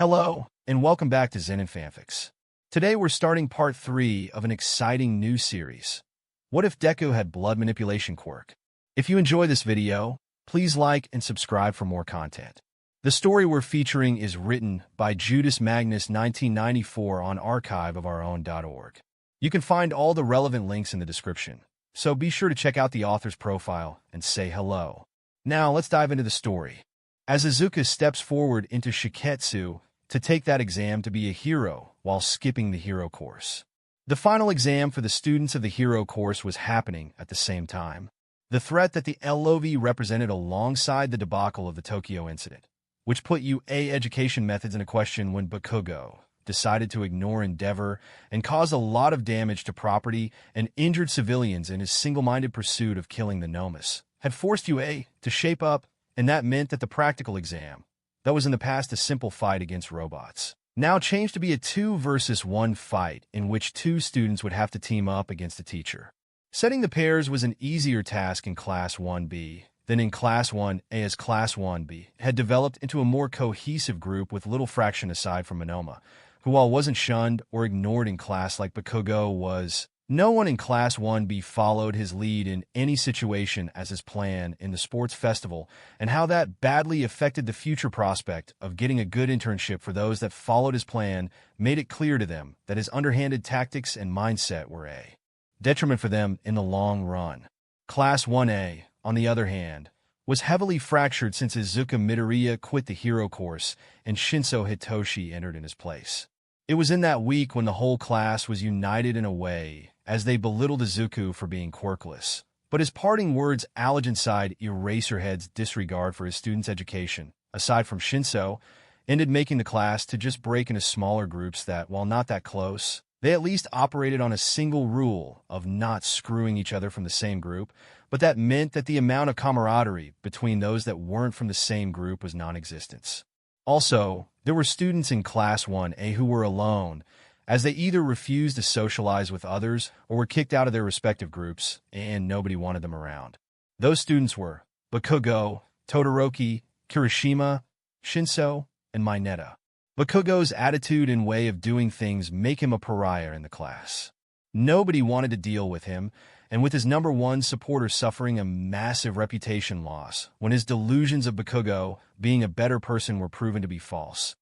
Hello, and welcome back to Zenin Fanfics. Today we're starting part 3 of an exciting new series. What if Deku had blood manipulation quirk? If you enjoy this video, please like and subscribe for more content. The story we're featuring is written by Judas Magnus 1994 on archiveofourown.org. You can find all the relevant links in the description, so be sure to check out the author's profile and say hello. Now let's dive into the story. As Isuku steps forward into Shiketsu to take that exam to be a hero while skipping the hero course. The final exam for the students of the hero course was happening at the same time. The threat that the LOV represented alongside the debacle of the Tokyo incident, which put UA education methods into question when Bakugo decided to ignore Endeavor and caused a lot of damage to property and injured civilians in his single-minded pursuit of killing the Nomus, had forced UA to shape up, and that meant that the practical exam, that was in the past a simple fight against robots, now changed to be a 2 versus 1 fight in which 2 students would have to team up against a teacher. Setting the pairs was an easier task in Class 1B than in Class 1A, as Class 1B had developed into a more cohesive group with little fraction aside from Monoma, who while wasn't shunned or ignored in class like Bakugo was. No one in Class 1B followed his lead in any situation as his plan in the sports festival, and how that badly affected the future prospect of getting a good internship for those that followed his plan made it clear to them that his underhanded tactics and mindset were a detriment for them in the long run. Class 1A, on the other hand, was heavily fractured since Izuku Midoriya quit the hero course and Shinso Hitoshi entered in his place. It was in that week when the whole class was united in a way as they belittled Izuku for being quirkless. But his parting words inside Eraserhead's disregard for his students' education, aside from Shinso, ended making the class to just break into smaller groups that, while not that close, they at least operated on a single rule of not screwing each other from the same group, but that meant that the amount of camaraderie between those that weren't from the same group was non-existent. Also, there were students in Class 1A who were alone, as they either refused to socialize with others or were kicked out of their respective groups, and nobody wanted them around. Those students were Bakugo, Todoroki, Kirishima, Shinso, and Mineta. Bakugo's attitude and way of doing things make him a pariah in the class. Nobody wanted to deal with him, and with his #1 supporter suffering a massive reputation loss when his delusions of Bakugo being a better person were proven to be false.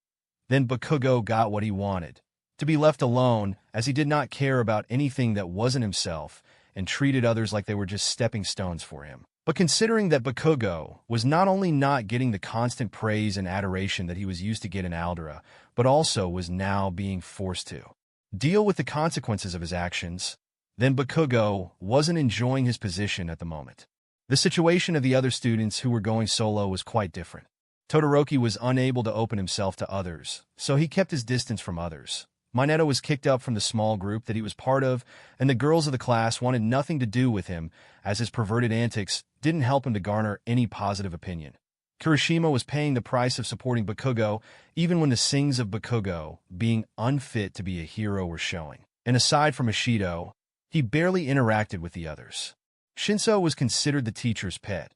Then Bakugo got what he wanted, to be left alone, as he did not care about anything that wasn't himself and treated others like they were just stepping stones for him. But considering that Bakugo was not only not getting the constant praise and adoration that he was used to get in Aldera, but also was now being forced to deal with the consequences of his actions, then Bakugo wasn't enjoying his position at the moment. The situation of the other students who were going solo was quite different. Todoroki was unable to open himself to others, so he kept his distance from others. Mineta was kicked up from the small group that he was part of, and the girls of the class wanted nothing to do with him, as his perverted antics didn't help him to garner any positive opinion. Kirishima was paying the price of supporting Bakugo, even when the sings of Bakugo being unfit to be a hero were showing. And aside from Ishido, he barely interacted with the others. Shinso was considered the teacher's pet,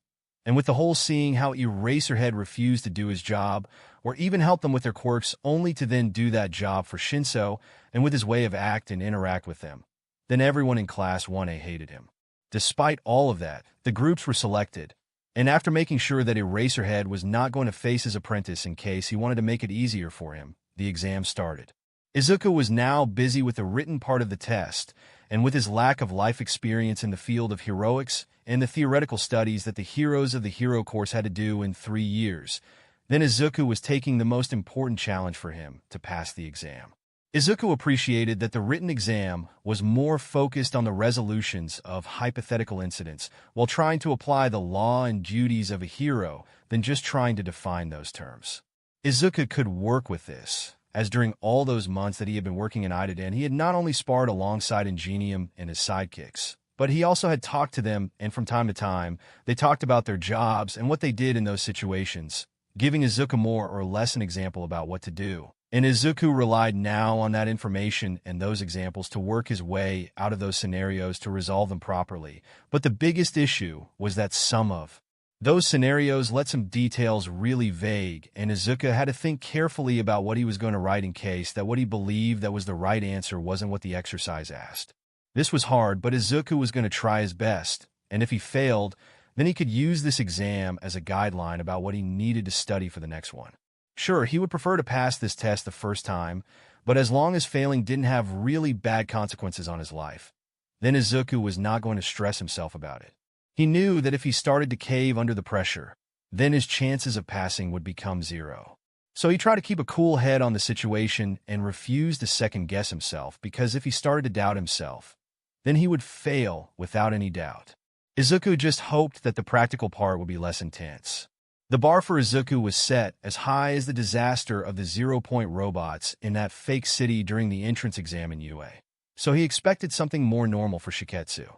and with the whole seeing how Eraserhead refused to do his job, or even help them with their quirks only to then do that job for Shinso, and with his way of act and interact with them, then everyone in Class 1A hated him. Despite all of that, the groups were selected, and after making sure that Eraserhead was not going to face his apprentice in case he wanted to make it easier for him, the exam started. Izuku was now busy with the written part of the test, and with his lack of life experience in the field of heroics and the theoretical studies that the heroes of the hero course had to do in 3 years, then Izuku was taking the most important challenge for him to pass the exam. Izuku appreciated that the written exam was more focused on the resolutions of hypothetical incidents while trying to apply the law and duties of a hero than just trying to define those terms. Izuku could work with this, as during all those months that he had been working in Idaden, he had not only sparred alongside Ingenium and his sidekicks, but he also had talked to them, and from time to time, they talked about their jobs and what they did in those situations, giving Izuku more or less an example about what to do. And Izuku relied now on that information and those examples to work his way out of those scenarios to resolve them properly. But the biggest issue was that some of Those scenarios let some details really vague, and Izuku had to think carefully about what he was going to write in case that what he believed that was the right answer wasn't what the exercise asked. This was hard, but Izuku was going to try his best, and if he failed, then he could use this exam as a guideline about what he needed to study for the next one. Sure, he would prefer to pass this test the first time, but as long as failing didn't have really bad consequences on his life, then Izuku was not going to stress himself about it. He knew that if he started to cave under the pressure, then his chances of passing would become zero. So he tried to keep a cool head on the situation and refused to second-guess himself, because if he started to doubt himself, then he would fail without any doubt. Izuku just hoped that the practical part would be less intense. The bar for Izuku was set as high as the disaster of the 0-point robots in that fake city during the entrance exam in UA. So he expected something more normal for Shiketsu.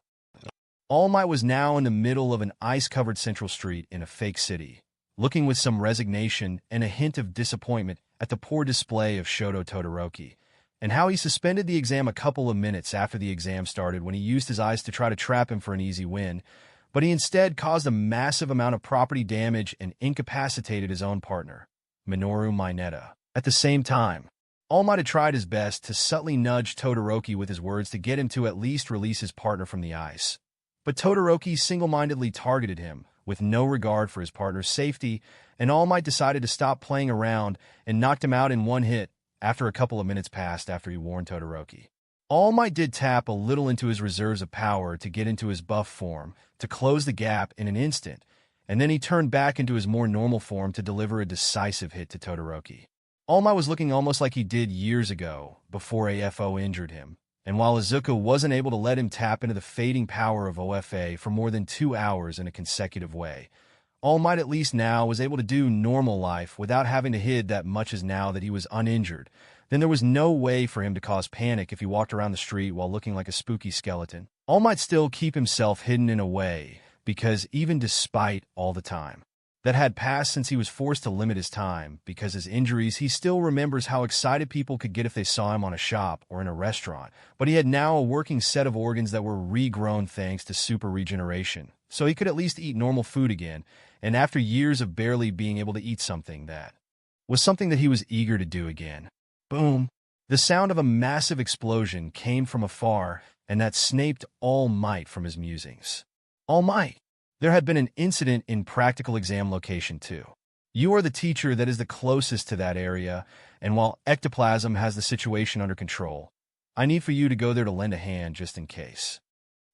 All Might was now in the middle of an ice-covered central street in a fake city, looking with some resignation and a hint of disappointment at the poor display of Shoto Todoroki, and how he suspended the exam a couple of minutes after the exam started when he used his eyes to try to trap him for an easy win, but he instead caused a massive amount of property damage and incapacitated his own partner, Minoru Mineta. At the same time, All Might had tried his best to subtly nudge Todoroki with his words to get him to at least release his partner from the ice. But Todoroki single-mindedly targeted him, with no regard for his partner's safety, and All Might decided to stop playing around and knocked him out in one hit after a couple of minutes passed after he warned Todoroki. All Might did tap a little into his reserves of power to get into his buff form, to close the gap in an instant, and then he turned back into his more normal form to deliver a decisive hit to Todoroki. All Might was looking almost like he did years ago, before AFO injured him, and while Izuku wasn't able to let him tap into the fading power of OFA for more than 2 hours in a consecutive way, All Might at least now was able to do normal life without having to hide that much as now that he was uninjured. Then there was no way for him to cause panic if he walked around the street while looking like a spooky skeleton. All Might still keep himself hidden in a way, because even despite all the time that had passed since he was forced to limit his time because his injuries, he still remembers how excited people could get if they saw him on a shop or in a restaurant. But he had now a working set of organs that were regrown thanks to super regeneration, so he could at least eat normal food again, and after years of barely being able to eat something that was something that he was eager to do again. Boom! The sound of a massive explosion came from afar, and that snaped All Might from his musings. All Might! There had been an incident in practical exam location 2. You are the teacher that is the closest to that area, and while ectoplasm has the situation under control, I need for you to go there to lend a hand just in case.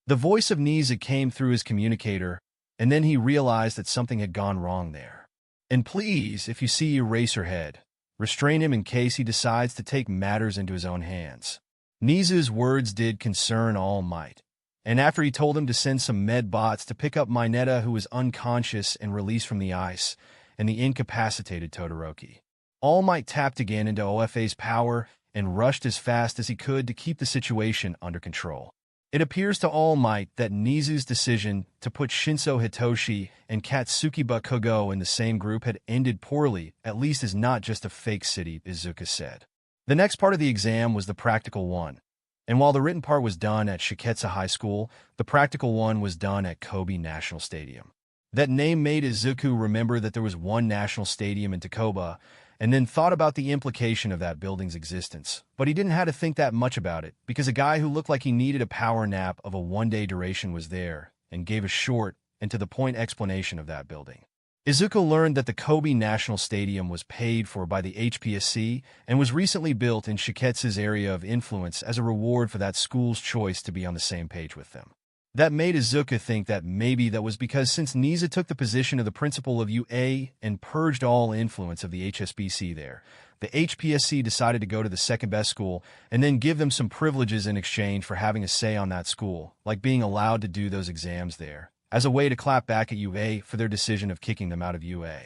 The voice of Nezu came through his communicator, and then he realized that something had gone wrong there. And please, if you see Eraserhead, restrain him in case he decides to take matters into his own hands. Nezu's words did concern All Might, and after he told him to send some med bots to pick up Mineta, who was unconscious and released from the ice, and the incapacitated Todoroki, All Might tapped again into OFA's power and rushed as fast as he could to keep the situation under control. It appears to All Might that Nezu's decision to put Shinso Hitoshi and Katsuki Bakugo in the same group had ended poorly, at least as not just a fake city, Izuku said. The next part of the exam was the practical one, and while the written part was done at Shiketsu High School, the practical one was done at Kobe National Stadium. That name made Izuku remember that there was one national stadium in Takoba, and then thought about the implication of that building's existence. But he didn't have to think that much about it, because a guy who looked like he needed a power nap of a one-day duration was there, and gave a short and to-the-point explanation of that building. Izuku learned that the Kobe National Stadium was paid for by the HPSC and was recently built in Shiketsu's area of influence as a reward for that school's choice to be on the same page with them. That made Izuku think that maybe that was because since Nezu took the position of the principal of UA and purged all influence of the HSBC there, the HPSC decided to go to the second-best school and then give them some privileges in exchange for having a say on that school, like being allowed to do those exams there, as a way to clap back at UA for their decision of kicking them out of UA.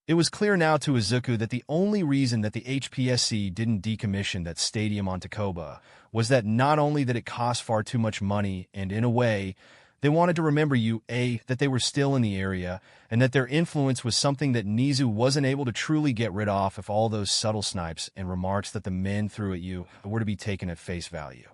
It was clear now to Izuku that the only reason that the HPSC didn't decommission that stadium on Takoba was that not only that it cost far too much money, and in a way, they wanted to remember UA that they were still in the area, and that their influence was something that Nezu wasn't able to truly get rid of if all those subtle snipes and remarks that the men threw at you were to be taken at face value.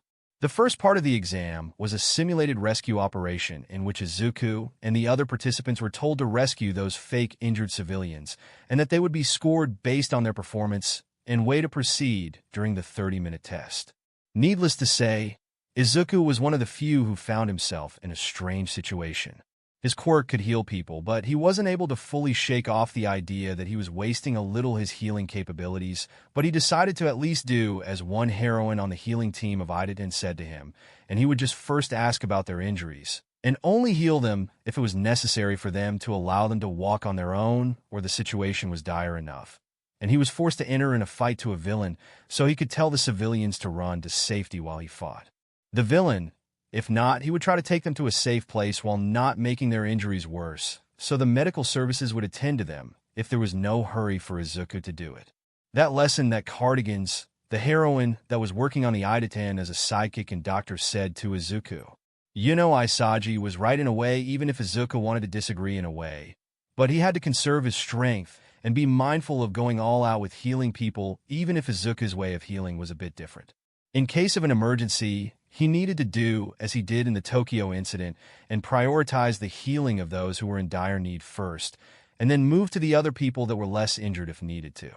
The first part of the exam was a simulated rescue operation in which Izuku and the other participants were told to rescue those fake injured civilians and that they would be scored based on their performance and way to proceed during the 30-minute test. Needless to say, Izuku was one of the few who found himself in a strange situation. His quirk could heal people, but he wasn't able to fully shake off the idea that he was wasting a little his healing capabilities, but he decided to at least do as one heroine on the healing team of Ideten said to him, and he would just first ask about their injuries, and only heal them if it was necessary for them to allow them to walk on their own or the situation was dire enough. And he was forced to enter in a fight to a villain so he could tell the civilians to run to safety while he fought. The villain, if not, he would try to take them to a safe place while not making their injuries worse, so the medical services would attend to them if there was no hurry for Izuku to do it. That lesson that Cardigans, the heroine that was working on the Ideten as a sidekick and doctor, said to Izuku. You know, Isagi was right in a way, even if Izuku wanted to disagree in a way. But he had to conserve his strength and be mindful of going all out with healing people, even if Izuku's way of healing was a bit different. In case of an emergency, he needed to do as he did in the Tokyo incident and prioritize the healing of those who were in dire need first, and then move to the other people that were less injured if needed to.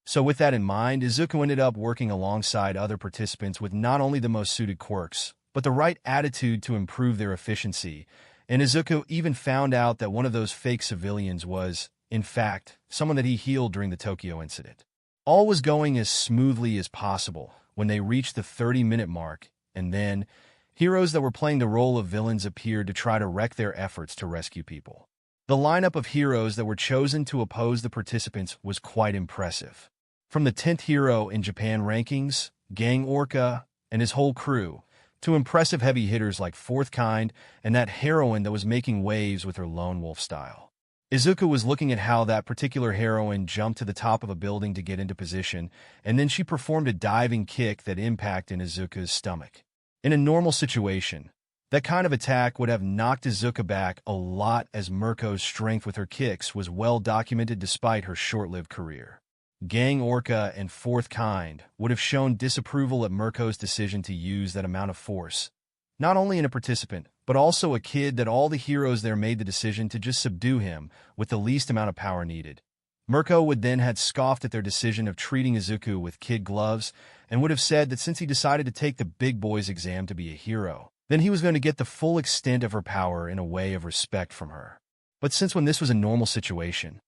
So with that in mind, Izuku ended up working alongside other participants with not only the most suited quirks, but the right attitude to improve their efficiency, and Izuku even found out that one of those fake civilians was, in fact, someone that he healed during the Tokyo incident. All was going as smoothly as possible when they reached the 30-minute mark, and then, heroes that were playing the role of villains appeared to try to wreck their efforts to rescue people. The lineup of heroes that were chosen to oppose the participants was quite impressive. From the 10th hero in Japan rankings, Gang Orca, and his whole crew, to impressive heavy hitters like Fourth Kind and that heroine that was making waves with her lone wolf style. Izuku was looking at how that particular heroine jumped to the top of a building to get into position, and then she performed a diving kick that impacted Izuku's stomach. In a normal situation, that kind of attack would have knocked Izuku back a lot, as Mirko's strength with her kicks was well documented despite her short-lived career. Gang Orca and Fourth Kind would have shown disapproval at Mirko's decision to use that amount of force, not only in a participant, but also a kid that all the heroes there made the decision to just subdue him with the least amount of power needed. Mirko would then have scoffed at their decision of treating Izuku with kid gloves and would have said that since he decided to take the big boy's exam to be a hero, then he was going to get the full extent of her power in a way of respect from her. But since when this was a normal situation,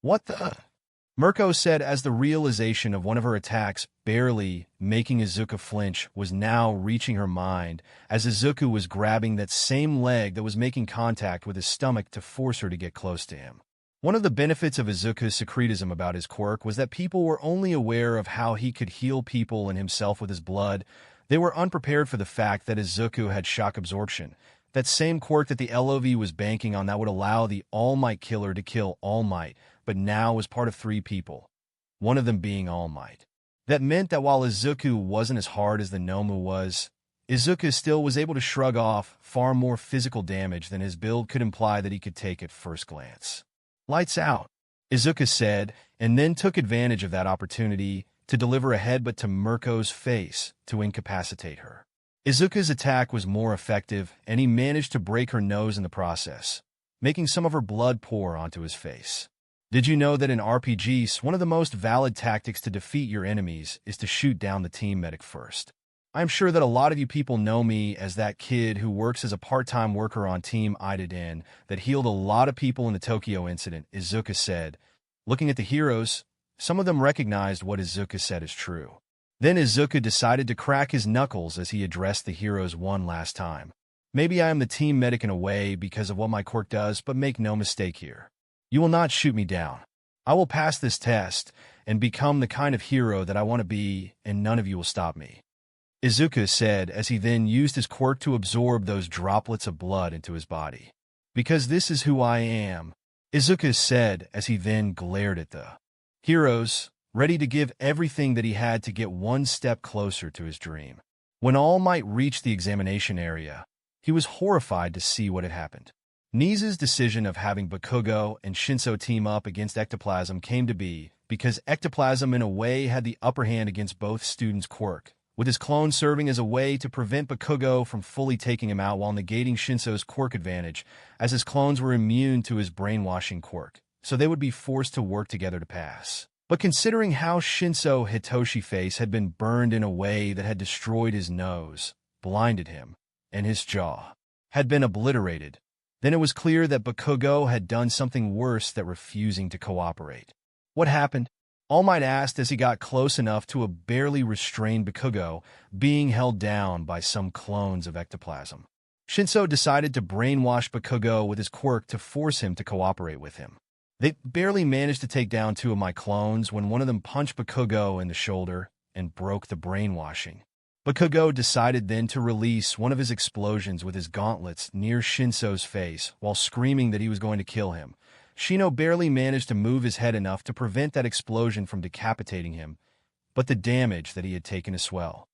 what the? Mirko said as the realization of one of her attacks barely making Izuku flinch was now reaching her mind, as Izuku was grabbing that same leg that was making contact with his stomach to force her to get close to him. One of the benefits of Izuku's secretism about his quirk was that people were only aware of how he could heal people and himself with his blood. They were unprepared for the fact that Izuku had shock absorption, that same quirk that the LOV was banking on that would allow the All Might killer to kill All Might, but now was part of 3 people, one of them being All Might. That meant that while Izuku wasn't as hard as the Nomu was, Izuku still was able to shrug off far more physical damage than his build could imply that he could take at first glance. Lights out, Izuku said, and then took advantage of that opportunity to deliver a headbutt to Mirko's face to incapacitate her. Izuku's attack was more effective, and he managed to break her nose in the process, making some of her blood pour onto his face. Did you know that in RPGs, one of the most valid tactics to defeat your enemies is to shoot down the team medic first? I'm sure that a lot of you people know me as that kid who works as a part-time worker on Team Ideten that healed a lot of people in the Tokyo incident, Izuku said. Looking at the heroes, some of them recognized what Izuku said is true. Then Izuku decided to crack his knuckles as he addressed the heroes one last time. Maybe I am the team medic in a way because of what my quirk does, but make no mistake here. You will not shoot me down. I will pass this test and become the kind of hero that I want to be, and none of you will stop me. Izuku said as he then used his quirk to absorb those droplets of blood into his body. Because this is who I am, Izuku said as he then glared at the heroes, ready to give everything that he had to get one step closer to his dream. When All Might reached the examination area, he was horrified to see what had happened. Nezu's decision of having Bakugo and Shinso team up against Ectoplasm came to be because Ectoplasm in a way had the upper hand against both students' quirk, with his clone serving as a way to prevent Bakugo from fully taking him out while negating Shinso's quirk advantage, as his clones were immune to his brainwashing quirk, so they would be forced to work together to pass. But considering how Shinso Hitoshi face had been burned in a way that had destroyed his nose, blinded him, and his jaw had been obliterated, then it was clear that Bakugo had done something worse than refusing to cooperate. What happened? All Might asked as he got close enough to a barely restrained Bakugo being held down by some clones of ectoplasm. Shinso decided to brainwash Bakugo with his quirk to force him to cooperate with him. They barely managed to take down 2 of my clones when one of them punched Bakugo in the shoulder and broke the brainwashing. Bakugo decided then to release one of his explosions with his gauntlets near Shinso's face while screaming that he was going to kill him. Shino barely managed to move his head enough to prevent that explosion from decapitating him, but the damage that he had taken as well.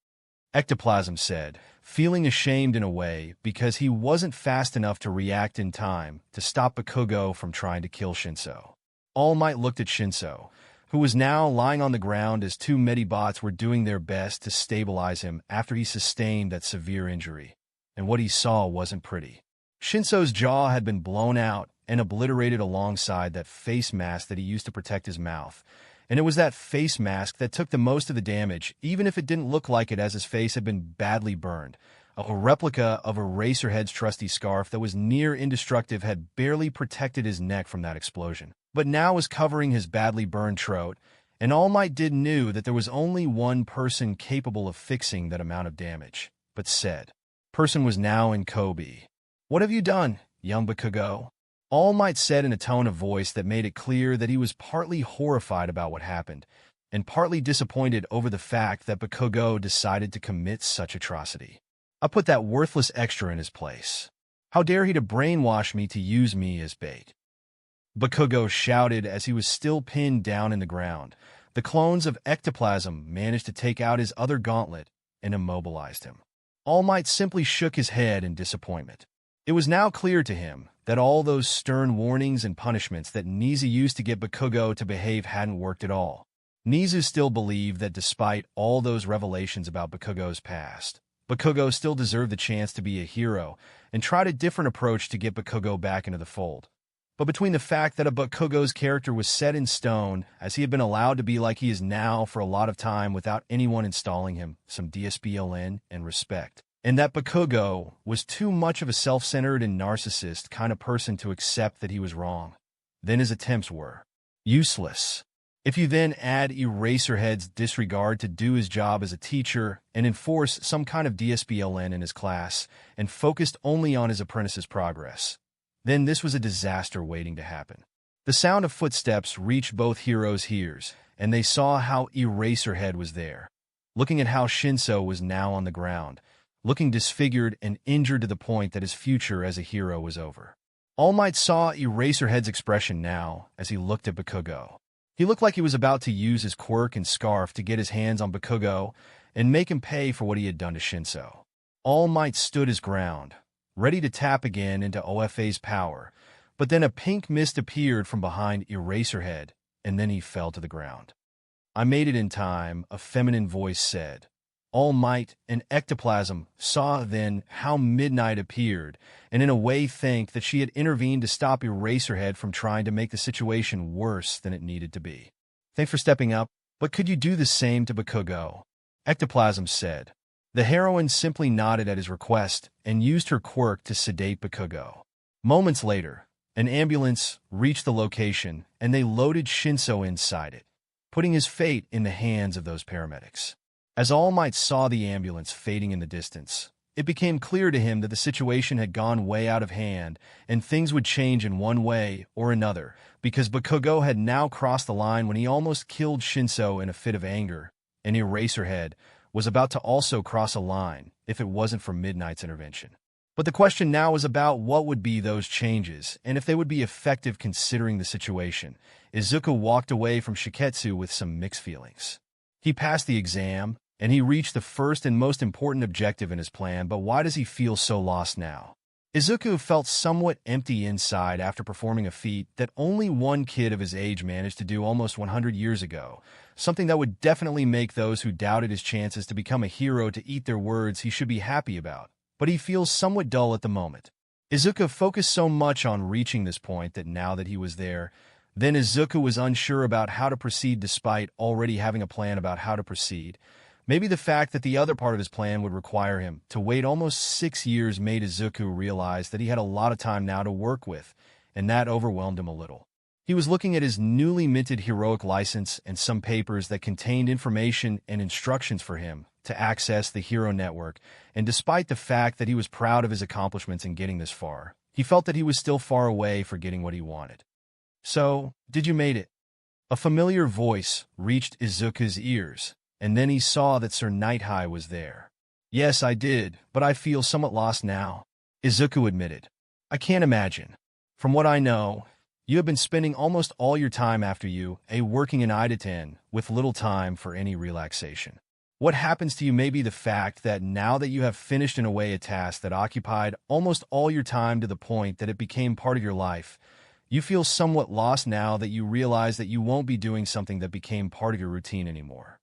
Ectoplasm said, feeling ashamed in a way because he wasn't fast enough to react in time to stop Bakugo from trying to kill Shinso. All Might looked at Shinso, who was now lying on the ground as 2 Medibots were doing their best to stabilize him after he sustained that severe injury. And what he saw wasn't pretty. Shinso's jaw had been blown out and obliterated alongside that face mask that he used to protect his mouth. And it was that face mask that took the most of the damage, even if it didn't look like it as his face had been badly burned. A replica of Eraserhead's trusty scarf that was near indestructible had barely protected his neck from that explosion, but now was covering his badly burned throat, and All Might knew that there was only one person capable of fixing that amount of damage. But said person was now in Kobe. "What have you done, young Bakugo?" All Might said in a tone of voice that made it clear that he was partly horrified about what happened, and partly disappointed over the fact that Bakugo decided to commit such atrocity. "I put that worthless extra in his place. How dare he to brainwash me to use me as bait?" Bakugo shouted as he was still pinned down in the ground. The clones of ectoplasm managed to take out his other gauntlet and immobilized him. All Might simply shook his head in disappointment. It was now clear to him that all those stern warnings and punishments that Nezu used to get Bakugo to behave hadn't worked at all. Nezu still believed that despite all those revelations about Bakugo's past, Bakugo still deserved the chance to be a hero and tried a different approach to get Bakugo back into the fold. But between the fact that Bakugo's character was set in stone, as he had been allowed to be like he is now for a lot of time without anyone installing him some discipline and respect, and that Bakugo was too much of a self-centered and narcissist kind of person to accept that he was wrong, then his attempts were useless. If you then add Eraserhead's disregard to do his job as a teacher and enforce some kind of discipline in his class and focused only on his apprentice's progress, then this was a disaster waiting to happen. The sound of footsteps reached both heroes' ears, and they saw how Eraserhead was there, looking at how Shinso was now on the ground, looking disfigured and injured to the point that his future as a hero was over. All Might saw Eraserhead's expression now as he looked at Bakugo. He looked like he was about to use his quirk and scarf to get his hands on Bakugo and make him pay for what he had done to Shinso. All Might stood his ground, ready to tap again into OFA's power, but then a pink mist appeared from behind Eraserhead, and then he fell to the ground. "I made it in time," a feminine voice said. All Might and Ectoplasm saw then how Midnight appeared, and in a way thanked that she had intervened to stop Eraserhead from trying to make the situation worse than it needed to be. "Thanks for stepping up, but could you do the same to Bakugo?" Ectoplasm said. The heroine simply nodded at his request and used her quirk to sedate Bakugo. Moments later, an ambulance reached the location, and they loaded Shinso inside it, putting his fate in the hands of those paramedics. As All Might saw the ambulance fading in the distance, it became clear to him that the situation had gone way out of hand and things would change in one way or another, because Bakugo had now crossed the line when he almost killed Shinso in a fit of anger, and Eraserhead was about to also cross a line if it wasn't for Midnight's intervention. But the question now was about what would be those changes and if they would be effective considering the situation. Isuku walked away from Shiketsu with some mixed feelings. He passed the exam, and he reached the first and most important objective in his plan, but why does he feel so lost now? Izuku felt somewhat empty inside after performing a feat that only one kid of his age managed to do almost 100 years ago, something that would definitely make those who doubted his chances to become a hero to eat their words he should be happy about, but he feels somewhat dull at the moment. Izuku focused so much on reaching this point that now that he was there, then Izuku was unsure about how to proceed despite already having a plan about how to proceed. Maybe the fact that the other part of his plan would require him to wait almost 6 years made Izuku realize that he had a lot of time now to work with, and that overwhelmed him a little. He was looking at his newly minted heroic license and some papers that contained information and instructions for him to access the Hero Network, and despite the fact that he was proud of his accomplishments in getting this far, he felt that he was still far away for getting what he wanted. "So, did you made it?" A familiar voice reached Izuku's ears, and then he saw that Sir Nighthigh was there. "Yes, I did, but I feel somewhat lost now," Izuku admitted. "I can't imagine. From what I know, you have been spending almost all your time after you, working in Idaten, with little time for any relaxation. What happens to you may be the fact that now that you have finished in a way a task that occupied almost all your time to the point that it became part of your life, you feel somewhat lost now that you realize that you won't be doing something that became part of your routine anymore,"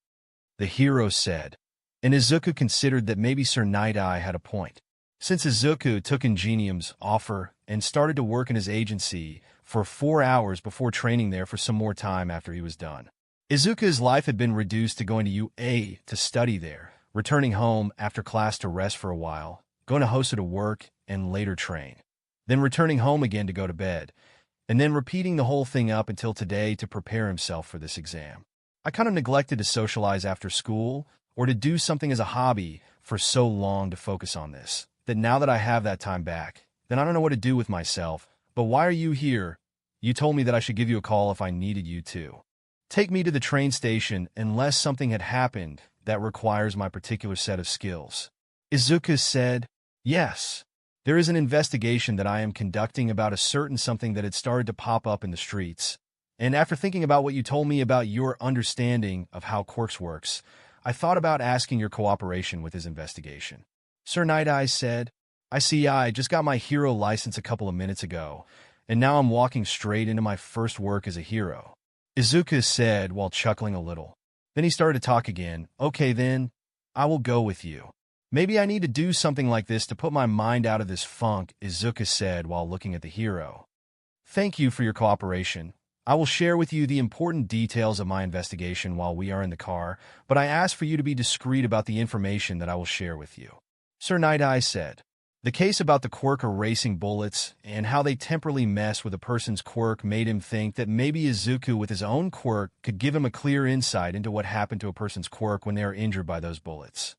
the hero said, and Izuku considered that maybe Sir Nighthigh had a point. Since Izuku took Ingenium's offer and started to work in his agency for 4 hours before training there for some more time after he was done, Izuku's life had been reduced to going to UA to study there, returning home after class to rest for a while, going to Hosa to work and later train, then returning home again to go to bed, and then repeating the whole thing up until today to prepare himself for this exam. "I kind of neglected to socialize after school or to do something as a hobby for so long to focus on this, that now that I have that time back, then I don't know what to do with myself. But why are you here? You told me that I should give you a call if I needed you to. Take me to the train station unless something had happened that requires my particular set of skills." Izuku said, "Yes. There is an investigation that I am conducting about a certain something that had started to pop up in the streets. And after thinking about what you told me about your understanding of how Quirk works, I thought about asking your cooperation with his investigation." Sir Nighthigh said, "I see, I just got my hero license a couple of minutes ago, and now I'm walking straight into my first work as a hero," Izuku said while chuckling a little. Then he started to talk again. "Okay then, I will go with you. Maybe I need to do something like this to put my mind out of this funk," Izuku said while looking at the hero. "Thank you for your cooperation. I will share with you the important details of my investigation while we are in the car, but I ask for you to be discreet about the information that I will share with you," Sir Nighthigh said. The case about the Quirk erasing bullets and how they temporarily mess with a person's quirk made him think that maybe Izuku with his own quirk could give him a clear insight into what happened to a person's quirk when they are injured by those bullets.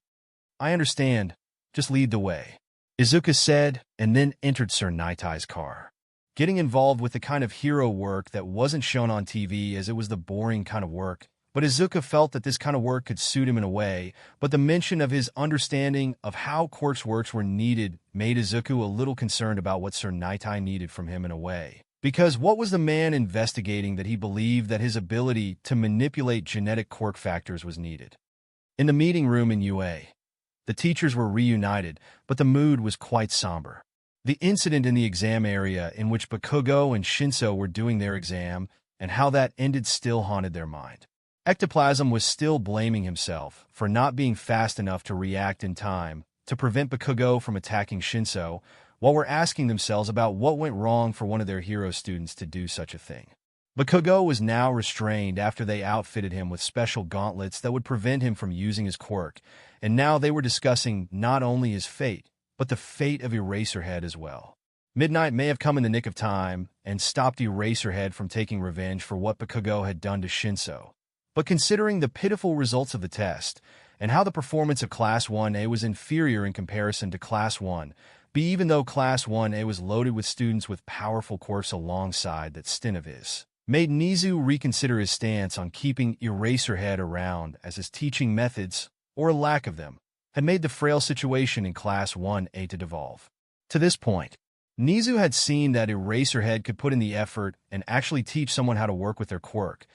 "I understand. Just lead the way," Izuku said, and then entered Sir Nighthigh's car. Getting involved with the kind of hero work that wasn't shown on TV as it was the boring kind of work, but Izuku felt that this kind of work could suit him in a way, but the mention of his understanding of how Quirk's works were needed made Izuku a little concerned about what Sir Nighthigh needed from him in a way. Because what was the man investigating that he believed that his ability to manipulate genetic quirk factors was needed? In the meeting room in UA, the teachers were reunited, but the mood was quite somber. The incident in the exam area in which Bakugo and Shinso were doing their exam and how that ended still haunted their mind. Ectoplasm was still blaming himself for not being fast enough to react in time to prevent Bakugo from attacking Shinso, while we're asking themselves about what went wrong for one of their hero students to do such a thing. Bakugo was now restrained after they outfitted him with special gauntlets that would prevent him from using his quirk, and now they were discussing not only his fate, but the fate of Eraserhead as well. Midnight may have come in the nick of time and stopped Eraserhead from taking revenge for what Bakugo had done to Shinso. But considering the pitiful results of the test, and how the performance of Class 1A was inferior in comparison to Class 1B, even though Class 1A was loaded with students with powerful quirks alongside that stint of his, made Nezu reconsider his stance on keeping Eraserhead around as his teaching methods, or a lack of them, had made the frail situation in Class 1A to devolve. To this point, Nezu had seen that Eraserhead could put in the effort and actually teach someone how to work with their quirk,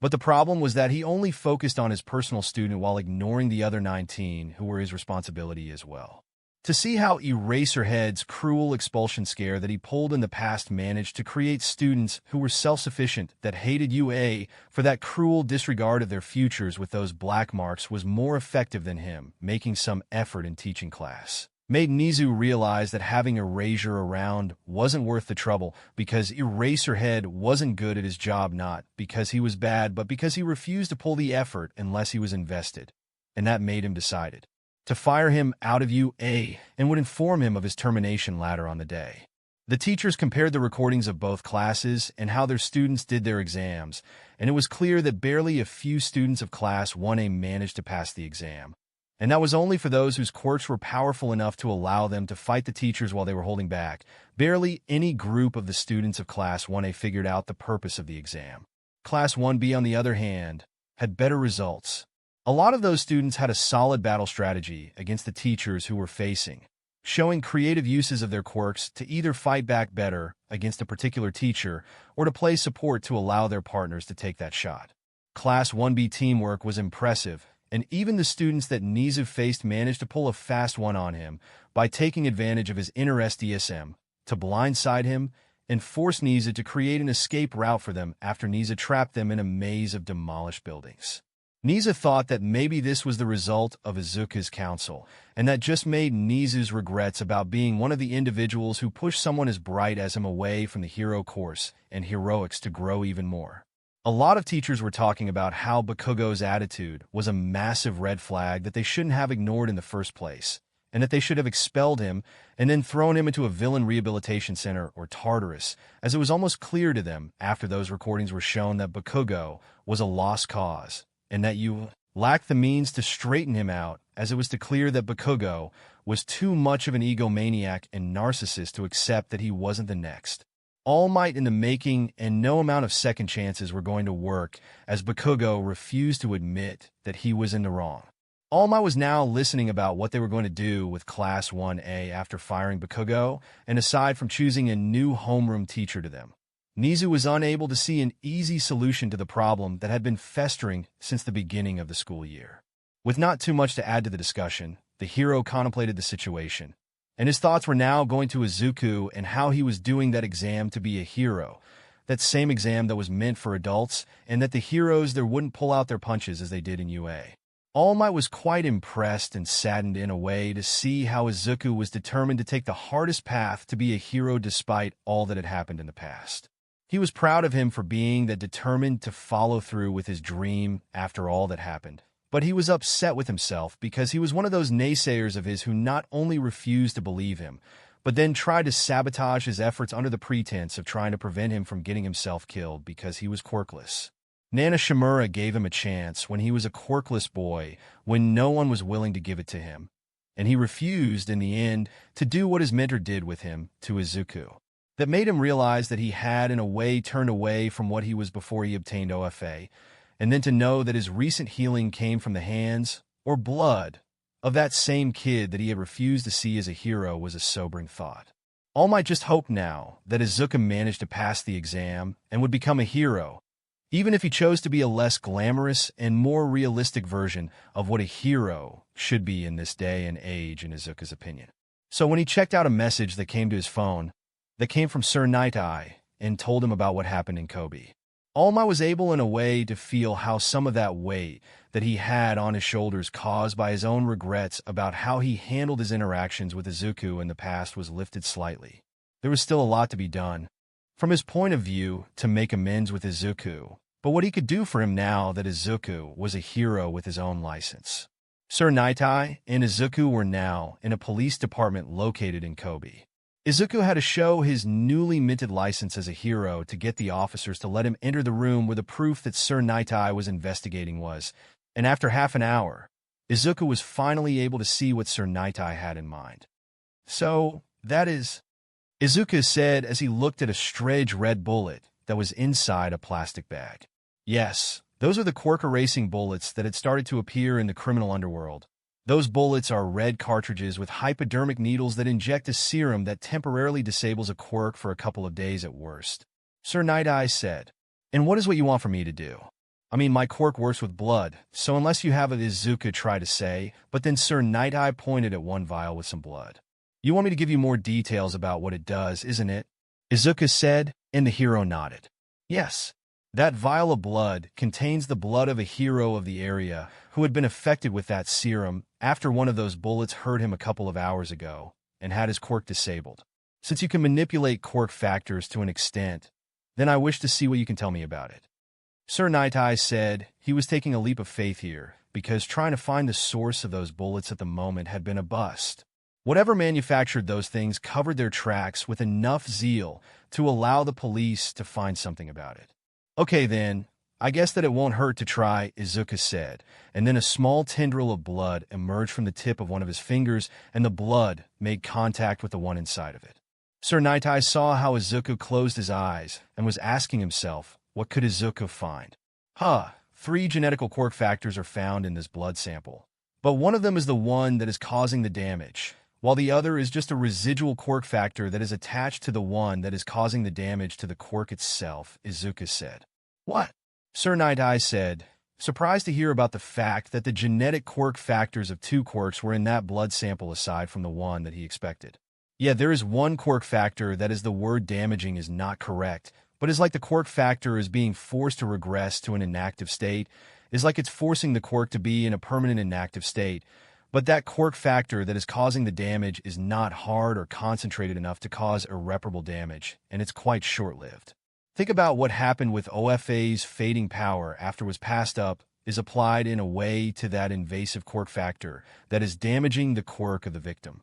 but the problem was that he only focused on his personal student while ignoring the other 19 who were his responsibility as well. To see how Eraserhead's cruel expulsion scare that he pulled in the past managed to create students who were self-sufficient that hated UA for that cruel disregard of their futures with those black marks was more effective than him making some effort in teaching class. Made Nezu realize that having Erasure around wasn't worth the trouble because Eraserhead wasn't good at his job, not because he was bad, but because he refused to pull the effort unless he was invested. And that made him decided to fire him out of UA and would inform him of his termination later on the day. The teachers compared the recordings of both classes and how their students did their exams, and it was clear that barely a few students of Class 1A managed to pass the exam. And that was only for those whose quirks were powerful enough to allow them to fight the teachers while they were holding back. Barely any group of the students of Class 1A figured out the purpose of the exam. Class 1B, on the other hand, had better results. A lot of those students had a solid battle strategy against the teachers who were facing, showing creative uses of their quirks to either fight back better against a particular teacher or to play support to allow their partners to take that shot. Class 1B teamwork was impressive, and even the students that Nezu faced managed to pull a fast one on him by taking advantage of his inner SDSM to blindside him and force Nezu to create an escape route for them after Nezu trapped them in a maze of demolished buildings. Nezu thought that maybe this was the result of Izuku's counsel, and that just made Nezu's regrets about being one of the individuals who pushed someone as bright as him away from the hero course and heroics to grow even more. A lot of teachers were talking about how Bakugo's attitude was a massive red flag that they shouldn't have ignored in the first place, and that they should have expelled him and then thrown him into a villain rehabilitation center or Tartarus, as it was almost clear to them after those recordings were shown that Bakugo was a lost cause, and that you lacked the means to straighten him out, as it was to clear that Bakugo was too much of an egomaniac and narcissist to accept that he wasn't the next. All Might in the making, and no amount of second chances were going to work, as Bakugo refused to admit that he was in the wrong. All Might was now listening about what they were going to do with Class 1A after firing Bakugo, and aside from choosing a new homeroom teacher to them. Nezu was unable to see an easy solution to the problem that had been festering since the beginning of the school year. With not too much to add to the discussion, the hero contemplated the situation, and his thoughts were now going to Isuku and how he was doing that exam to be a hero, that same exam that was meant for adults, and that the heroes there wouldn't pull out their punches as they did in UA. All Might was quite impressed and saddened in a way to see how Isuku was determined to take the hardest path to be a hero despite all that had happened in the past. He was proud of him for being that determined to follow through with his dream after all that happened. But he was upset with himself because he was one of those naysayers of his who not only refused to believe him, but then tried to sabotage his efforts under the pretense of trying to prevent him from getting himself killed because he was quirkless. Nana Shimura gave him a chance when he was a quirkless boy, when no one was willing to give it to him, and he refused in the end to do what his mentor did with him to Izuku. That made him realize that he had, in a way, turned away from what he was before he obtained OFA, and then to know that his recent healing came from the hands, or blood, of that same kid that he had refused to see as a hero was a sobering thought. All Might just hoped now that Izuku managed to pass the exam and would become a hero, even if he chose to be a less glamorous and more realistic version of what a hero should be in this day and age in Izuku's opinion. So when he checked out a message that came to his phone, that came from Sir Night Eye, and told him about what happened in Kobe, All Might was able in a way to feel how some of that weight that he had on his shoulders caused by his own regrets about how he handled his interactions with Izuku in the past was lifted slightly. There was still a lot to be done, from his point of view, to make amends with Izuku, but what he could do for him now that Izuku was a hero with his own license. Sir Night Eye and Izuku were now in a police department located in Kobe. Izuku had to show his newly minted license as a hero to get the officers to let him enter the room where the proof that Sir Night Eye was investigating was, and after half an hour, Izuku was finally able to see what Sir Night Eye had in mind. So, that is, Izuku said as he looked at a strange red bullet that was inside a plastic bag. Yes, those are the quirk erasing bullets that had started to appear in the criminal underworld. Those bullets are red cartridges with hypodermic needles that inject a serum that temporarily disables a quirk for a couple of days at worst. Sir Night Eye said, "And what is what you want for me to do?" I mean, my quirk works with blood, so unless you have it, Izuku tried to say, but then Sir Night-Eye pointed at one vial with some blood. You want me to give you more details about what it does, isn't it? Izuku said, and the hero nodded. Yes. That vial of blood contains the blood of a hero of the area who had been affected with that serum after one of those bullets hurt him a couple of hours ago and had his quirk disabled. Since you can manipulate quirk factors to an extent, then I wish to see what you can tell me about it. Sir Night-Eye said he was taking a leap of faith here because trying to find the source of those bullets at the moment had been a bust. Whatever manufactured those things covered their tracks with enough zeal to allow the police to find something about it. Okay then, I guess that it won't hurt to try, Izuku said, and then a small tendril of blood emerged from the tip of one of his fingers, and the blood made contact with the one inside of it. Sir Night-Eye saw how Izuku closed his eyes and was asking himself, what could Izuku find? 3 genetical quirk factors are found in this blood sample, but one of them is the one that is causing the damage, while the other is just a residual quirk factor that is attached to the one that is causing the damage to the quirk itself, Izuku said. What? Sir Night-Eye said, surprised to hear about the fact that the genetic quirk factors of 2 quirks were in that blood sample aside from the one that he expected. Yeah, there is one quirk factor that is the word damaging is not correct, but is like the quirk factor is being forced to regress to an inactive state, is like it's forcing the quirk to be in a permanent inactive state, but that quirk factor that is causing the damage is not hard or concentrated enough to cause irreparable damage, and it's quite short-lived. Think about what happened with OFA's fading power after it was passed up is applied in a way to that invasive quirk factor that is damaging the quirk of the victim.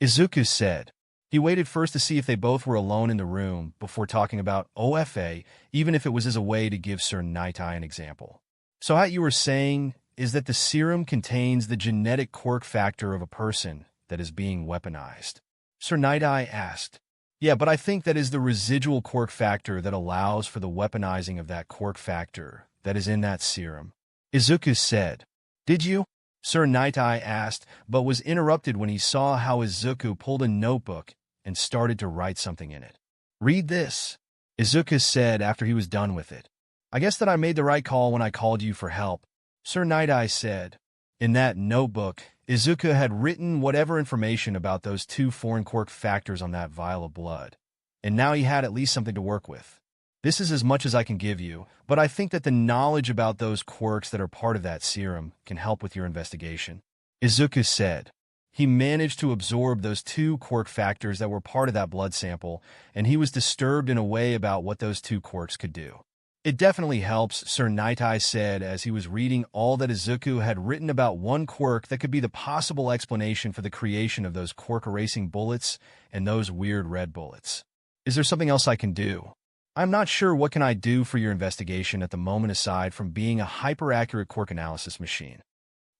Izuku said. He waited first to see if they both were alone in the room before talking about OFA, even if it was as a way to give Sir Night-Eye an example. So what you were saying is that the serum contains the genetic quirk factor of a person that is being weaponized. Sir Night-Eye asked. Yeah, but I think that is the residual quirk factor that allows for the weaponizing of that quirk factor that is in that serum. Izuku said. Did you? Sir Night-Eye asked, but was interrupted when he saw how Izuku pulled a notebook and started to write something in it. Read this, Izuku said after he was done with it. I guess that I made the right call when I called you for help, Sir Night-Eye said. In that notebook, Izuku had written whatever information about those 2 foreign quirk factors on that vial of blood, and now he had at least something to work with. This is as much as I can give you, but I think that the knowledge about those quirks that are part of that serum can help with your investigation, Izuku said. He managed to absorb those 2 quirk factors that were part of that blood sample, and he was disturbed in a way about what those 2 quirks could do. It definitely helps, Sir Night-Eye said as he was reading all that Izuku had written about one quirk that could be the possible explanation for the creation of those quirk-erasing bullets and those weird red bullets. Is there something else I can do? I'm not sure what can I do for your investigation at the moment aside from being a hyper-accurate quirk analysis machine.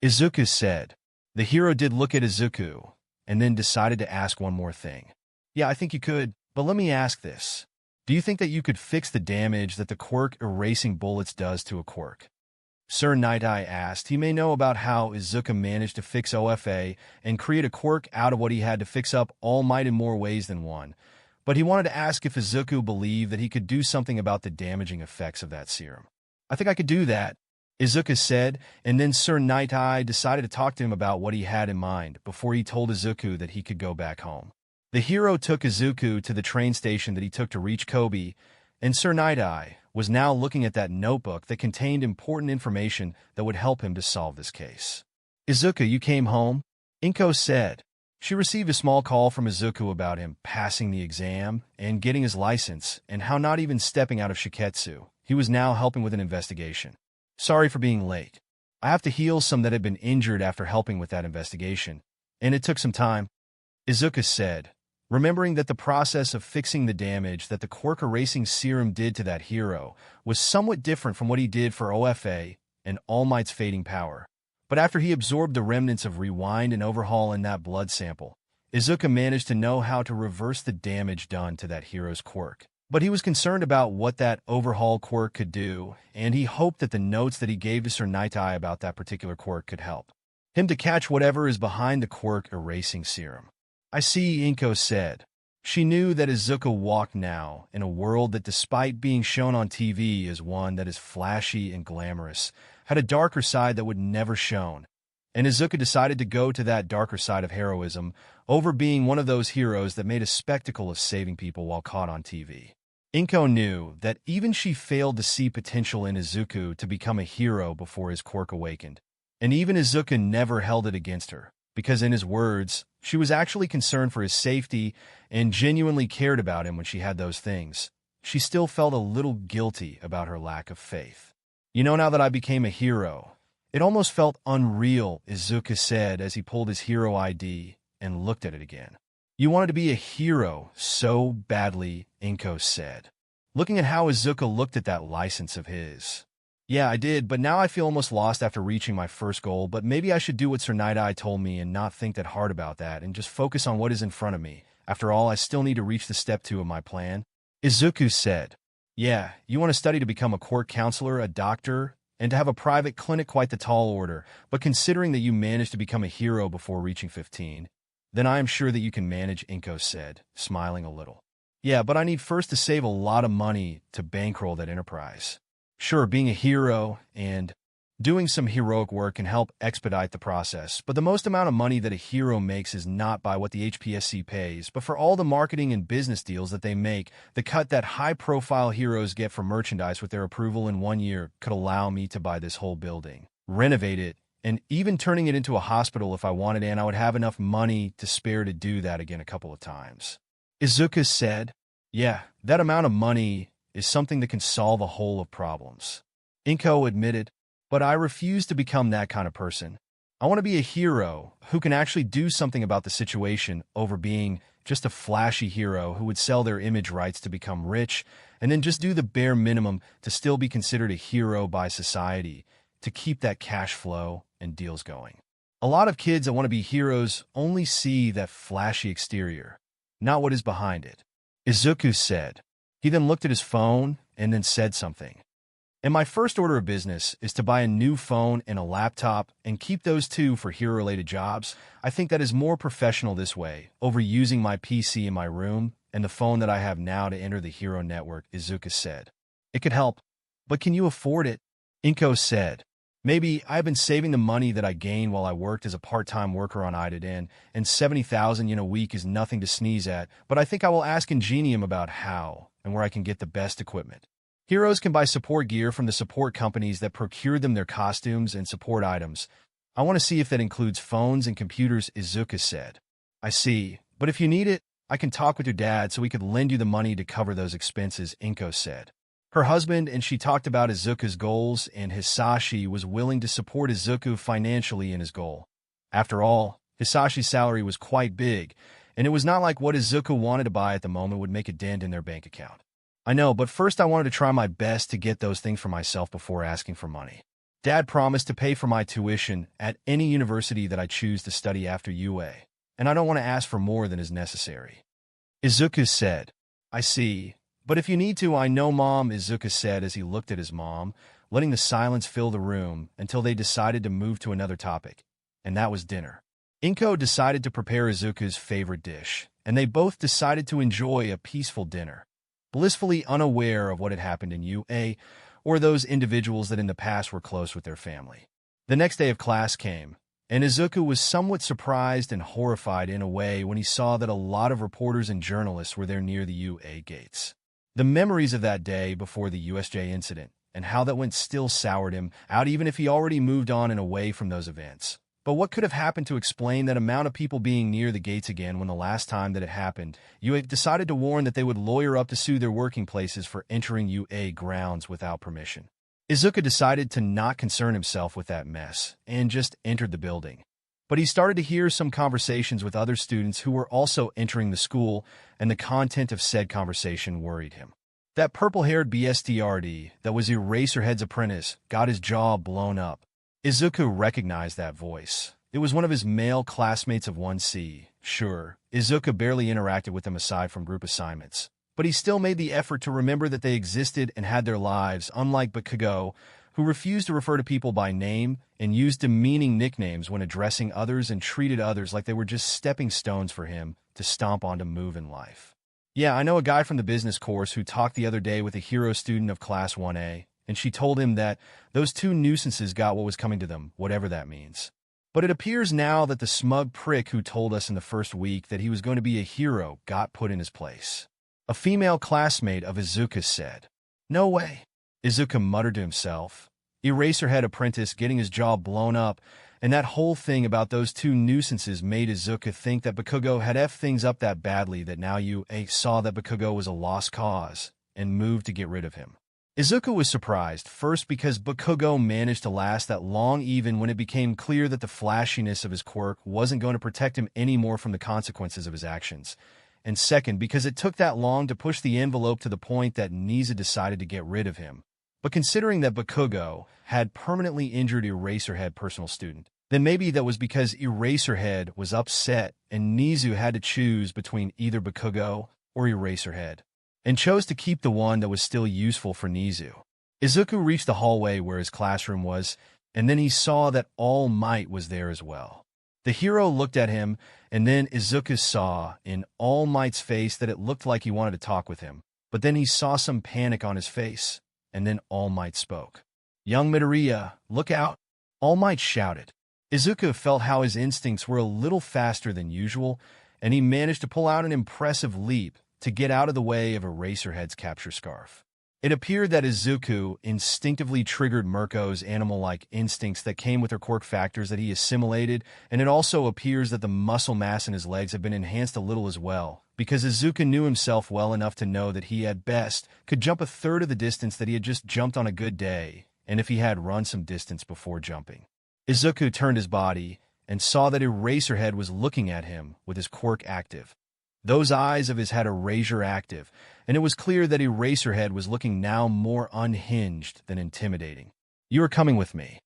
Izuku said. The hero did look at Izuku, and then decided to ask one more thing. Yeah, I think you could, but let me ask this. Do you think that you could fix the damage that the quirk erasing bullets does to a quirk? Sir Night-Eye asked. He may know about how Izuku managed to fix OFA and create a quirk out of what he had to fix up All Might in more ways than one, but he wanted to ask if Izuku believed that he could do something about the damaging effects of that serum. I think I could do that, Izuku said, and then Sir Night-Eye decided to talk to him about what he had in mind before he told Izuku that he could go back home. The hero took Izuku to the train station that he took to reach Kobe, and Sir Night-Eye was now looking at that notebook that contained important information that would help him to solve this case. Izuku, you came home? Inko said. She received a small call from Izuku about him passing the exam and getting his license, and how not even stepping out of Shiketsu, he was now helping with an investigation. Sorry for being late. I have to heal some that had been injured after helping with that investigation, and it took some time, Izuku said, remembering that the process of fixing the damage that the quirk erasing serum did to that hero was somewhat different from what he did for OFA and All Might's fading power. But after he absorbed the remnants of rewind and overhaul in that blood sample, Izuku managed to know how to reverse the damage done to that hero's quirk. But he was concerned about what that overhaul quirk could do, and he hoped that the notes that he gave to Sir Night-Eye about that particular quirk could help him to catch whatever is behind the quirk erasing serum. I see, Inko said. She knew that Izuku walked now in a world that, despite being shown on TV as one that is flashy and glamorous, had a darker side that would never shown. And Izuku decided to go to that darker side of heroism over being one of those heroes that made a spectacle of saving people while caught on TV. Inko knew that even she failed to see potential in Izuku to become a hero before his quirk awakened. And even Izuku never held it against her, because in his words, she was actually concerned for his safety and genuinely cared about him when she had those things. She still felt a little guilty about her lack of faith. Now that I became a hero, it almost felt unreal, Izuku said as he pulled his hero ID and looked at it again. You wanted to be a hero so badly, Inko said, looking at how Izuku looked at that license of his. Yeah, I did, but now I feel almost lost after reaching my first goal, but maybe I should do what Sir Night-Eye told me and not think that hard about that and just focus on what is in front of me. After all, I still need to reach the step 2 of my plan. Izuku said, yeah, you want to study to become a court counselor, a doctor, and to have a private clinic, quite the tall order, but considering that you managed to become a hero before reaching 15, then I am sure that you can manage, Inko said, smiling a little. Yeah, but I need first to save a lot of money to bankroll that enterprise. Sure, being a hero and doing some heroic work can help expedite the process, but the most amount of money that a hero makes is not by what the HPSC pays, but for all the marketing and business deals that they make. The cut that high-profile heroes get for merchandise with their approval in 1 year could allow me to buy this whole building, renovate it, and even turning it into a hospital if I wanted, and I would have enough money to spare to do that again a couple of times. Izuku said, yeah, that amount of money is something that can solve a whole of problems. Inko admitted, but I refuse to become that kind of person. I want to be a hero who can actually do something about the situation over being just a flashy hero who would sell their image rights to become rich and then just do the bare minimum to still be considered a hero by society to keep that cash flow and deals going. A lot of kids that want to be heroes only see that flashy exterior, not what is behind it. Izuku said. He then looked at his phone and then said something. And my first order of business is to buy a new phone and a laptop and keep those two for hero-related jobs. I think that is more professional this way, over using my PC in my room and the phone that I have now to enter the hero network, Izuku said. It could help, but can you afford it? Inko said. Maybe. I've been saving the money that I gained while I worked as a part-time worker on IDIN, and 70,000 in a week is nothing to sneeze at, but I think I will ask Ingenium about how and where I can get the best equipment. Heroes can buy support gear from the support companies that procure them their costumes and support items. I want to see if that includes phones and computers, Izuku said. I see, but if you need it, I can talk with your dad so we could lend you the money to cover those expenses, Inko said. Her husband and she talked about Izuku's goals, and Hisashi was willing to support Izuku financially in his goal. After all, Hisashi's salary was quite big, and it was not like what Izuku wanted to buy at the moment would make a dent in their bank account. I know, but first I wanted to try my best to get those things for myself before asking for money. Dad promised to pay for my tuition at any university that I choose to study after UA, and I don't want to ask for more than is necessary. Izuku said, I see, but if you need to, I know, Mom, Izuku said as he looked at his mom, letting the silence fill the room until they decided to move to another topic, and that was dinner. Inko decided to prepare Izuku's favorite dish, and they both decided to enjoy a peaceful dinner, blissfully unaware of what had happened in UA or those individuals that in the past were close with their family. The next day of class came, and Izuku was somewhat surprised and horrified in a way when he saw that a lot of reporters and journalists were there near the UA gates. The memories of that day before the USJ incident and how that went still soured him out even if he already moved on and away from those events. But what could have happened to explain that amount of people being near the gates again when the last time that it happened, UA decided to warn that they would lawyer up to sue their working places for entering UA grounds without permission? Izuku decided to not concern himself with that mess and just entered the building. But he started to hear some conversations with other students who were also entering the school, and the content of said conversation worried him. That purple-haired BSTRD that was Eraserhead's apprentice got his jaw blown up. Izuku recognized that voice. It was one of his male classmates of 1C. Sure, Izuku barely interacted with them aside from group assignments, but he still made the effort to remember that they existed and had their lives, unlike Bakugo, who refused to refer to people by name and used demeaning nicknames when addressing others and treated others like they were just stepping stones for him. to stomp on to move in life. Yeah, I know a guy from the business course who talked the other day with a hero student of Class 1A, and she told him that those two nuisances got what was coming to them, whatever that means. But it appears now that the smug prick who told us in the first week that he was going to be a hero got put in his place. A female classmate of Izuku's said. No way. Izuku muttered to himself. Eraserhead apprentice getting his jaw blown up, and that whole thing about those two nuisances made Izuku think that Bakugo had effed things up that badly that now you saw that Bakugo was a lost cause, and moved to get rid of him. Izuku was surprised, first because Bakugo managed to last that long even when it became clear that the flashiness of his quirk wasn't going to protect him anymore from the consequences of his actions, and second because it took that long to push the envelope to the point that Nezu decided to get rid of him. But considering that Bakugo had permanently injured Eraserhead personal student, then maybe that was because Eraserhead was upset and Nezu had to choose between either Bakugo or Eraserhead, and chose to keep the one that was still useful for Nezu. Izuku reached the hallway where his classroom was, and then he saw that All Might was there as well. The hero looked at him, and then Izuku saw in All Might's face that it looked like he wanted to talk with him, but then he saw some panic on his face, and then All Might spoke. Young Midoriya, look out! All Might shouted. Izuku felt how his instincts were a little faster than usual, and he managed to pull out an impressive leap to get out of the way of Eraserhead's capture scarf. It appeared that Izuku instinctively triggered Mirko's animal-like instincts that came with her quirk factors that he assimilated, and it also appears that the muscle mass in his legs have been enhanced a little as well, because Izuku knew himself well enough to know that he, at best, could jump a third of the distance that he had just jumped on a good day, and if he had run some distance before jumping. Izuku turned his body and saw that Eraserhead was looking at him with his quirk active. Those eyes of his had erasure active, and it was clear that Eraserhead was looking now more unhinged than intimidating. You are coming with me,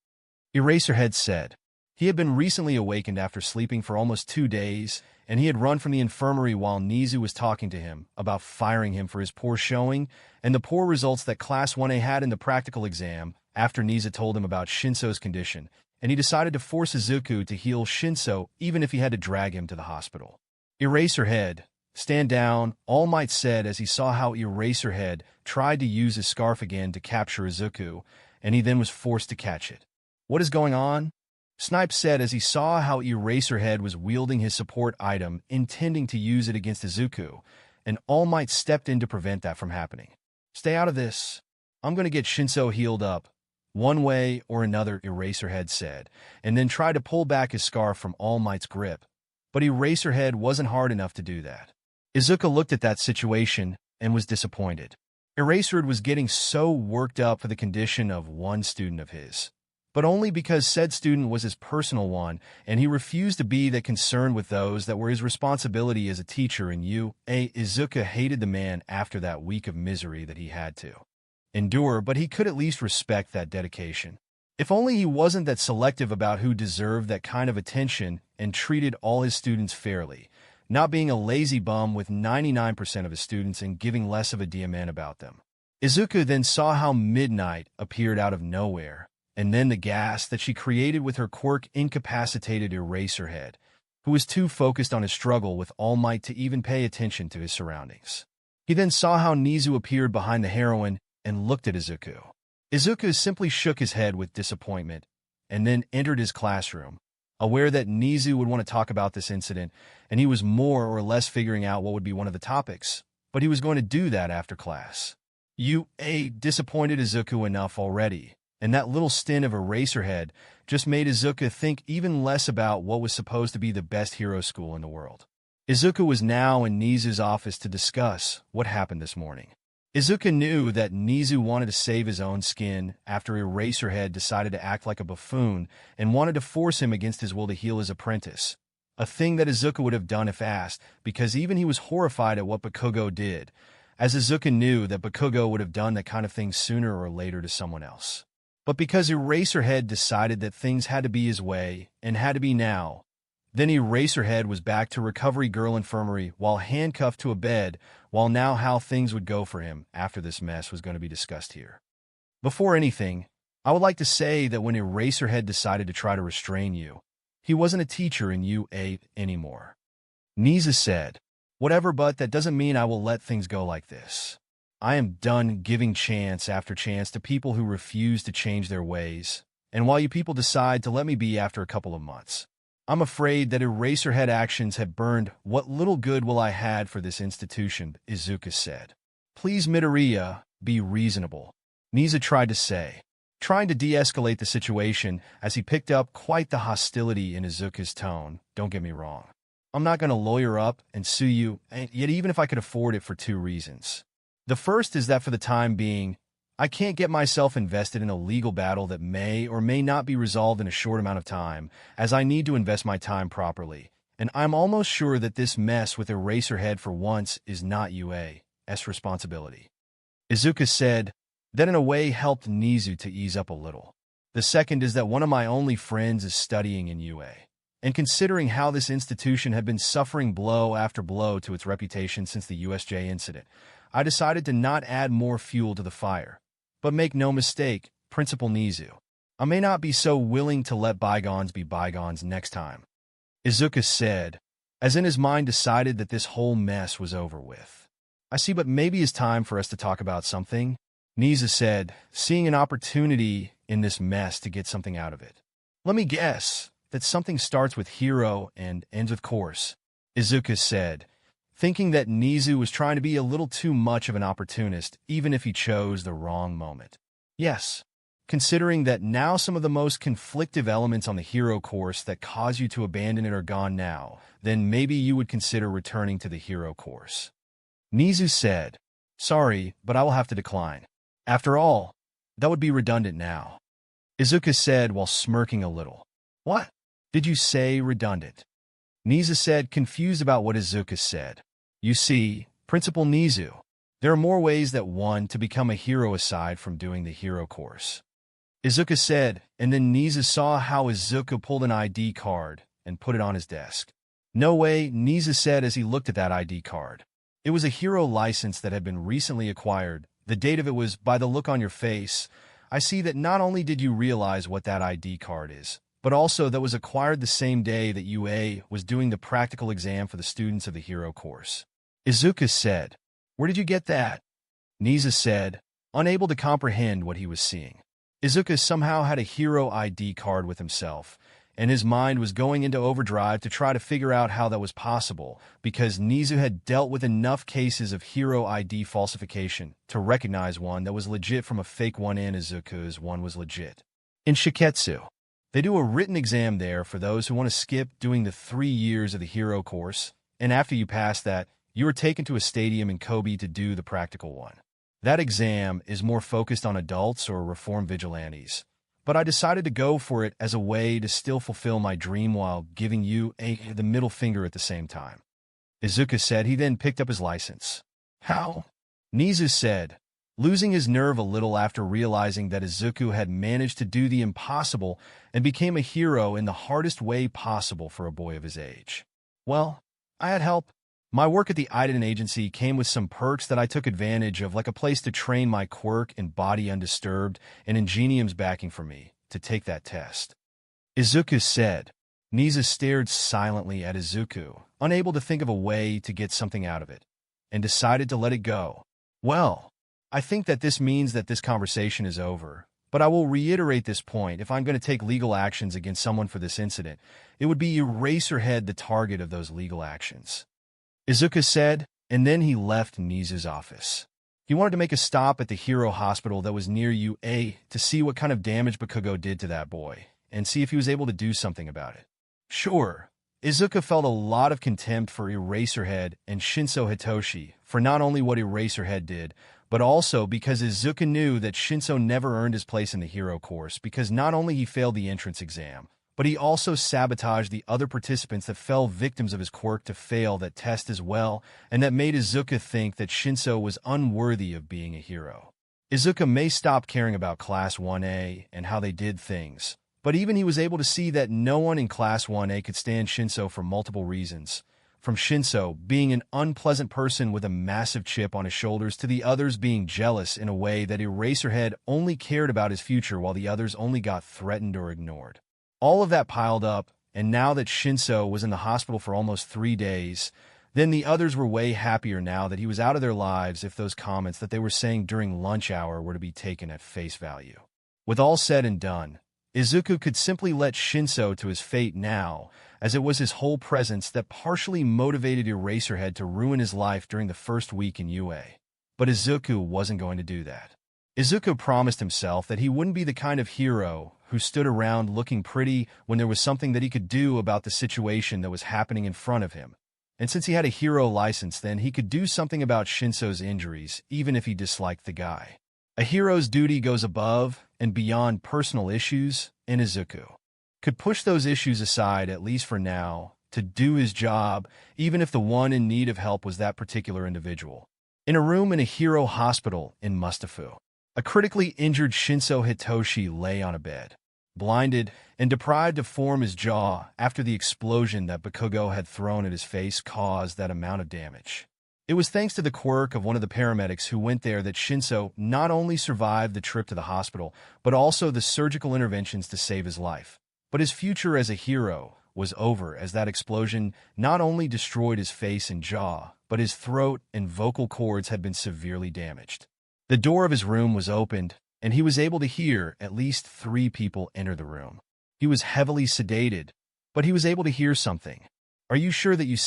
Eraserhead said. He had been recently awakened after sleeping for almost 2 days, and he had run from the infirmary while Nezu was talking to him about firing him for his poor showing and the poor results that Class 1A had in the practical exam after Nezu told him about Shinso's condition, and he decided to force Izuku to heal Shinso even if he had to drag him to the hospital. Eraserhead, stand down, All Might said as he saw how Eraserhead tried to use his scarf again to capture Izuku, and he then was forced to catch it. What is going on? Snipe said as he saw how Eraserhead was wielding his support item, intending to use it against Izuku, and All Might stepped in to prevent that from happening. Stay out of this. I'm going to get Shinso healed up, one way or another, Eraserhead said, and then tried to pull back his scarf from All Might's grip. But Eraserhead wasn't hard enough to do that. Izuku looked at that situation and was disappointed. Eraserhead was getting so worked up for the condition of one student of his, but only because said student was his personal one, and he refused to be that concerned with those that were his responsibility as a teacher, and Izuku hated the man after that week of misery that he had to endure, but he could at least respect that dedication. If only he wasn't that selective about who deserved that kind of attention and treated all his students fairly, not being a lazy bum with 99% of his students and giving less of a damn about them. Izuku then saw how Midnight appeared out of nowhere, and then the gas that she created with her quirk incapacitated Eraserhead, who was too focused on his struggle with All Might to even pay attention to his surroundings. He then saw how Nezu appeared behind the heroine and looked at Izuku. Izuku simply shook his head with disappointment and then entered his classroom, aware that Nezu would want to talk about this incident, and he was more or less figuring out what would be one of the topics, but he was going to do that after class. You disappointed Izuku enough already, and that little stint of Eraserhead just made Izuku think even less about what was supposed to be the best hero school in the world. Izuku was now in Nezu's office to discuss what happened this morning. Izuku knew that Nezu wanted to save his own skin after Eraserhead decided to act like a buffoon and wanted to force him against his will to heal his apprentice, a thing that Izuku would have done if asked, because even he was horrified at what Bakugo did, as Izuku knew that Bakugo would have done that kind of thing sooner or later to someone else. But because Eraserhead decided that things had to be his way and had to be now, then Eraserhead was back to Recovery Girl Infirmary while handcuffed to a bed, while now how things would go for him after this mess was going to be discussed here. Before anything, I would like to say that when Eraserhead decided to try to restrain you, he wasn't a teacher in UA anymore. Nezu said, "Whatever, but that doesn't mean I will let things go like this. I am done giving chance after chance to people who refuse to change their ways, and while you people decide to let me be after a couple of months, I'm afraid that Eraserhead actions have burned what little good will I had for this institution," Isuku said. "Please, Midoriya, be reasonable," Nezu tried to say, trying to de-escalate the situation as he picked up quite the hostility in Izuku's tone. "Don't get me wrong. I'm not going to lawyer up and sue you, and yet even if I could afford it, for two reasons. The first is that for the time being, I can't get myself invested in a legal battle that may or may not be resolved in a short amount of time, as I need to invest my time properly, and I'm almost sure that this mess with Eraserhead for once is not UA's responsibility." Izuku said, that in a way helped Nezu to ease up a little. "The second is that one of my only friends is studying in UA. And considering how this institution had been suffering blow after blow to its reputation since the USJ incident, I decided to not add more fuel to the fire. But make no mistake, Principal Nezu, I may not be so willing to let bygones be bygones next time," Izuku said, as in his mind decided that this whole mess was over with. "I see, but maybe it's time for us to talk about something," Nezu said, seeing an opportunity in this mess to get something out of it. "Let me guess that something starts with hero and ends with course," Izuku said, thinking that Nezu was trying to be a little too much of an opportunist, even if he chose the wrong moment. "Yes, considering that now some of the most conflictive elements on the hero course that cause you to abandon it are gone now, then maybe you would consider returning to the hero course," Nezu said. "Sorry, but I will have to decline. After all, that would be redundant now," Izuku said while smirking a little. "What? Did you say redundant?" Nezu said, confused about what Izuku said. "You see, Principal Nezu, there are more ways than one to become a hero aside from doing the hero course," Izuku said, and then Nezu saw how Izuku pulled an ID card and put it on his desk. "No way," Nezu said as he looked at that ID card. It was a hero license that had been recently acquired. The date of it was, by the look on your face, I see that not only did you realize what that ID card is, but also that was acquired the same day that UA was doing the practical exam for the students of the hero course. Izuku said, "Where did you get that?" Nezu said, unable to comprehend what he was seeing. Izuku somehow had a hero ID card with himself, and his mind was going into overdrive to try to figure out how that was possible, because Nezu had dealt with enough cases of hero ID falsification to recognize one that was legit from a fake one, and Izuku's one was legit. In Shiketsu, they do a written exam there for those who want to skip doing the 3 years of the hero course, and after you pass that, you are taken to a stadium in Kobe to do the practical one. That exam is more focused on adults or reformed vigilantes, but I decided to go for it as a way to still fulfill my dream while giving you the middle finger at the same time," Izuku said. He then picked up his license. "How?" Nezu said, losing his nerve a little after realizing that Izuku had managed to do the impossible and became a hero in the hardest way possible for a boy of his age. "Well, I had help. My work at the Idon agency came with some perks that I took advantage of, like a place to train my Quirk and body undisturbed, and Ingenium's backing for me to take that test," Izuku said. Nezu stared silently at Izuku, unable to think of a way to get something out of it, and decided to let it go. "Well, I think that this means that this conversation is over, but I will reiterate this point. If I'm going to take legal actions against someone for this incident, it would be Eraserhead the target of those legal actions," Izuku said, and then he left Nezu's office. He wanted to make a stop at the hero hospital that was near UA to see what kind of damage Bakugo did to that boy, and see if he was able to do something about it. Sure, Izuku felt a lot of contempt for Eraserhead and Shinso Hitoshi for not only what Eraserhead did, but also because Izuku knew that Shinso never earned his place in the hero course because not only he failed the entrance exam, but he also sabotaged the other participants that fell victims of his quirk to fail that test as well, and that made Izuku think that Shinso was unworthy of being a hero. Izuku may stop caring about Class 1A and how they did things, but even he was able to see that no one in Class 1A could stand Shinso for multiple reasons. From Shinso being an unpleasant person with a massive chip on his shoulders to the others being jealous in a way that Eraserhead only cared about his future while the others only got threatened or ignored. All of that piled up, and now that Shinso was in the hospital for almost 3 days, then the others were way happier now that he was out of their lives if those comments that they were saying during lunch hour were to be taken at face value. With all said and done, Izuku could simply let Shinso to his fate now, as it was his whole presence that partially motivated Eraserhead to ruin his life during the first week in UA. But Izuku wasn't going to do that. Izuku promised himself that he wouldn't be the kind of hero who stood around looking pretty when there was something that he could do about the situation that was happening in front of him. And since he had a hero license, then he could do something about Shinso's injuries, even if he disliked the guy. A hero's duty goes above and beyond personal issues, and Izuku could push those issues aside, at least for now, to do his job, even if the one in need of help was that particular individual. In a room in a hero hospital in Mustafu, a critically injured Shinso Hitoshi lay on a bed, blinded and deprived of form. His jaw, after the explosion that Bakugo had thrown at his face, caused that amount of damage. It was thanks to the quirk of one of the paramedics who went there that Shinso not only survived the trip to the hospital, but also the surgical interventions to save his life. But his future as a hero was over, as that explosion not only destroyed his face and jaw, but his throat and vocal cords had been severely damaged. The door of his room was opened, and he was able to hear at least 3 people enter the room. He was heavily sedated, but he was able to hear something. "Are you sure that you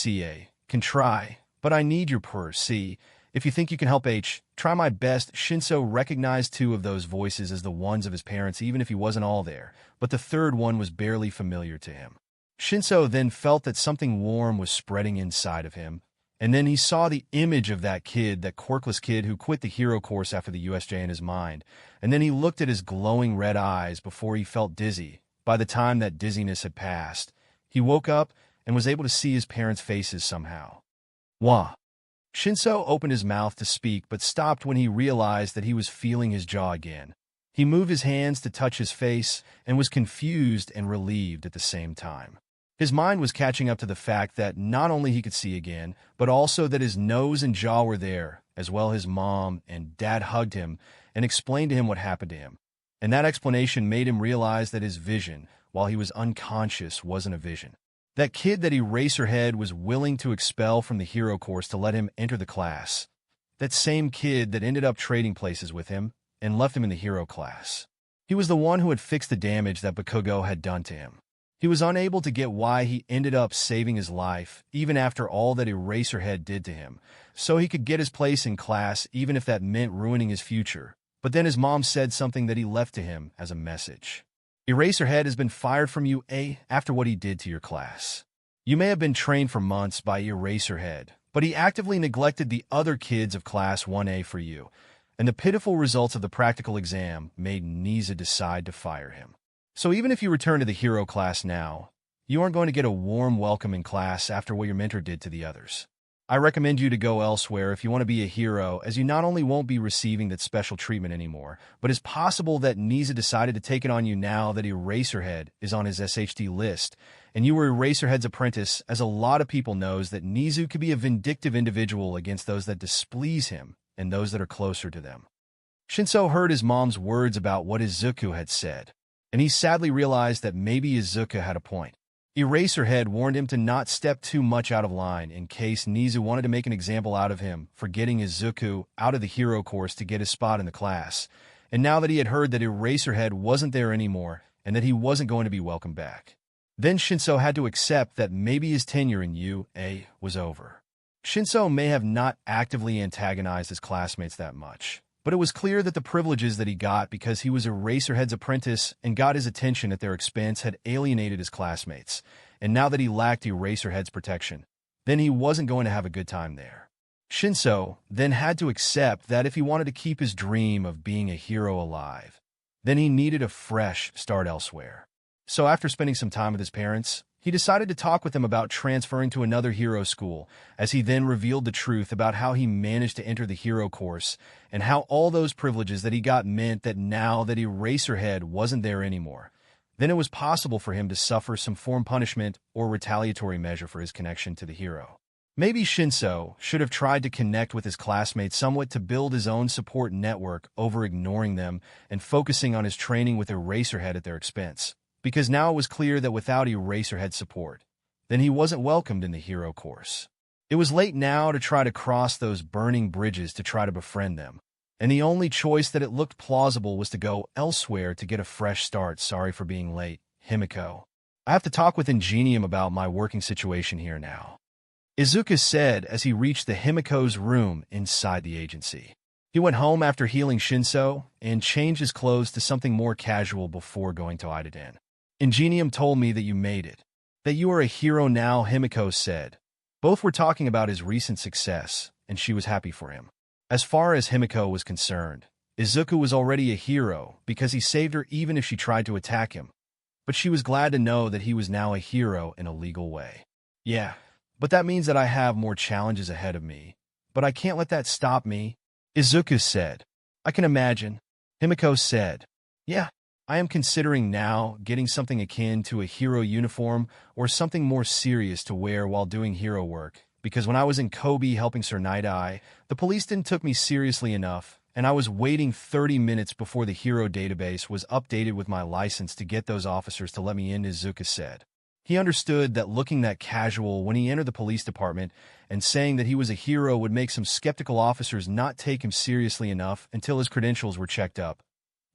can try? But I need your purse. See, if you think you can help try my best." Shinso recognized 2 of those voices as the ones of his parents, even if he wasn't all there, but the third one was barely familiar to him. Shinso then felt that something warm was spreading inside of him, and then he saw the image of that kid, that quirkless kid who quit the hero course after the USJ in his mind, and then he looked at his glowing red eyes before he felt dizzy. By the time that dizziness had passed, he woke up and was able to see his parents' faces somehow. "Wah." Shinso opened his mouth to speak, but stopped when he realized that he was feeling his jaw again. He moved his hands to touch his face and was confused and relieved at the same time. His mind was catching up to the fact that not only he could see again, but also that his nose and jaw were there, as well. His mom and dad hugged him and explained to him what happened to him. And that explanation made him realize that his vision, while he was unconscious, wasn't a vision. That kid that Eraserhead was willing to expel from the hero course to let him enter the class. That same kid that ended up trading places with him and left him in the hero class. He was the one who had fixed the damage that Bakugo had done to him. He was unable to get why he ended up saving his life, even after all that Eraserhead did to him, so he could get his place in class, even if that meant ruining his future. But then his mom said something that he left to him as a message. "Eraserhead has been fired from UA after what he did to your class. You may have been trained for months by Eraserhead, but he actively neglected the other kids of Class 1A for you, and the pitiful results of the practical exam made Nezu decide to fire him. So even if you return to the hero class now, you aren't going to get a warm welcome in class after what your mentor did to the others. I recommend you to go elsewhere if you want to be a hero, as you not only won't be receiving that special treatment anymore, but it's possible that Nezu decided to take it on you now that Eraserhead is on his SHD list, and you were Eraserhead's apprentice, as a lot of people knows that Nezu could be a vindictive individual against those that displease him and those that are closer to them." Shinso heard his mom's words about what Izuku had said, and he sadly realized that maybe Izuku had a point. Eraserhead warned him to not step too much out of line in case Nezu wanted to make an example out of him for getting Izuku out of the hero course to get his spot in the class, and now that he had heard that Eraserhead wasn't there anymore and that he wasn't going to be welcomed back, then Shinso had to accept that maybe his tenure in UA was over. Shinso may have not actively antagonized his classmates that much, but it was clear that the privileges that he got because he was Eraserhead's apprentice and got his attention at their expense had alienated his classmates, and now that he lacked Eraserhead's protection, then he wasn't going to have a good time there. Shinso then had to accept that if he wanted to keep his dream of being a hero alive, then he needed a fresh start elsewhere. So after spending some time with his parents, he decided to talk with them about transferring to another hero school, as he then revealed the truth about how he managed to enter the hero course and how all those privileges that he got meant that now that Eraserhead wasn't there anymore, then it was possible for him to suffer some form of punishment or retaliatory measure for his connection to the hero. Maybe Shinso should have tried to connect with his classmates somewhat to build his own support network over ignoring them and focusing on his training with Eraserhead at their expense. because now it was clear that without Eraserhead support, then he wasn't welcomed in the hero course. It was late now to try to cross those burning bridges to try to befriend them, and the only choice that it looked plausible was to go elsewhere to get a fresh start. Sorry for being late, Himiko. I have to talk with Ingenium about my working situation here now, Izuku said as he reached the Himiko's room inside the agency. He went home after healing Shinso and changed his clothes to something more casual before going to Idaden. Ingenium told me that you made it, that you are a hero now, Himiko said. Both were talking about his recent success, and she was happy for him. As far as Himiko was concerned, Izuku was already a hero because he saved her even if she tried to attack him. But she was glad to know that he was now a hero in a legal way. Yeah, but that means that I have more challenges ahead of me. But I can't let that stop me, Izuku said. I can imagine, Himiko said. Yeah, I am considering now getting something akin to a hero uniform or something more serious to wear while doing hero work, because when I was in Kobe helping Sir Night-Eye, the police didn't took me seriously enough, and I was waiting 30 minutes before the hero database was updated with my license to get those officers to let me in, Izuku said. He understood that looking that casual when he entered the police department and saying that he was a hero would make some skeptical officers not take him seriously enough until his credentials were checked up.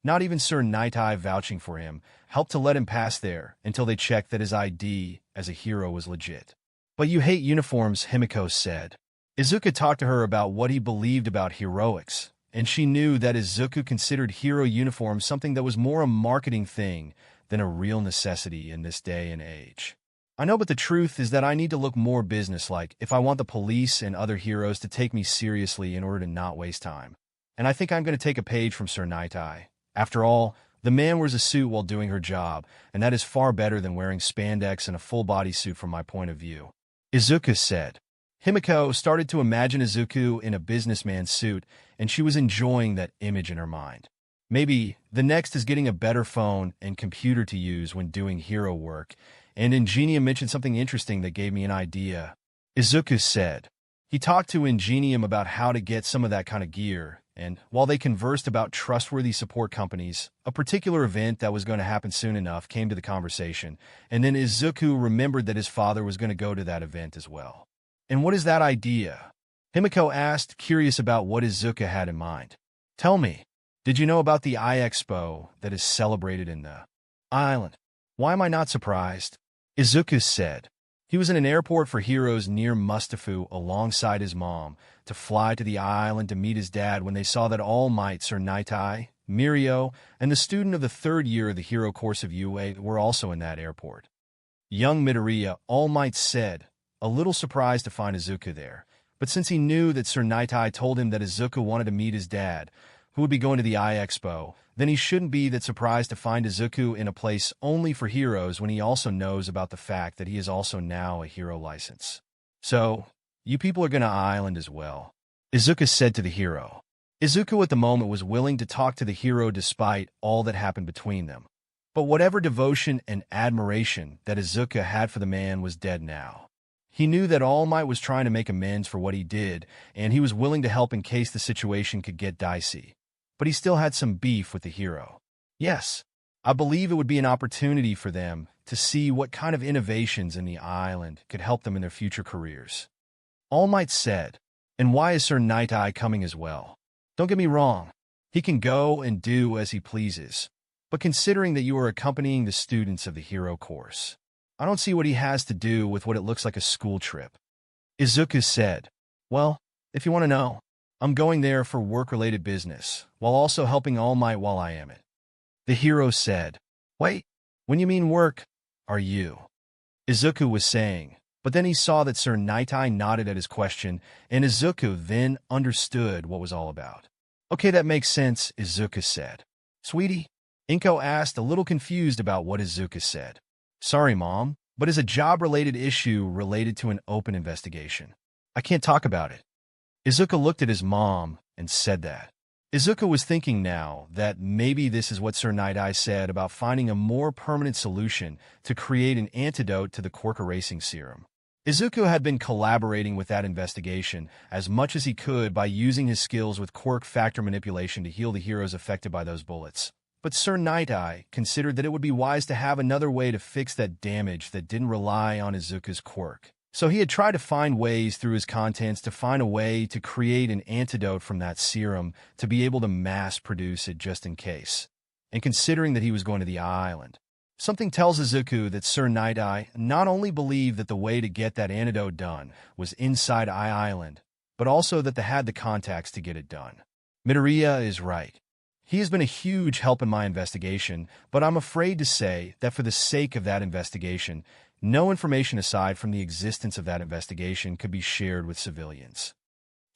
Not even Sir Night-Eye vouching for him helped to let him pass there until they checked that his ID as a hero was legit. But you hate uniforms, Himiko said. Izuku talked to her about what he believed about heroics, and she knew that Izuku considered hero uniforms something that was more a marketing thing than a real necessity in this day and age. I know, but the truth is that I need to look more businesslike if I want the police and other heroes to take me seriously in order to not waste time. And I think I'm going to take a page from Sir Night-Eye. After all, the man wears a suit while doing her job, and that is far better than wearing spandex and a full-body suit from my point of view, Izuku said. Himiko started to imagine Izuku in a businessman suit, and she was enjoying that image in her mind. Maybe the next is getting a better phone and computer to use when doing hero work, and Ingenium mentioned something interesting that gave me an idea, Izuku said. He talked to Ingenium about how to get some of that kind of gear, and while they conversed about trustworthy support companies, a particular event that was going to happen soon enough came to the conversation, and then Izuku remembered that his father was going to go to that event as well. And what is that idea? Himiko asked, curious about what Izuku had in mind. Tell me, did you know about the Expo that is celebrated in the island? Why am I not surprised? Izuku said. He was in an airport for heroes near Mustafu alongside his mom to fly to the island to meet his dad when they saw that All Might, Sir Night-Eye, Mirio, and the student of the third year of the hero course of UA were also in that airport. Young Midoriya, All Might said, a little surprised to find Izuku there, but since he knew that Sir Night-Eye told him that Izuku wanted to meet his dad, who would be going to the Expo, then he shouldn't be that surprised to find Izuku in a place only for heroes when he also knows about the fact that he is also now a hero license. So, you people are going to island as well, Izuku said to the hero. Izuku at the moment was willing to talk to the hero despite all that happened between them. But whatever devotion and admiration that Izuku had for the man was dead now. He knew that All Might was trying to make amends for what he did, and he was willing to help in case the situation could get dicey. But he still had some beef with the hero. Yes, I believe it would be an opportunity for them to see what kind of innovations in the island could help them in their future careers. All Might said, and why is Sir Night-Eye coming as well? Don't get me wrong, he can go and do as he pleases, but considering that you are accompanying the students of the hero course, I don't see what he has to do with what it looks like a school trip. Izuku said, well, if you want to know, I'm going there for work-related business, while also helping All Might while I am it. The hero said, wait, when you mean work, are you? Izuku was saying, but then he saw that Sir Night-Eye nodded at his question, and Izuku then understood what was all about. Okay, that makes sense, Izuku said. Sweetie? Inko asked, a little confused about what Izuku said. Sorry, Mom, but it's a job-related issue related to an open investigation. I can't talk about it. Izuku looked at his mom and said that. Izuku was thinking now that maybe this is what Sir Night-Eye said about finding a more permanent solution to create an antidote to the Quirk erasing serum. Izuku had been collaborating with that investigation as much as he could by using his skills with Quirk factor manipulation to heal the heroes affected by those bullets. But Sir Night-Eye considered that it would be wise to have another way to fix that damage that didn't rely on Izuku's quirk. So he had tried to find ways through his contents to find a way to create an antidote from that serum to be able to mass-produce it just in case. And considering that he was going to the island, something tells Izuku that Sir Night-Eye not only believed that the way to get that antidote done was inside Island, but also that they had the contacts to get it done. Midoriya is right. He has been a huge help in my investigation, but I'm afraid to say that for the sake of that investigation, no information aside from the existence of that investigation could be shared with civilians.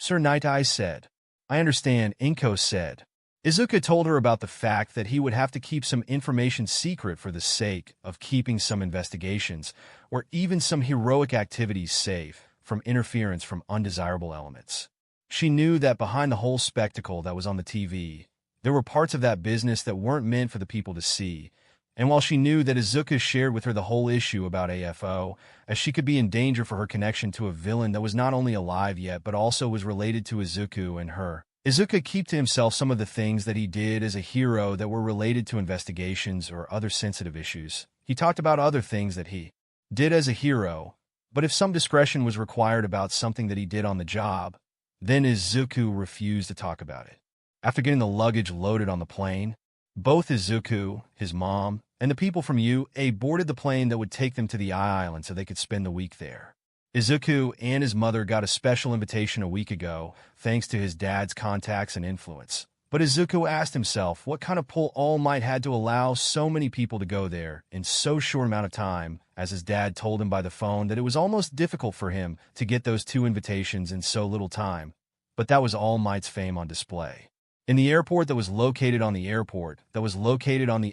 Sir Night-Eye said. I understand, Inko said. Izuku told her about the fact that he would have to keep some information secret for the sake of keeping some investigations, or even some heroic activities safe from interference from undesirable elements. She knew that behind the whole spectacle that was on the TV, there were parts of that business that weren't meant for the people to see, and while she knew that Izuku shared with her the whole issue about AFO, as she could be in danger for her connection to a villain that was not only alive yet but also was related to Izuku and her, Izuku kept to himself some of the things that he did as a hero that were related to investigations or other sensitive issues. He talked about other things that he did as a hero, but if some discretion was required about something that he did on the job, then Izuku refused to talk about it. After getting the luggage loaded on the plane, both Izuku, his mom, and the people from UA boarded the plane that would take them to the island so they could spend the week there. Izuku and his mother got a special invitation a week ago, thanks to his dad's contacts and influence. But Izuku asked himself what kind of pull All Might had to allow so many people to go there in so short amount of time, as his dad told him by the phone that it was almost difficult for him to get those 2 invitations in so little time. But that was All Might's fame on display. In the airport that was located on the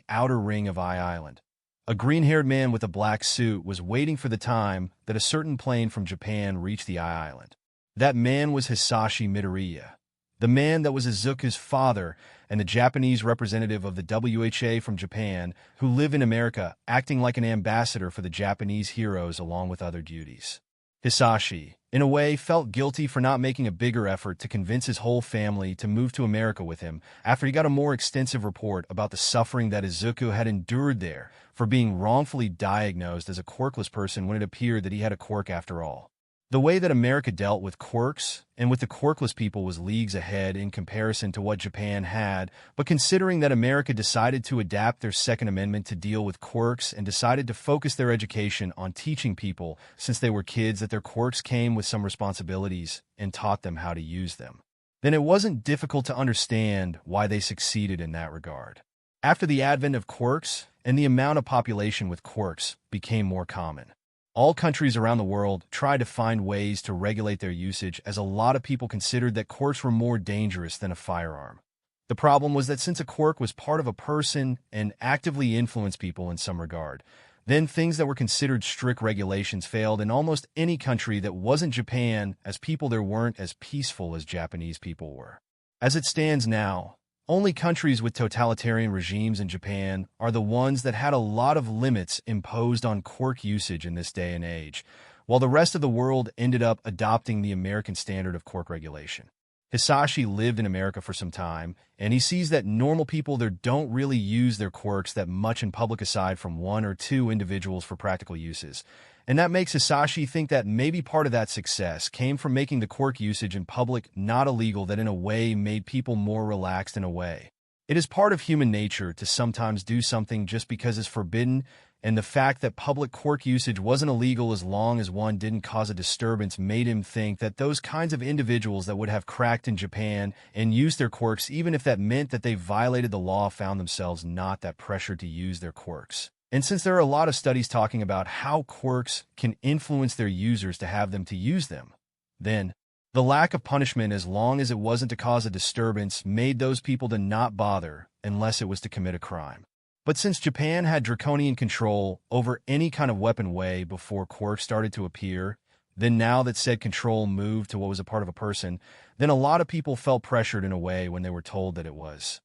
outer ring of Island, a green-haired man with a black suit was waiting for the time that a certain plane from Japan reached the island. That man was Hisashi Midoriya, the man that was Izuku's father and the Japanese representative of the WHA from Japan who live in America, acting like an ambassador for the Japanese heroes along with other duties. Hisashi, in a way, felt guilty for not making a bigger effort to convince his whole family to move to America with him after he got a more extensive report about the suffering that Izuku had endured there for being wrongfully diagnosed as a quirkless person when it appeared that he had a quirk after all. The way that America dealt with quirks and with the quirkless people was leagues ahead in comparison to what Japan had, but considering that America decided to adapt their Second Amendment to deal with quirks and decided to focus their education on teaching people since they were kids that their quirks came with some responsibilities and taught them how to use them, then it wasn't difficult to understand why they succeeded in that regard. After the advent of quirks and the amount of population with quirks became more common, all countries around the world tried to find ways to regulate their usage as a lot of people considered that quirks were more dangerous than a firearm. The problem was that since a quirk was part of a person and actively influenced people in some regard, then things that were considered strict regulations failed in almost any country that wasn't Japan, as people there weren't as peaceful as Japanese people were. As it stands now, only countries with totalitarian regimes in Japan are the ones that had a lot of limits imposed on quirk usage in this day and age, while the rest of the world ended up adopting the American standard of quirk regulation. Hisashi lived in America for some time, and he sees that normal people there don't really use their quirks that much in public aside from 1 or 2 individuals for practical uses. And that makes Hisashi think that maybe part of that success came from making the quirk usage in public not illegal, that in a way made people more relaxed in a way. It is part of human nature to sometimes do something just because it's forbidden, and the fact that public quirk usage wasn't illegal as long as one didn't cause a disturbance made him think that those kinds of individuals that would have cracked in Japan and used their quirks, even if that meant that they violated the law, found themselves not that pressured to use their quirks. And since there are a lot of studies talking about how quirks can influence their users to have them to use them, then the lack of punishment, as long as it wasn't to cause a disturbance, made those people to not bother unless it was to commit a crime. But since Japan had draconian control over any kind of weapon way before quirks started to appear, then now that said control moved to what was a part of a person, then a lot of people felt pressured in a way when they were told that it was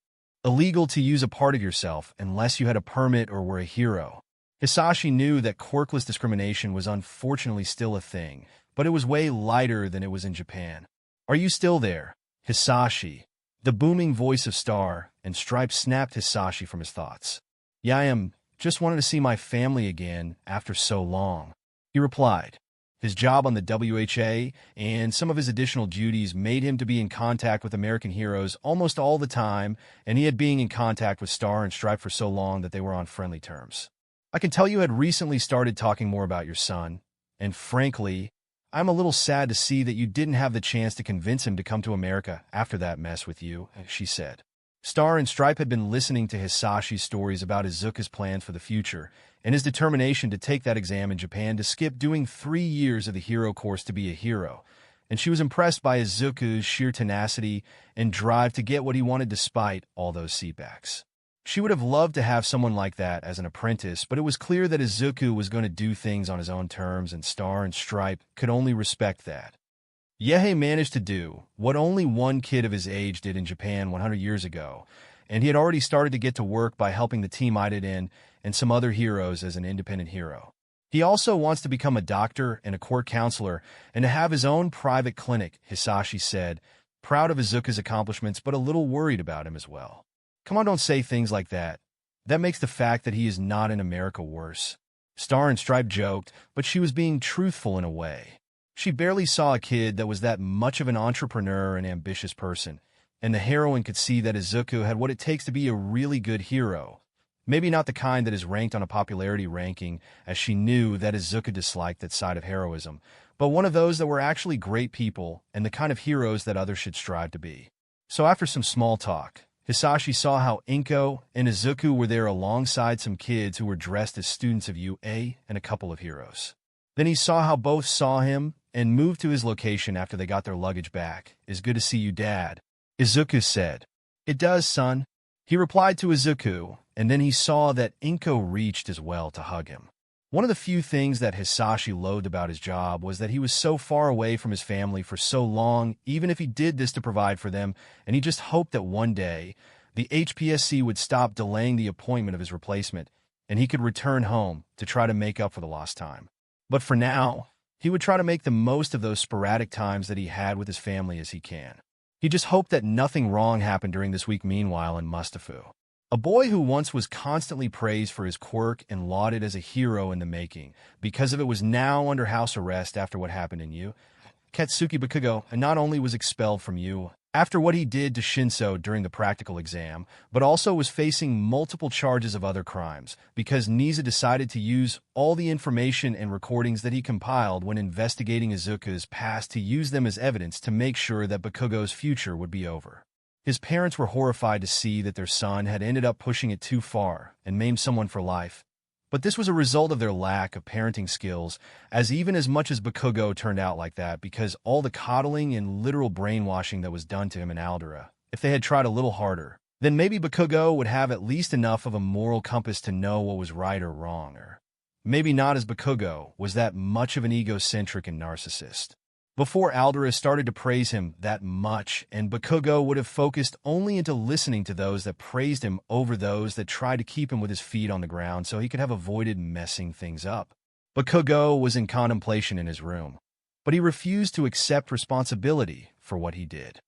illegal to use a part of yourself unless you had a permit or were a hero. Hisashi knew that quirkless discrimination was unfortunately still a thing, but it was way lighter than it was in Japan. Are you still there, Hisashi? The booming voice of Star and Stripe snapped Hisashi from his thoughts. "Yeah, I am. Just wanted to see my family again after so long," he replied. His job on the WHA and some of his additional duties made him to be in contact with American heroes almost all the time, and he had been in contact with Star and Stripe for so long that they were on friendly terms. "I can tell you had recently started talking more about your son, and frankly, I'm a little sad to see that you didn't have the chance to convince him to come to America after that mess with you," she said. Star and Stripe had been listening to Hisashi's stories about Izuku's plans for the future, and his determination to take that exam in Japan to skip doing 3 years of the hero course to be a hero, and she was impressed by Izuku's sheer tenacity and drive to get what he wanted despite all those setbacks. She would have loved to have someone like that as an apprentice, but it was clear that Izuku was going to do things on his own terms, and Star and Stripe could only respect that. Yehei managed to do what only one kid of his age did in Japan 100 years ago, and he had already started to get to work by helping the Team Idaten and some other heroes as an independent hero. He also wants to become a doctor and a court counselor and to have his own private clinic, Hisashi said, proud of Izuku's accomplishments but a little worried about him as well. "Come on, don't say things like that. That makes the fact that he is not in America worse." Star and Stripe joked, but she was being truthful in a way. She barely saw a kid that was that much of an entrepreneur and ambitious person, and the heroine could see that Izuku had what it takes to be a really good hero. Maybe not the kind that is ranked on a popularity ranking, as she knew that Izuku disliked that side of heroism, but one of those that were actually great people and the kind of heroes that others should strive to be. So after some small talk, Hisashi saw how Inko and Izuku were there alongside some kids who were dressed as students of UA and a couple of heroes. Then he saw how both saw him and moved to his location after they got their luggage back. "It's good to see you, Dad," Izuku said. "It does, son," he replied to Izuku, and then he saw that Inko reached as well to hug him. One of the few things that Hisashi loathed about his job was that he was so far away from his family for so long, even if he did this to provide for them, and he just hoped that one day the HPSC would stop delaying the appointment of his replacement, and he could return home to try to make up for the lost time. But for now, he would try to make the most of those sporadic times that he had with his family as he can. He just hoped that nothing wrong happened during this week meanwhile in Mustafu. A boy who once was constantly praised for his quirk and lauded as a hero in the making, because of it was now under house arrest after what happened in Yu. Katsuki Bakugo not only was expelled from Yu after what he did to Shinso during the practical exam, but also was facing multiple charges of other crimes, because Nezu decided to use all the information and recordings that he compiled when investigating Izuku's past to use them as evidence to make sure that Bakugo's future would be over. His parents were horrified to see that their son had ended up pushing it too far and maimed someone for life. But this was a result of their lack of parenting skills, as even as much as Bakugo turned out like that because all the coddling and literal brainwashing that was done to him in Aldera. If they had tried a little harder, then maybe Bakugo would have at least enough of a moral compass to know what was right or wrong, or maybe not, as Bakugo was that much of an egocentric and narcissist. Before Aldera started to praise him that much, and Bakugo would have focused only into listening to those that praised him over those that tried to keep him with his feet on the ground so he could have avoided messing things up. Bakugo was in contemplation in his room, but he refused to accept responsibility for what he did.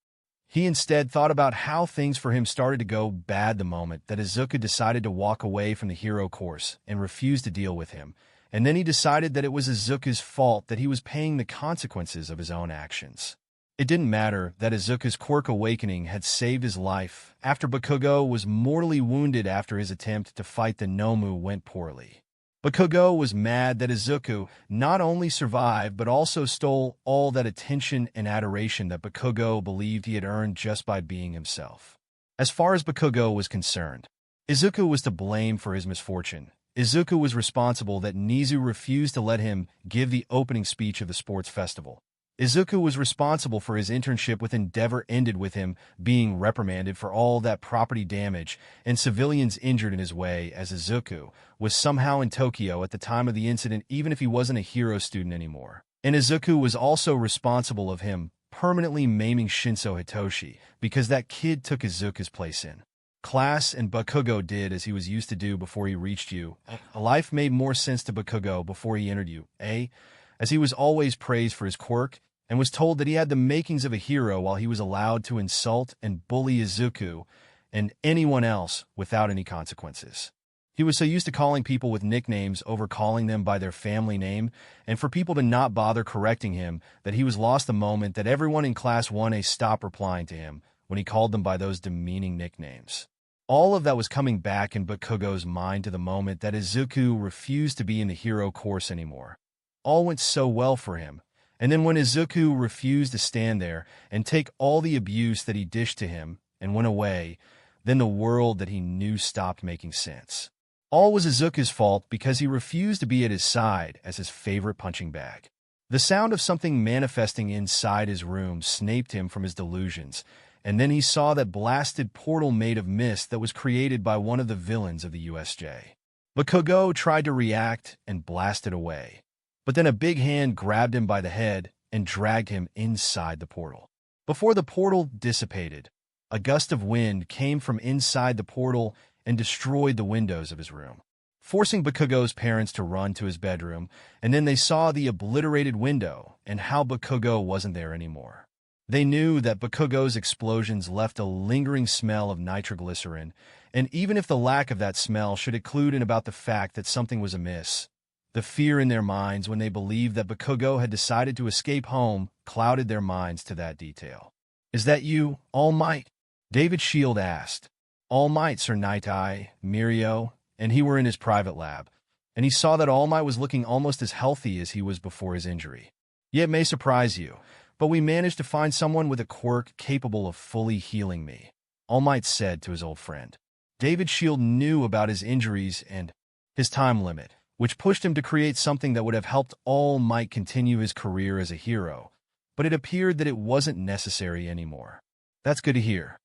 He instead thought about how things for him started to go bad the moment that Izuku decided to walk away from the hero course and refused to deal with him. And then he decided that it was Izuku's fault that he was paying the consequences of his own actions. It didn't matter that Izuku's quirk awakening had saved his life after Bakugo was mortally wounded after his attempt to fight the Nomu went poorly. Bakugo was mad that Izuku not only survived but also stole all that attention and adoration that Bakugo believed he had earned just by being himself. As far as Bakugo was concerned, Izuku was to blame for his misfortune. Izuku was responsible that Nezu refused to let him give the opening speech of the sports festival. Izuku was responsible for his internship with Endeavor ended with him being reprimanded for all that property damage and civilians injured in his way, as Izuku was somehow in Tokyo at the time of the incident even if he wasn't a hero student anymore. And Izuku was also responsible of him permanently maiming Shinso Hitoshi because that kid took Izuku's place in class, and Bakugo did as he was used to do before he reached you. Life made more sense to Bakugo before he entered you, as he was always praised for his quirk, and was told that he had the makings of a hero while he was allowed to insult and bully Izuku and anyone else without any consequences. He was so used to calling people with nicknames over calling them by their family name, and for people to not bother correcting him, that he was lost the moment that everyone in Class 1A stopped replying to him when he called them by those demeaning nicknames. All of that was coming back in Bakugo's mind to the moment that Izuku refused to be in the hero course anymore. All went so well for him, and then when Izuku refused to stand there and take all the abuse that he dished to him and went away, then the world that he knew stopped making sense. All was Izuku's fault because he refused to be at his side as his favorite punching bag. The sound of something manifesting inside his room snaped him from his delusions, and then he saw that blasted portal made of mist that was created by one of the villains of the USJ. Bakugo tried to react and blast it away, but then a big hand grabbed him by the head and dragged him inside the portal. Before the portal dissipated, a gust of wind came from inside the portal and destroyed the windows of his room, forcing Bakugo's parents to run to his bedroom, and then they saw the obliterated window and how Bakugo wasn't there anymore. They knew that Bakugo's explosions left a lingering smell of nitroglycerin, and even if the lack of that smell should include in about the fact that something was amiss, the fear in their minds when they believed that Bakugo had decided to escape home clouded their minds to that detail. "Is that you, All Might?" David Shield asked. All Might, Sir Night-Eye, Mirio, and he were in his private lab, and he saw that All Might was looking almost as healthy as he was before his injury. "Yeah, it may surprise you, but we managed to find someone with a quirk capable of fully healing me," All Might said to his old friend. David Shield knew about his injuries and his time limit, which pushed him to create something that would have helped All Might continue his career as a hero, but it appeared that it wasn't necessary anymore. "That's good to hear.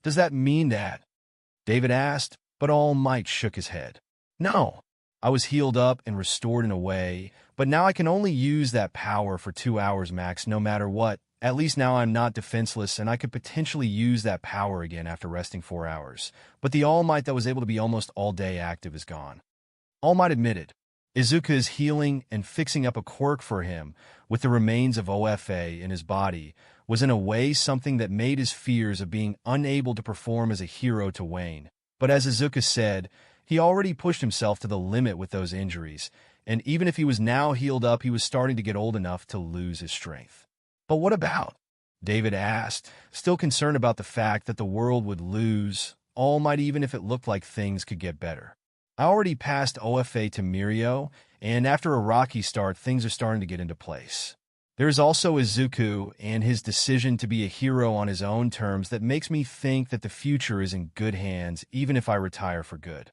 Does that mean that?" David asked, but All Might shook his head. "No, I was healed up and restored in a way, but now I can only use that power for 2 hours max no matter what. At least now I'm not defenseless and I could potentially use that power again after resting 4 hours. But the All Might that was able to be almost all day active is gone." All Might admitted. Izuku is healing and fixing up a quirk for him with the remains of OFA in his body was in a way something that made his fears of being unable to perform as a hero to wane. But as Izuku said, he already pushed himself to the limit with those injuries, and even if he was now healed up, he was starting to get old enough to lose his strength. "But what about?" David asked, still concerned about the fact that the world would lose All Might even if it looked like things could get better. "I already passed OFA to Mirio, and after a rocky start, things are starting to get into place. There is also Izuku and his decision to be a hero on his own terms that makes me think that the future is in good hands even if I retire for good,"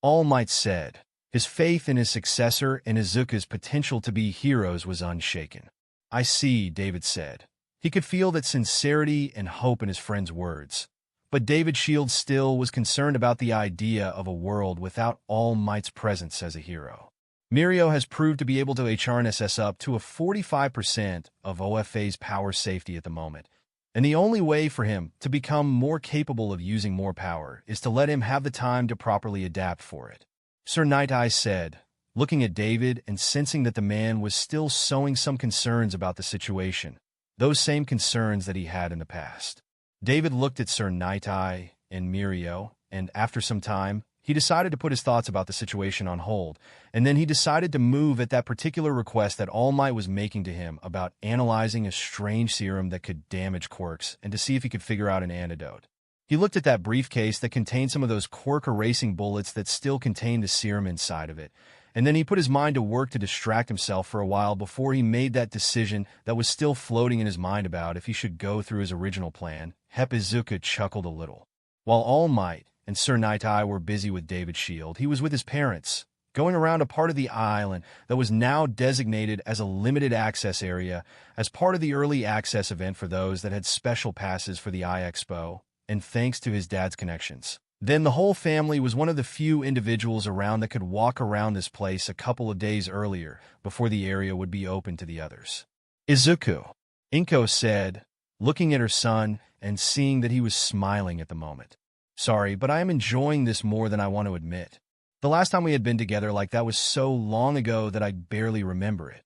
All Might said. His faith in his successor and Izuku's potential to be heroes was unshaken. "I see," David said. He could feel that sincerity and hope in his friend's words. But David Shield still was concerned about the idea of a world without All Might's presence as a hero. Mirio has proved to be able to HRNSS up to a 45% of OFA's power safety at the moment, and the only way for him to become more capable of using more power is to let him have the time to properly adapt for it, Sir Night-Eye said, looking at David and sensing that the man was still sowing some concerns about the situation, those same concerns that he had in the past. David looked at Sir Night-Eye and Mirio, and after some time, he decided to put his thoughts about the situation on hold, and then he decided to move at that particular request that All Might was making to him about analyzing a strange serum that could damage quirks and to see if he could figure out an antidote. He looked at that briefcase that contained some of those quirk erasing bullets that still contained the serum inside of it, and then he put his mind to work to distract himself for a while before he made that decision that was still floating in his mind about if he should go through his original plan. Izuku chuckled a little. While All Might and Sir Night-Eye were busy with David Shield, he was with his parents, going around a part of the island that was now designated as a limited access area as part of the early access event for those that had special passes for the Expo, and thanks to his dad's connections. Then the whole family was one of the few individuals around that could walk around this place a couple of days earlier before the area would be open to the others. "Izuku," Inko said, looking at her son and seeing that he was smiling at the moment. "Sorry, but I am enjoying this more than I want to admit. The last time we had been together like that was so long ago that I barely remember it,"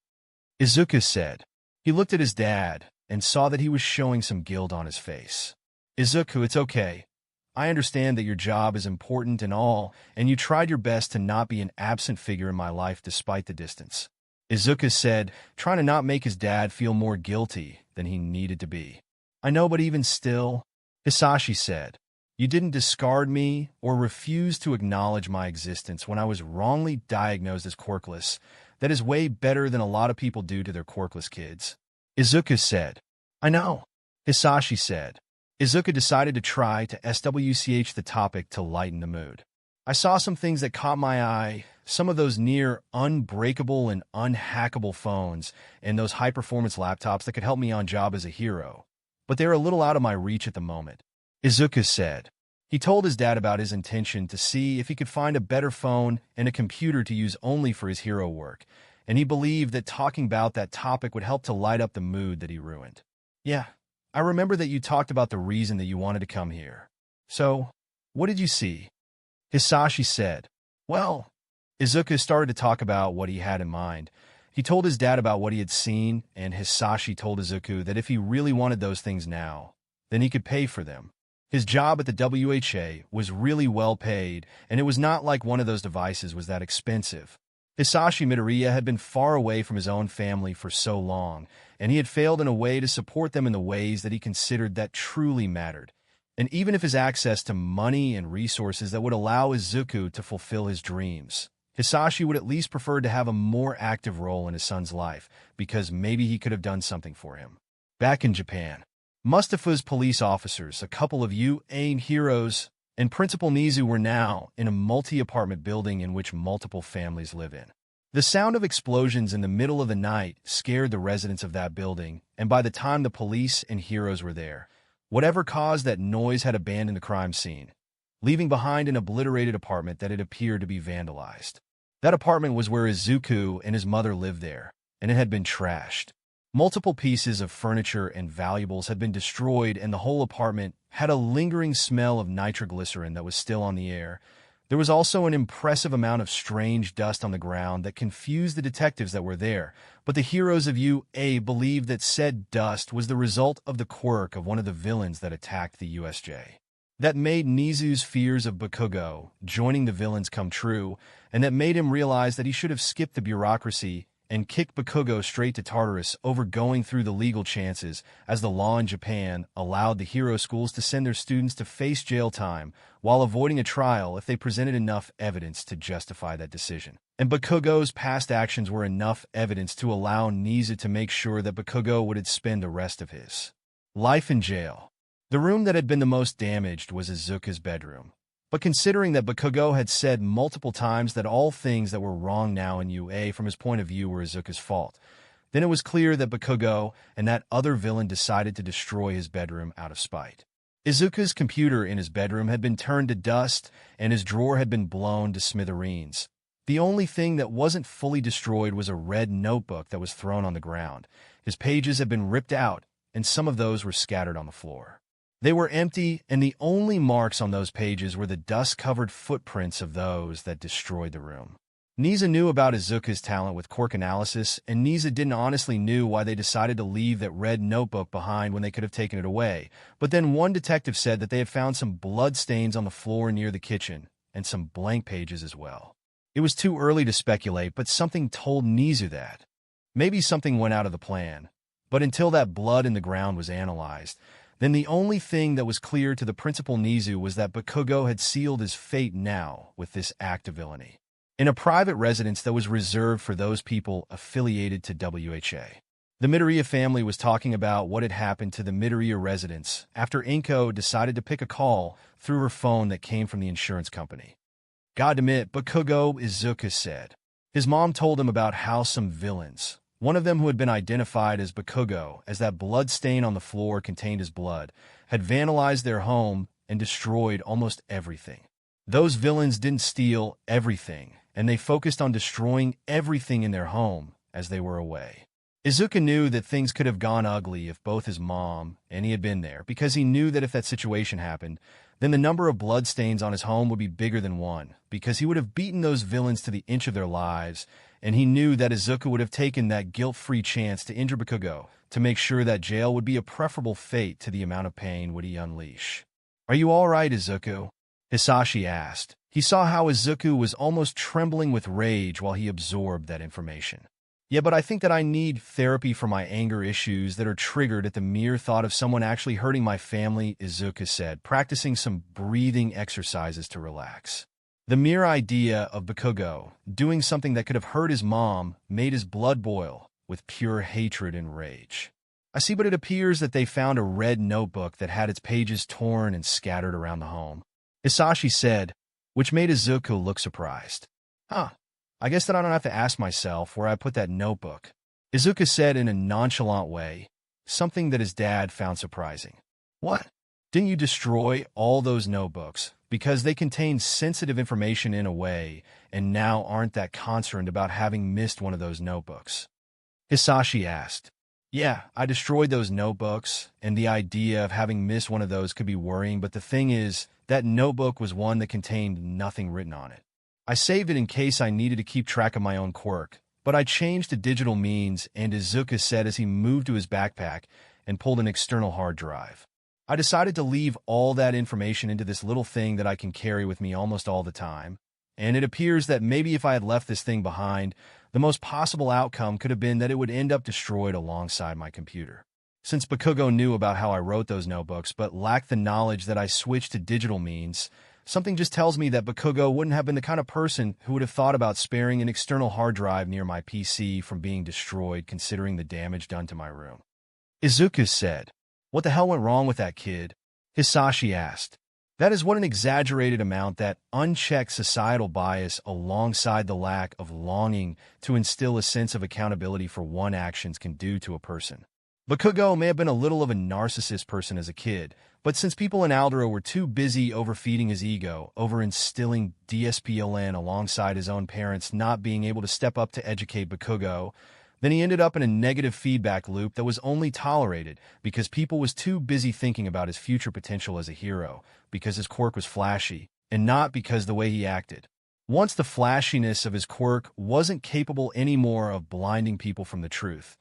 Izuku said. He looked at his dad and saw that he was showing some guilt on his face. Izuku, it's okay. I understand that your job is important and all, and you tried your best to not be an absent figure in my life despite the distance. Izuku said, trying to not make his dad feel more guilty than he needed to be. I know, but even still, Hisashi said, you didn't discard me or refuse to acknowledge my existence when I was wrongly diagnosed as quirkless. That is way better than a lot of people do to their quirkless kids. Izuku said, I know. Hisashi said. Izuku decided to try to swch the topic to lighten the mood. I saw some things that caught my eye, some of those near unbreakable and unhackable phones and those high-performance laptops that could help me on job as a hero. But they're a little out of my reach at the moment. Izuku said. He told his dad about his intention to see if he could find a better phone and a computer to use only for his hero work, and he believed that talking about that topic would help to light up the mood that he ruined. Yeah, I remember that you talked about the reason that you wanted to come here. So, what did you see? Hisashi said. Well, Izuku started to talk about what he had in mind. He told his dad about what he had seen, and Hisashi told Izuku that if he really wanted those things now, then he could pay for them. His job at the WHA was really well paid, and it was not like one of those devices was that expensive. Hisashi Midoriya had been far away from his own family for so long, and he had failed in a way to support them in the ways that he considered that truly mattered. And even if his access to money and resources that would allow Izuku to fulfill his dreams, Hisashi would at least prefer to have a more active role in his son's life, because maybe he could have done something for him. Back in Japan, Mustafa's police officers, a couple of UN heroes, and Principal Nezu were now in a multi-apartment building in which multiple families live in. The sound of explosions in the middle of the night scared the residents of that building, and by the time the police and heroes were there, whatever caused that noise had abandoned the crime scene, leaving behind an obliterated apartment that had appeared to be vandalized. That apartment was where Izuku and his mother lived there, and it had been trashed. Multiple pieces of furniture and valuables had been destroyed, and the whole apartment had a lingering smell of nitroglycerin that was still on the air. There was also an impressive amount of strange dust on the ground that confused the detectives that were there, but the heroes of UA believed that said dust was the result of the quirk of one of the villains that attacked the USJ. That made Nezu's fears of Bakugo joining the villains come true, and that made him realize that he should have skipped the bureaucracy and kicked Bakugo straight to Tartarus over going through the legal chances, as the law in Japan allowed the hero schools to send their students to face jail time while avoiding a trial if they presented enough evidence to justify that decision. And Bakugo's past actions were enough evidence to allow Nezu to make sure that Bakugo would spend the rest of his life in jail. The room that had been the most damaged was Izuku's bedroom. But considering that Bakugo had said multiple times that all things that were wrong now in UA from his point of view were Izuku's fault, then it was clear that Bakugo and that other villain decided to destroy his bedroom out of spite. Izuku's computer in his bedroom had been turned to dust, and his drawer had been blown to smithereens. The only thing that wasn't fully destroyed was a red notebook that was thrown on the ground. His pages had been ripped out, and some of those were scattered on the floor. They were empty, and the only marks on those pages were the dust-covered footprints of those that destroyed the room. Nezu knew about Izuku's talent with quirk analysis, and Nezu didn't honestly know why they decided to leave that red notebook behind when they could have taken it away. But then one detective said that they had found some blood stains on the floor near the kitchen, and some blank pages as well. It was too early to speculate, but something told Nezu that maybe something went out of the plan. But until that blood in the ground was analyzed, then the only thing that was clear to the Principal Nezu was that Bakugo had sealed his fate now with this act of villainy, in a private residence that was reserved for those people affiliated to WHA. The Midoriya family was talking about what had happened to the Midoriya residence after Inko decided to pick a call through her phone that came from the insurance company. God admit, Bakugo, Izuku said. His mom told him about how some villains, one of them who had been identified as Bakugo, as that blood stain on the floor contained his blood, had vandalized their home and destroyed almost everything. Those villains didn't steal everything, and they focused on destroying everything in their home as they were away. Izuku knew that things could have gone ugly if both his mom and he had been there, because he knew that if that situation happened, then the number of bloodstains on his home would be bigger than one, because he would have beaten those villains to the inch of their lives, and he knew that Izuku would have taken that guilt-free chance to injure Bakugo to make sure that jail would be a preferable fate to the amount of pain would he unleash. "Are you all right, Izuku?" Hisashi asked. He saw how Izuku was almost trembling with rage while he absorbed that information. "Yeah, but I think that I need therapy for my anger issues that are triggered at the mere thought of someone actually hurting my family," Izuku said, practicing some breathing exercises to relax. The mere idea of Bakugo doing something that could have hurt his mom made his blood boil with pure hatred and rage. "I see, but it appears that they found a red notebook that had its pages torn and scattered around the home," Hisashi said, which made Izuku look surprised. "Huh. I guess that I don't have to ask myself where I put that notebook," Izuku said in a nonchalant way, something that his dad found surprising. "What? Didn't you destroy all those notebooks because they contained sensitive information in a way, and now aren't that concerned about having missed one of those notebooks?" Hisashi asked. "Yeah, I destroyed those notebooks, and the idea of having missed one of those could be worrying, but the thing is, that notebook was one that contained nothing written on it. I saved it in case I needed to keep track of my own quirk, but I changed to digital means," and Izuku said as he moved to his backpack and pulled an external hard drive. "I decided to leave all that information into this little thing that I can carry with me almost all the time, and it appears that maybe if I had left this thing behind, the most possible outcome could have been that it would end up destroyed alongside my computer. Since Bakugo knew about how I wrote those notebooks but lacked the knowledge that I switched to digital means, something just tells me that Bakugo wouldn't have been the kind of person who would have thought about sparing an external hard drive near my PC from being destroyed considering the damage done to my room," Izuku said. "What the hell went wrong with that kid?" Hisashi asked. "That is what an exaggerated amount that unchecked societal bias alongside the lack of longing to instill a sense of accountability for one's actions can do to a person. Bakugo may have been a little of a narcissist person as a kid, but since people in Aldera were too busy overfeeding his ego, over instilling disciplinary alongside his own parents not being able to step up to educate Bakugo, then he ended up in a negative feedback loop that was only tolerated because people was too busy thinking about his future potential as a hero, because his quirk was flashy, and not because the way he acted. Once the flashiness of his quirk wasn't capable anymore of blinding people from the truth,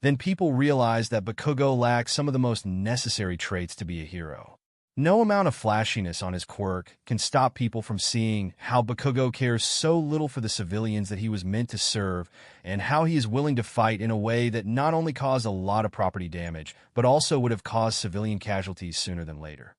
then people realized that Bakugo lacked some of the most necessary traits to be a hero. No amount of flashiness on his quirk can stop people from seeing how Bakugo cares so little for the civilians that he was meant to serve, and how he is willing to fight in a way that not only caused a lot of property damage, but also would have caused civilian casualties sooner than later,"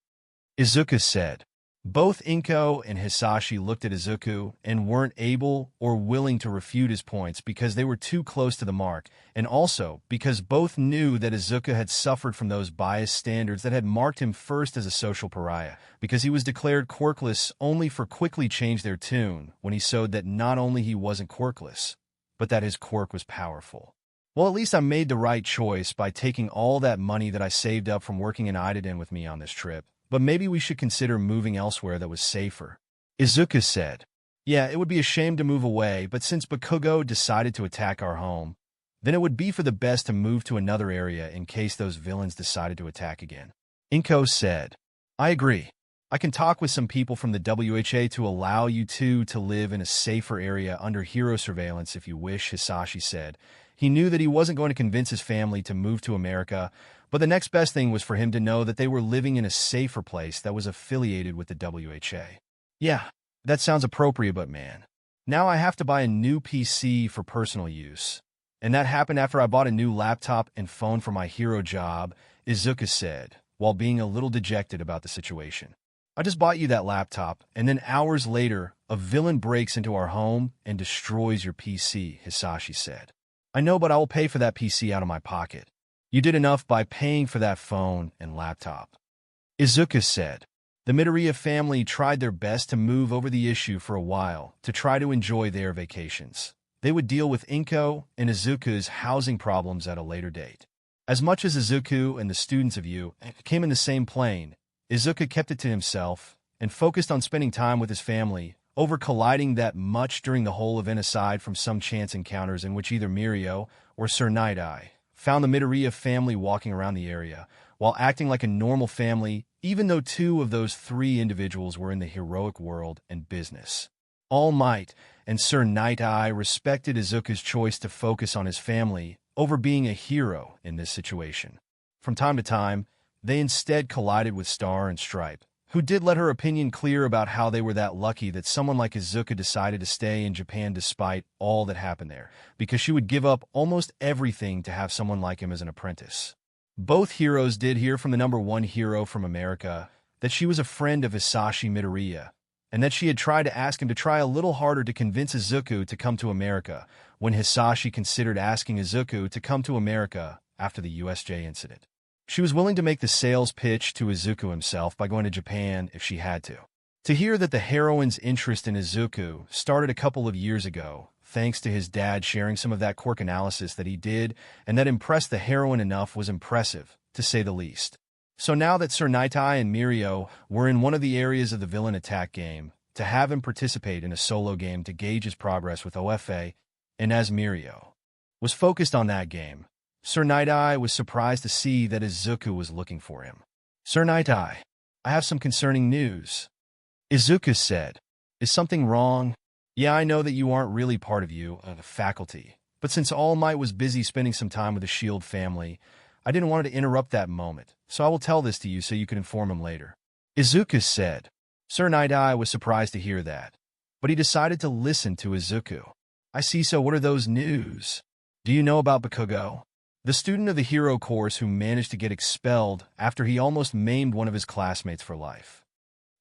Izuku said. Both Inko and Hisashi looked at Izuku and weren't able or willing to refute his points because they were too close to the mark, and also because both knew that Izuku had suffered from those biased standards that had marked him first as a social pariah, because he was declared quirkless only for quickly change their tune when he showed that not only he wasn't quirkless, but that his quirk was powerful. "Well, at least I made the right choice by taking all that money that I saved up from working in Idaden with me on this trip. But maybe we should consider moving elsewhere that was safer," Izuku said. "Yeah, it would be a shame to move away, but since Bakugo decided to attack our home, then it would be for the best to move to another area in case those villains decided to attack again," Inko said. "I agree. I can talk with some people from the WHA to allow you two to live in a safer area under hero surveillance if you wish," Hisashi said. He knew that he wasn't going to convince his family to move to America, but the next best thing was for him to know that they were living in a safer place that was affiliated with the WHA. "Yeah, that sounds appropriate, but man, now I have to buy a new PC for personal use. And that happened after I bought a new laptop and phone for my hero job," Izuku said, while being a little dejected about the situation. "I just bought you that laptop, and then hours later, a villain breaks into our home and destroys your PC," Hisashi said. "I know, but I will pay for that PC out of my pocket. You did enough by paying for that phone and laptop," Izuku said. The Midoriya family tried their best to move over the issue for a while to try to enjoy their vacations. They would deal with Inko and Izuku's housing problems at a later date. As much as Izuku and the students of U came in the same plane, Izuku kept it to himself and focused on spending time with his family, over colliding that much during the whole event aside from some chance encounters in which either Mirio or Sir Night-Eye found the Midoriya family walking around the area, while acting like a normal family, even though two of those three individuals were in the heroic world and business. All Might and Sir Night-Eye respected Izuku's choice to focus on his family over being a hero in this situation. From time to time, they instead collided with Star and Stripe, who did let her opinion clear about how they were that lucky that someone like Izuku decided to stay in Japan despite all that happened there, because she would give up almost everything to have someone like him as an apprentice. Both heroes did hear from the #1 hero from America that she was a friend of Hisashi Midoriya, and that she had tried to ask him to try a little harder to convince Izuku to come to America when Hisashi considered asking Izuku to come to America after the USJ incident. She was willing to make the sales pitch to Izuku himself by going to Japan if she had to. To hear that the heroine's interest in Izuku started a couple of years ago, thanks to his dad sharing some of that Quirk analysis that he did, and that impressed the heroine enough, was impressive, to say the least. So now that Sir Night-Eye and Mirio were in one of the areas of the villain attack game, to have him participate in a solo game to gauge his progress with OFA, and as Mirio was focused on that game, Sir Night-Eye was surprised to see that Izuku was looking for him. "Sir Night-Eye, I have some concerning news," Izuku said. "Is something wrong? Yeah, I know that you aren't really part of the faculty, but since All Might was busy spending some time with the Shield family, I didn't want to interrupt that moment, so I will tell this to you so you can inform him later," Izuku said. Sir Night-Eye was surprised to hear that, but he decided to listen to Izuku. "I see, so what are those news? Do you know about Bakugo, the student of the hero course who managed to get expelled after he almost maimed one of his classmates for life?"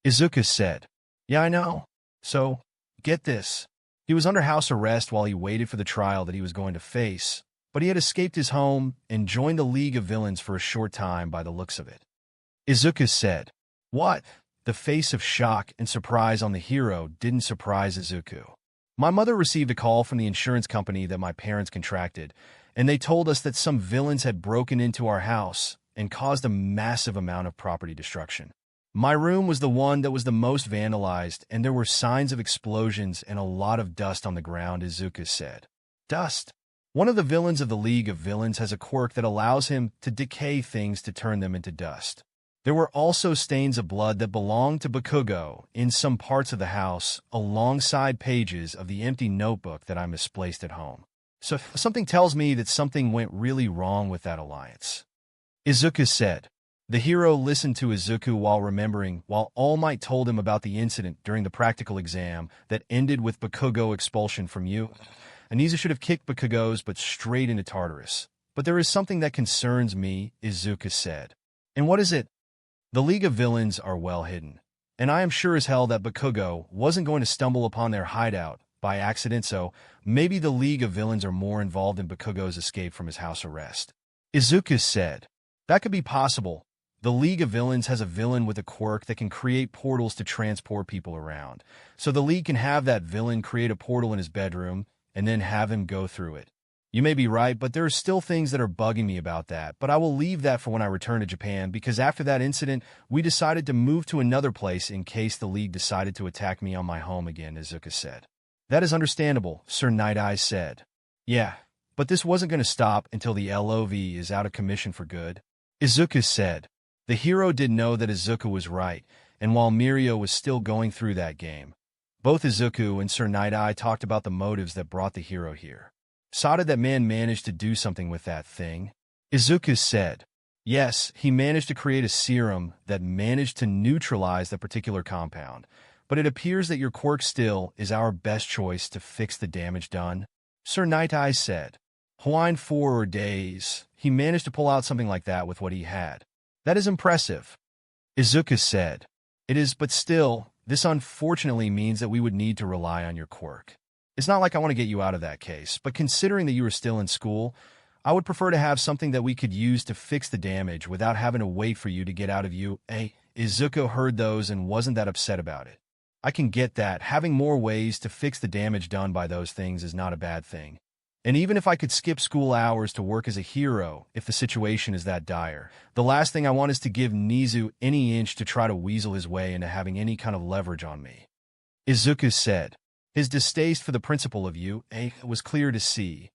Izuku said. "Yeah, I know. So, get this. He was under house arrest while he waited for the trial that he was going to face, but he had escaped his home and joined the League of Villains for a short time by the looks of it," Izuku said. "What?" The face of shock and surprise on the hero didn't surprise Izuku. "My mother received a call from the insurance company that my parents contracted, and they told us that some villains had broken into our house and caused a massive amount of property destruction. My room was the one that was the most vandalized, and there were signs of explosions and a lot of dust on the ground," Izuku said. "Dust?" One of the villains of the League of Villains has a quirk that allows him to decay things to turn them into dust. There were also stains of blood that belonged to Bakugo in some parts of the house, alongside pages of the empty notebook that I misplaced at home. So something tells me that something went really wrong with that alliance," Izuku said. The hero listened to Izuku while remembering while All Might told him about the incident during the practical exam that ended with Bakugo expulsion from you. Nezu should have kicked Bakugo's but straight into Tartarus. "But there is something that concerns me," Izuku said. "And what is it?" "The League of Villains are well hidden, and I am sure as hell that Bakugo wasn't going to stumble upon their hideout by accident, so maybe the League of Villains are more involved in Bakugo's escape from his house arrest," Izuku said. "That could be possible. The League of Villains has a villain with a quirk that can create portals to transport people around, so the League can have that villain create a portal in his bedroom and then have him go through it. You may be right, but there are still things that are bugging me about that, but I will leave that for when I return to Japan, because after that incident, we decided to move to another place in case the League decided to attack me on my home again," Izuku said. "That is understandable," Sir Night-Eye said. "Yeah, but this wasn't going to stop until the LOV is out of commission for good," Izuku said. The hero did know that Izuku was right, and while Mirio was still going through that game, both Izuku and Sir Night-Eye talked about the motives that brought the hero here. "Saw did that man manage to do something with that thing?" Izuku said. "Yes, he managed to create a serum that managed to neutralize that particular compound, but it appears that your quirk still is our best choice to fix the damage done," Sir Night-Eye said. "Hawaiian 4 days, he managed to pull out something like that with what he had. That is impressive," Izuku said. "It is, but still, this unfortunately means that we would need to rely on your quirk. It's not like I want to get you out of that case, but considering that you are still in school, I would prefer to have something that we could use to fix the damage without having to wait for you to get out of you." Izuku heard those and wasn't that upset about it. "I can get that. Having more ways to fix the damage done by those things is not a bad thing. And even if I could skip school hours to work as a hero if the situation is that dire, the last thing I want is to give Nezu any inch to try to weasel his way into having any kind of leverage on me," Izuku said. His distaste for the principle of you was clear to see,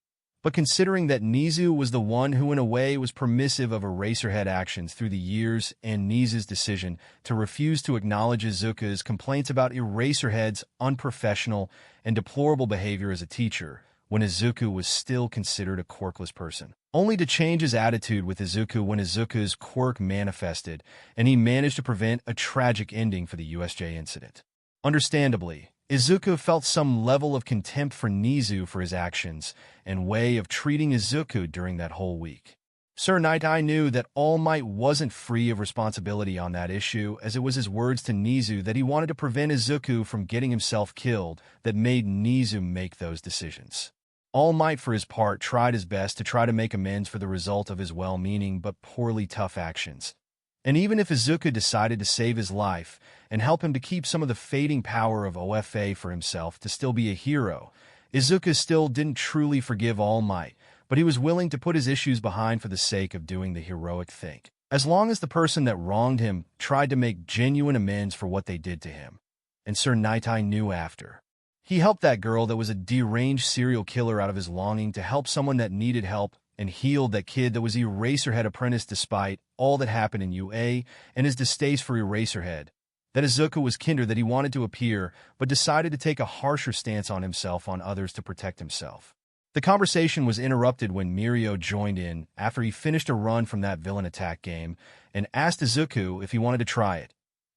But considering that Nezu was the one who in a way was permissive of Eraserhead actions through the years and Nezu's decision to refuse to acknowledge Izuku's complaints about Eraserhead's unprofessional and deplorable behavior as a teacher, when Izuku was still considered a quirkless person, only to change his attitude with Izuku when Izuku's quirk manifested and he managed to prevent a tragic ending for the USJ incident. Understandably, Izuku felt some level of contempt for Nezu for his actions and way of treating Izuku during that whole week. Sir Nightai knew that All Might wasn't free of responsibility on that issue, as it was his words to Nezu that he wanted to prevent Izuku from getting himself killed that made Nezu make those decisions. All Might, for his part, tried his best to try to make amends for the result of his well-meaning but poorly tough actions. And even if Izuku decided to save his life and help him to keep some of the fading power of OFA for himself to still be a hero, Izuku still didn't truly forgive All Might, but he was willing to put his issues behind for the sake of doing the heroic thing, as long as the person that wronged him tried to make genuine amends for what they did to him. And Sir Nightai knew after. He helped that girl that was a deranged serial killer out of his longing to help someone that needed help, and healed that kid that was Eraserhead apprentice despite all that happened in UA and his distaste for Eraserhead. That Izuku was kinder that he wanted to appear, but decided to take a harsher stance on himself on others to protect himself. The conversation was interrupted when Mirio joined in after he finished a run from that villain attack game and asked Izuku if he wanted to try it.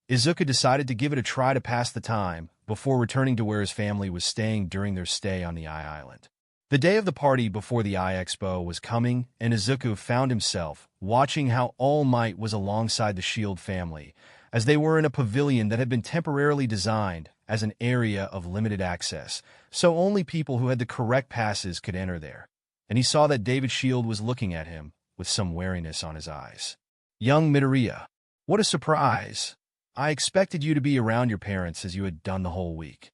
Izuku decided to give it a try to pass the time before returning to where his family was staying during their stay on the Island. The day of the party before the Expo was coming, and Izuku found himself watching how All Might was alongside the Shield family, as they were in a pavilion that had been temporarily designed as an area of limited access, so only people who had the correct passes could enter there. And he saw that David Shield was looking at him with some wariness on his eyes. Young Midoriya, what a surprise! I expected you to be around your parents as you had done the whole week.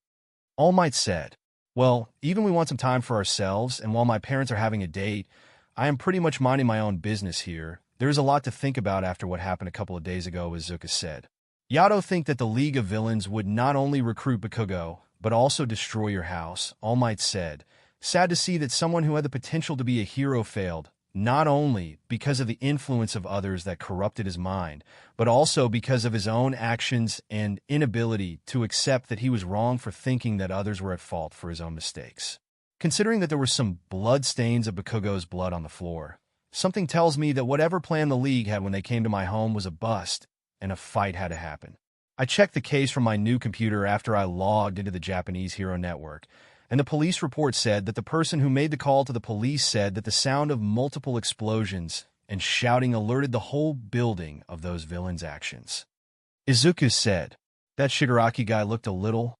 All Might said. Well, even we want some time for ourselves, and while my parents are having a date, I am pretty much minding my own business here. There is a lot to think about after what happened a couple of days ago, as Izuku said. Yato think that the League of Villains would not only recruit Bakugo, but also destroy your house, All Might said. Sad to see that someone who had the potential to be a hero failed, not only because of the influence of others that corrupted his mind, but also because of his own actions and inability to accept that he was wrong for thinking that others were at fault for his own mistakes. Considering that there were some blood stains of Bakugo's blood on the floor, something tells me that whatever plan the League had when they came to my home was a bust, and a fight had to happen. I checked the case from my new computer after I logged into the Japanese Hero Network, and the police report said that the person who made the call to the police said that the sound of multiple explosions and shouting alerted the whole building of those villains' actions. Izuku said, that Shigaraki guy looked a little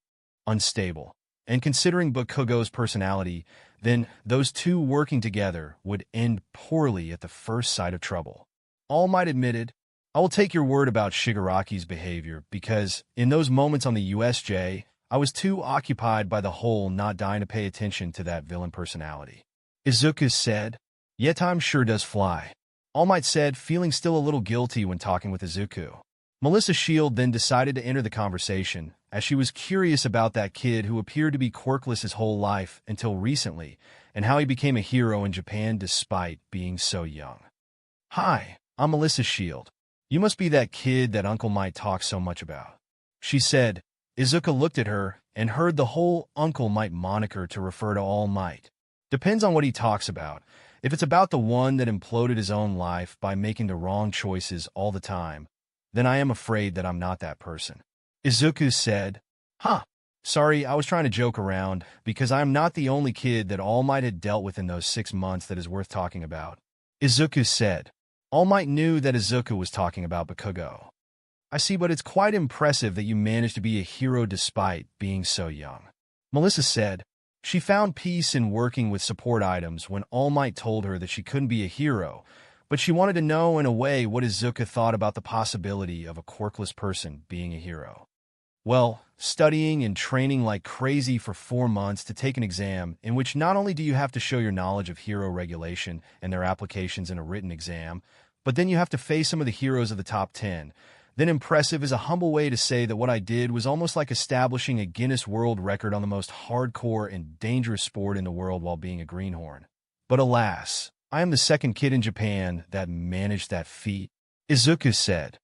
unstable, and considering Bakugo's personality, then those two working together would end poorly at the first sight of trouble. All Might admitted, I will take your word about Shigaraki's behavior because, in those moments on the USJ, I was too occupied by the whole not dying to pay attention to that villain personality. Izuku said, yet time sure does fly. All Might said, feeling still a little guilty when talking with Izuku. Melissa Shield then decided to enter the conversation, as she was curious about that kid who appeared to be quirkless his whole life until recently, and how he became a hero in Japan despite being so young. Hi, I'm Melissa Shield. You must be that kid that Uncle Might talks so much about. She said. Izuku looked at her and heard the whole Uncle Might moniker to refer to All Might. Depends on what he talks about. If it's about the one that imploded his own life by making the wrong choices all the time, then I am afraid that I'm not that person. Izuku said, sorry, I was trying to joke around, because I am not the only kid that All Might had dealt with in those 6 months that is worth talking about. Izuku said. All Might knew that Izuku was talking about Bakugo. I see, but it's quite impressive that you managed to be a hero despite being so young. Melissa said. She found peace in working with support items when All Might told her that she couldn't be a hero, but she wanted to know in a way what Izuku thought about the possibility of a quirkless person being a hero. Well, studying and training like crazy for 4 months to take an exam in which not only do you have to show your knowledge of hero regulation and their applications in a written exam, but then you have to face some of the heroes of the top 10. Then impressive is a humble way to say that what I did was almost like establishing a Guinness World Record on the most hardcore and dangerous sport in the world while being a greenhorn. But alas, I am the second kid in Japan that managed that feat, Isuku said.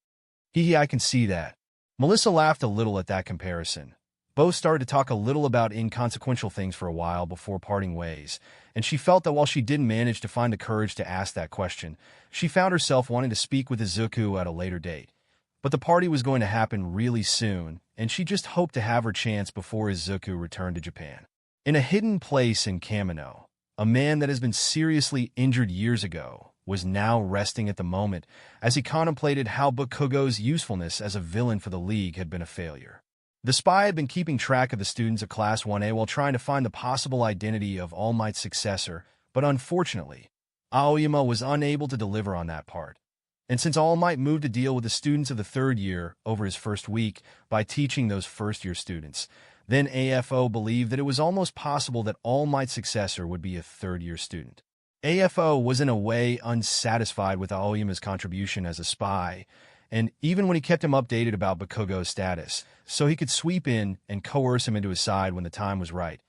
Hee, I can see that. Melissa laughed a little at that comparison. Both started to talk a little about inconsequential things for a while before parting ways, and she felt that while she didn't manage to find the courage to ask that question, she found herself wanting to speak with Izuku at a later date. But the party was going to happen really soon, and she just hoped to have her chance before Izuku returned to Japan. In a hidden place in Kamino, a man that has been seriously injured years ago was now resting at the moment as he contemplated how Bakugo's usefulness as a villain for the League had been a failure. The spy had been keeping track of the students of Class 1A while trying to find the possible identity of All Might's successor, but unfortunately, Aoyama was unable to deliver on that part. And since All Might moved to deal with the students of the third year over his first week by teaching those first-year students, then AFO believed that it was almost possible that All Might's successor would be a third-year student. AFO was in a way unsatisfied with Aoyama's contribution as a spy, and even when he kept him updated about Bakugo's status, so he could sweep in and coerce him into his side when the time was right,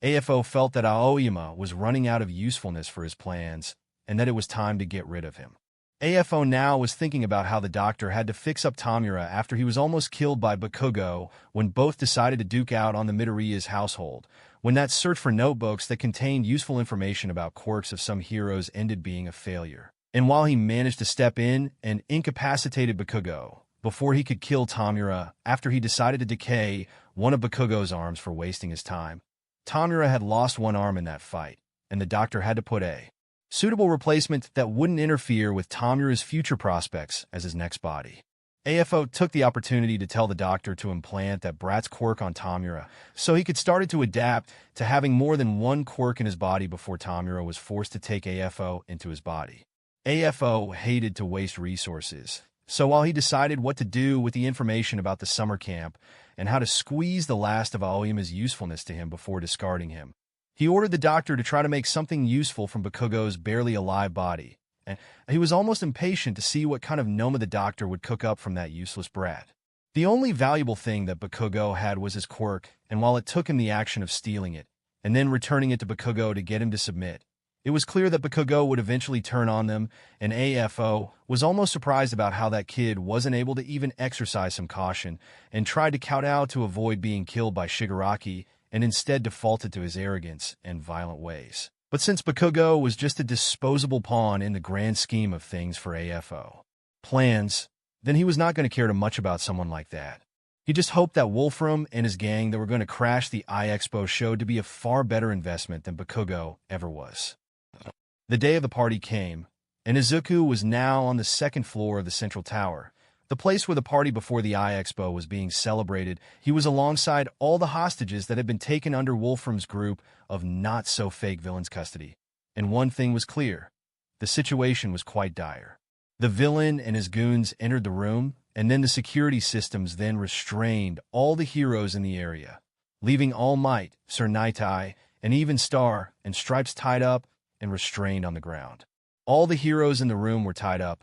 AFO felt that Aoyama was running out of usefulness for his plans, and that it was time to get rid of him. AFO now was thinking about how the doctor had to fix up Tamura after he was almost killed by Bakugo when both decided to duke out on the Midoriya's household, when that search for notebooks that contained useful information about quirks of some heroes ended being a failure. And while he managed to step in and incapacitated Bakugo before he could kill Tamura after he decided to decay one of Bakugo's arms for wasting his time, Tamura had lost one arm in that fight, and the doctor had to put a suitable replacement that wouldn't interfere with Tamura's future prospects as his next body. AFO took the opportunity to tell the doctor to implant that brat's quirk on Tamura so he could start to adapt to having more than one quirk in his body before Tamura was forced to take AFO into his body. AFO hated to waste resources, so while he decided what to do with the information about the summer camp and how to squeeze the last of Aoyama's usefulness to him before discarding him, he ordered the doctor to try to make something useful from Bakugo's barely alive body, and he was almost impatient to see what kind of Noma the doctor would cook up from that useless brat. The only valuable thing that Bakugo had was his quirk, and while it took him the action of stealing it, and then returning it to Bakugo to get him to submit, it was clear that Bakugo would eventually turn on them, and AFO was almost surprised about how that kid wasn't able to even exercise some caution and tried to kowtow to avoid being killed by Shigaraki and instead defaulted to his arrogance and violent ways. But since Bakugo was just a disposable pawn in the grand scheme of things for AFO plans, then he was not going to care too much about someone like that. He just hoped that Wolfram and his gang that were going to crash the Expo showed to be a far better investment than Bakugo ever was. The day of the party came, and Izuku was now on the second floor of the central tower, the place where the party before the Expo was being celebrated. He was alongside all the hostages that had been taken under Wolfram's group of not-so-fake villains' custody. And one thing was clear. The situation was quite dire. The villain and his goons entered the room, and then the security systems then restrained all the heroes in the area, leaving All Might, Sir Naitai, and even Star and Stripes tied up and restrained on the ground. All the heroes in the room were tied up,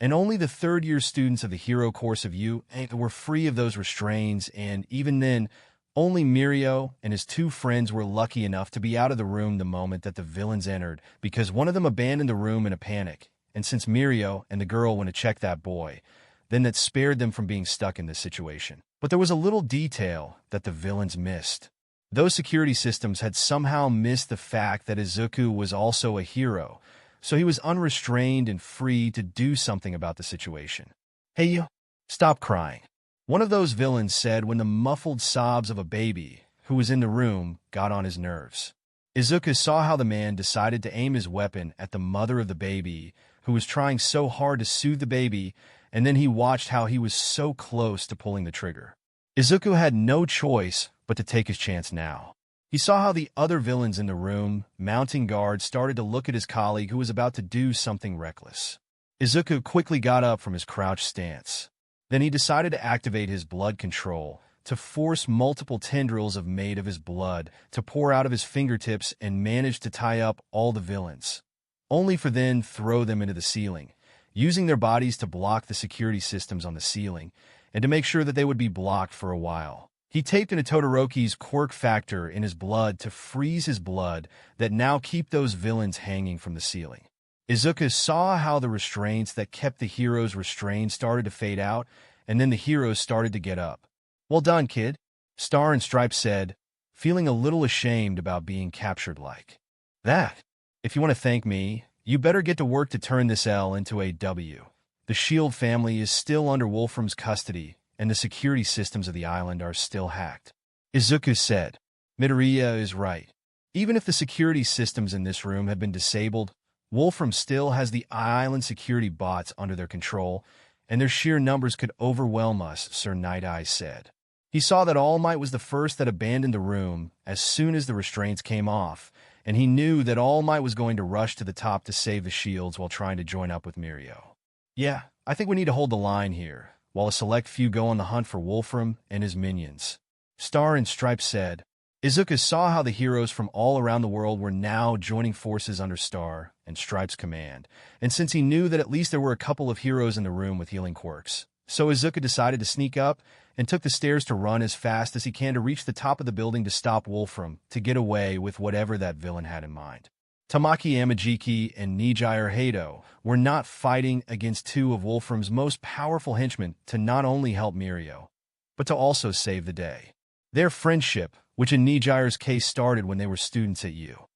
and only the third-year students of the hero course of U were free of those restraints, and even then, only Mirio and his two friends were lucky enough to be out of the room the moment that the villains entered, because one of them abandoned the room in a panic, and since Mirio and the girl went to check that boy, then that spared them from being stuck in this situation. But there was a little detail that the villains missed. Those security systems had somehow missed the fact that Izuku was also a hero, so he was unrestrained and free to do something about the situation. "Hey you, stop crying," one of those villains said when the muffled sobs of a baby who was in the room got on his nerves. Izuku saw how the man decided to aim his weapon at the mother of the baby, who was trying so hard to soothe the baby, and then he watched how he was so close to pulling the trigger. Izuku had no choice but to take his chance now. He saw how the other villains in the room, mounting guard, started to look at his colleague who was about to do something reckless. Izuku quickly got up from his crouched stance. Then he decided to activate his blood control, to force multiple tendrils of made of his blood to pour out of his fingertips and manage to tie up all the villains, only for then throw them into the ceiling, using their bodies to block the security systems on the ceiling, and to make sure that they would be blocked for a while. He taped into Todoroki's Quirk factor in his blood to freeze his blood that now keep those villains hanging from the ceiling. Isuku saw how the restraints that kept the heroes restrained started to fade out, and then the heroes started to get up. "Well done, kid," Star and Stripe said, feeling a little ashamed about being captured like that. "If you want to thank me, you better get to work to turn this L into a W. The Shield family is still under Wolfram's custody, and the security systems of the island are still hacked." Izuku said. Midoriya is right. Even if the security systems in this room had been disabled, Wolfram still has the island security bots under their control, and their sheer numbers could overwhelm us, Sir Night Eyes said. He saw that All Might was the first that abandoned the room as soon as the restraints came off, and he knew that All Might was going to rush to the top to save the shields while trying to join up with Mirio. "Yeah, I think we need to hold the line here, while a select few go on the hunt for Wolfram and his minions," Star and Stripe said. Izuku saw how the heroes from all around the world were now joining forces under Star and Stripe's command, and since he knew that at least there were a couple of heroes in the room with healing quirks, so Izuku decided to sneak up and took the stairs to run as fast as he can to reach the top of the building to stop Wolfram, to get away with whatever that villain had in mind. Tamaki Amajiki and Nijire Hado were not fighting against two of Wolfram's most powerful henchmen to not only help Mirio, but to also save the day. Their friendship, which in Nijire's case started when they were students at U,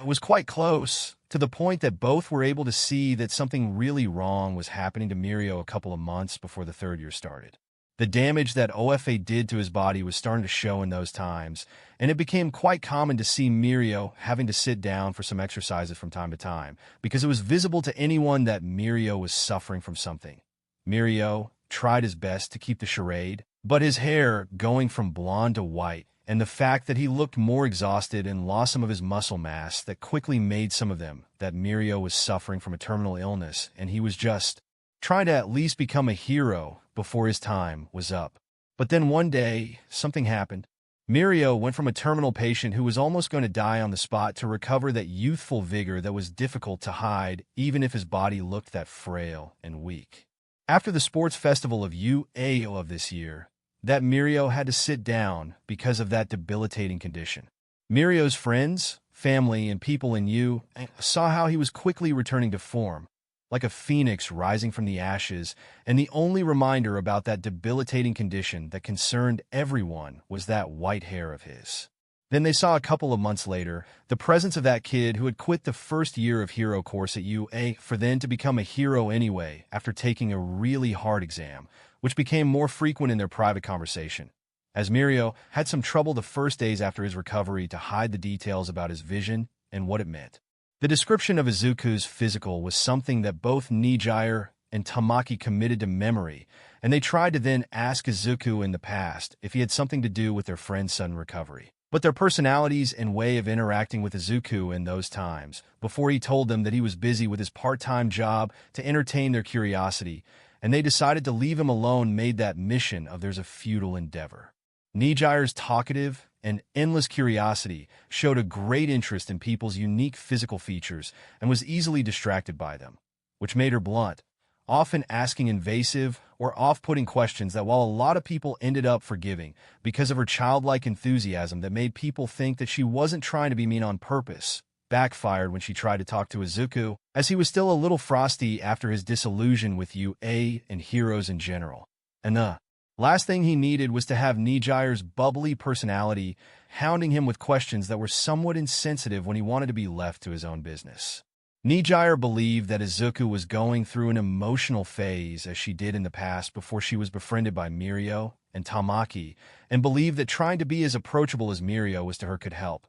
was quite close, to the point that both were able to see that something really wrong was happening to Mirio a couple of months before the third year started. The damage that OFA did to his body was starting to show in those times, and it became quite common to see Mirio having to sit down for some exercises from time to time, because it was visible to anyone that Mirio was suffering from something. Mirio tried his best to keep the charade, but his hair going from blonde to white, and the fact that he looked more exhausted and lost some of his muscle mass that quickly made some of them that Mirio was suffering from a terminal illness, and he was just trying to at least become a hero before his time was up. But then one day, something happened. Mirio went from a terminal patient who was almost going to die on the spot to recover that youthful vigor that was difficult to hide even if his body looked that frail and weak. After the sports festival of UAO of this year, that Mirio had to sit down because of that debilitating condition. Mirio's friends, family, and people in U saw how he was quickly returning to form, like a phoenix rising from the ashes, and the only reminder about that debilitating condition that concerned everyone was that white hair of his. Then they saw a couple of months later the presence of that kid who had quit the first year of hero course at UA for then to become a hero anyway after taking a really hard exam, which became more frequent in their private conversation, as Mirio had some trouble the first days after his recovery to hide the details about his vision and what it meant. The description of Izuku's physical was something that both Nijire and Tamaki committed to memory, and they tried to then ask Izuku in the past if he had something to do with their friend's sudden recovery. But their personalities and way of interacting with Izuku in those times, before he told them that he was busy with his part-time job to entertain their curiosity, and they decided to leave him alone, made that mission of theirs a futile endeavor. Nijire's talkative and endless curiosity showed a great interest in people's unique physical features and was easily distracted by them, which made her blunt, often asking invasive or off-putting questions that, while a lot of people ended up forgiving because of her childlike enthusiasm that made people think that she wasn't trying to be mean on purpose, backfired when she tried to talk to Izuku, as he was still a little frosty after his disillusion with UA and heroes in general. And the last thing he needed was to have Nijire's bubbly personality hounding him with questions that were somewhat insensitive when he wanted to be left to his own business. Nijire believed that Izuku was going through an emotional phase as she did in the past before she was befriended by Mirio and Tamaki, and believed that trying to be as approachable as Mirio was to her could help.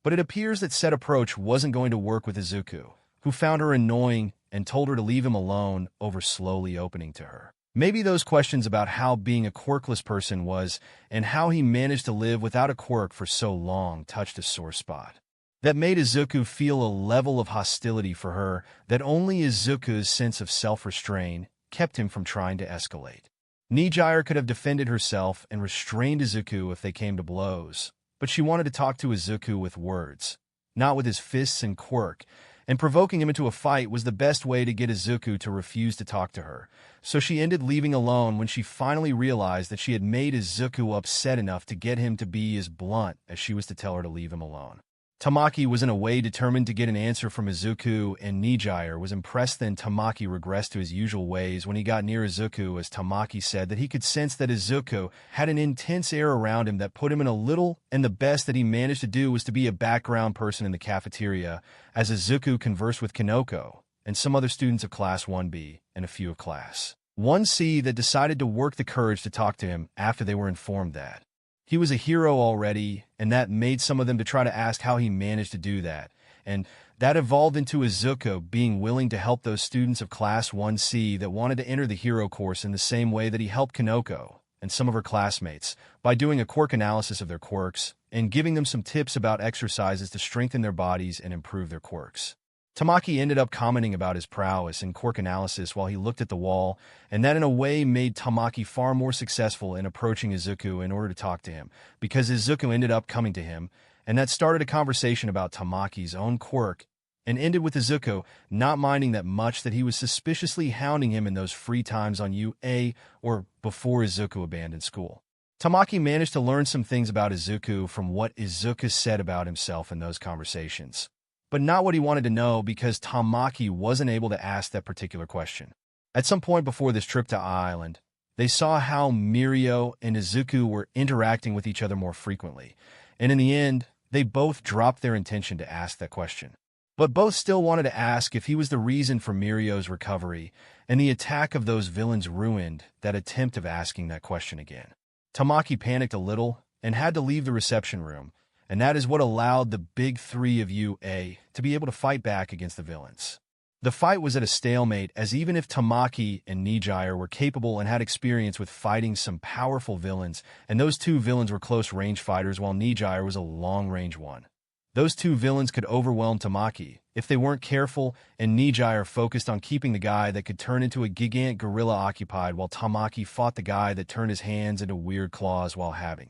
But it appears that said approach wasn't going to work with Izuku, who found her annoying and told her to leave him alone over slowly opening to her. Maybe those questions about how being a quirkless person was and how he managed to live without a quirk for so long touched a sore spot that made Izuku feel a level of hostility for her that only Izuku's sense of self-restraint kept him from trying to escalate. Nijire could have defended herself and restrained Izuku if they came to blows, but she wanted to talk to Izuku with words, not with his fists and quirk, and provoking him into a fight was the best way to get Izuku to refuse to talk to her, so she ended leaving alone when she finally realized that she had made Izuku upset enough to get him to be as blunt as she was to tell her to leave him alone. Tamaki was in a way determined to get an answer from Izuku, and Nijire was impressed. Then Tamaki regressed to his usual ways when he got near Izuku, as Tamaki said that he could sense that Izuku had an intense air around him that put him in a little, and the best that he managed to do was to be a background person in the cafeteria, as Izuku conversed with Kinoko and some other students of Class 1B and a few of Class 1C that decided to work the courage to talk to him after they were informed that he was a hero already, and that made some of them to try to ask how he managed to do that. And that evolved into Izuku being willing to help those students of Class 1C that wanted to enter the hero course in the same way that he helped Kinoko and some of her classmates by doing a quirk analysis of their quirks and giving them some tips about exercises to strengthen their bodies and improve their quirks. Tamaki ended up commenting about his prowess in quirk analysis while he looked at the wall, and that in a way made Tamaki far more successful in approaching Izuku in order to talk to him, because Izuku ended up coming to him, and that started a conversation about Tamaki's own quirk, and ended with Izuku not minding that much that he was suspiciously hounding him in those free times on UA or before Izuku abandoned school. Tamaki managed to learn some things about Izuku from what Izuku said about himself in those conversations, but not what he wanted to know, because Tamaki wasn't able to ask that particular question. At some point before this trip to Island, they saw how Mirio and Izuku were interacting with each other more frequently, and in the end, they both dropped their intention to ask that question. But both still wanted to ask if he was the reason for Mirio's recovery, and the attack of those villains ruined that attempt of asking that question again. Tamaki panicked a little and had to leave the reception room, and that is what allowed the big three of UA to be able to fight back against the villains. The fight was at a stalemate, as even if Tamaki and Nijire were capable and had experience with fighting some powerful villains, and those two villains were close-range fighters while Nijire was a long-range one, those two villains could overwhelm Tamaki if they weren't careful, and Nijire focused on keeping the guy that could turn into a gigant gorilla occupied while Tamaki fought the guy that turned his hands into weird claws while having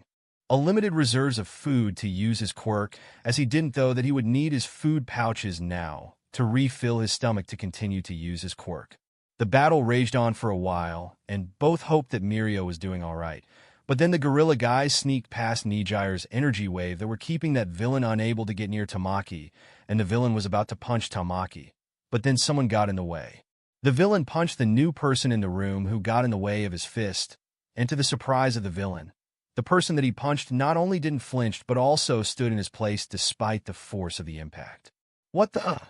a limited reserves of food to use his quirk, as he didn't know that he would need his food pouches now to refill his stomach to continue to use his quirk. The battle raged on for a while, and both hoped that Mirio was doing all right. But then the gorilla guys sneaked past Nijire's energy wave that were keeping that villain unable to get near Tamaki, and the villain was about to punch Tamaki. But then someone got in the way. The villain punched the new person in the room who got in the way of his fist, and to the surprise of the villain, the person that he punched not only didn't flinch but also stood in his place despite the force of the impact. "What the?"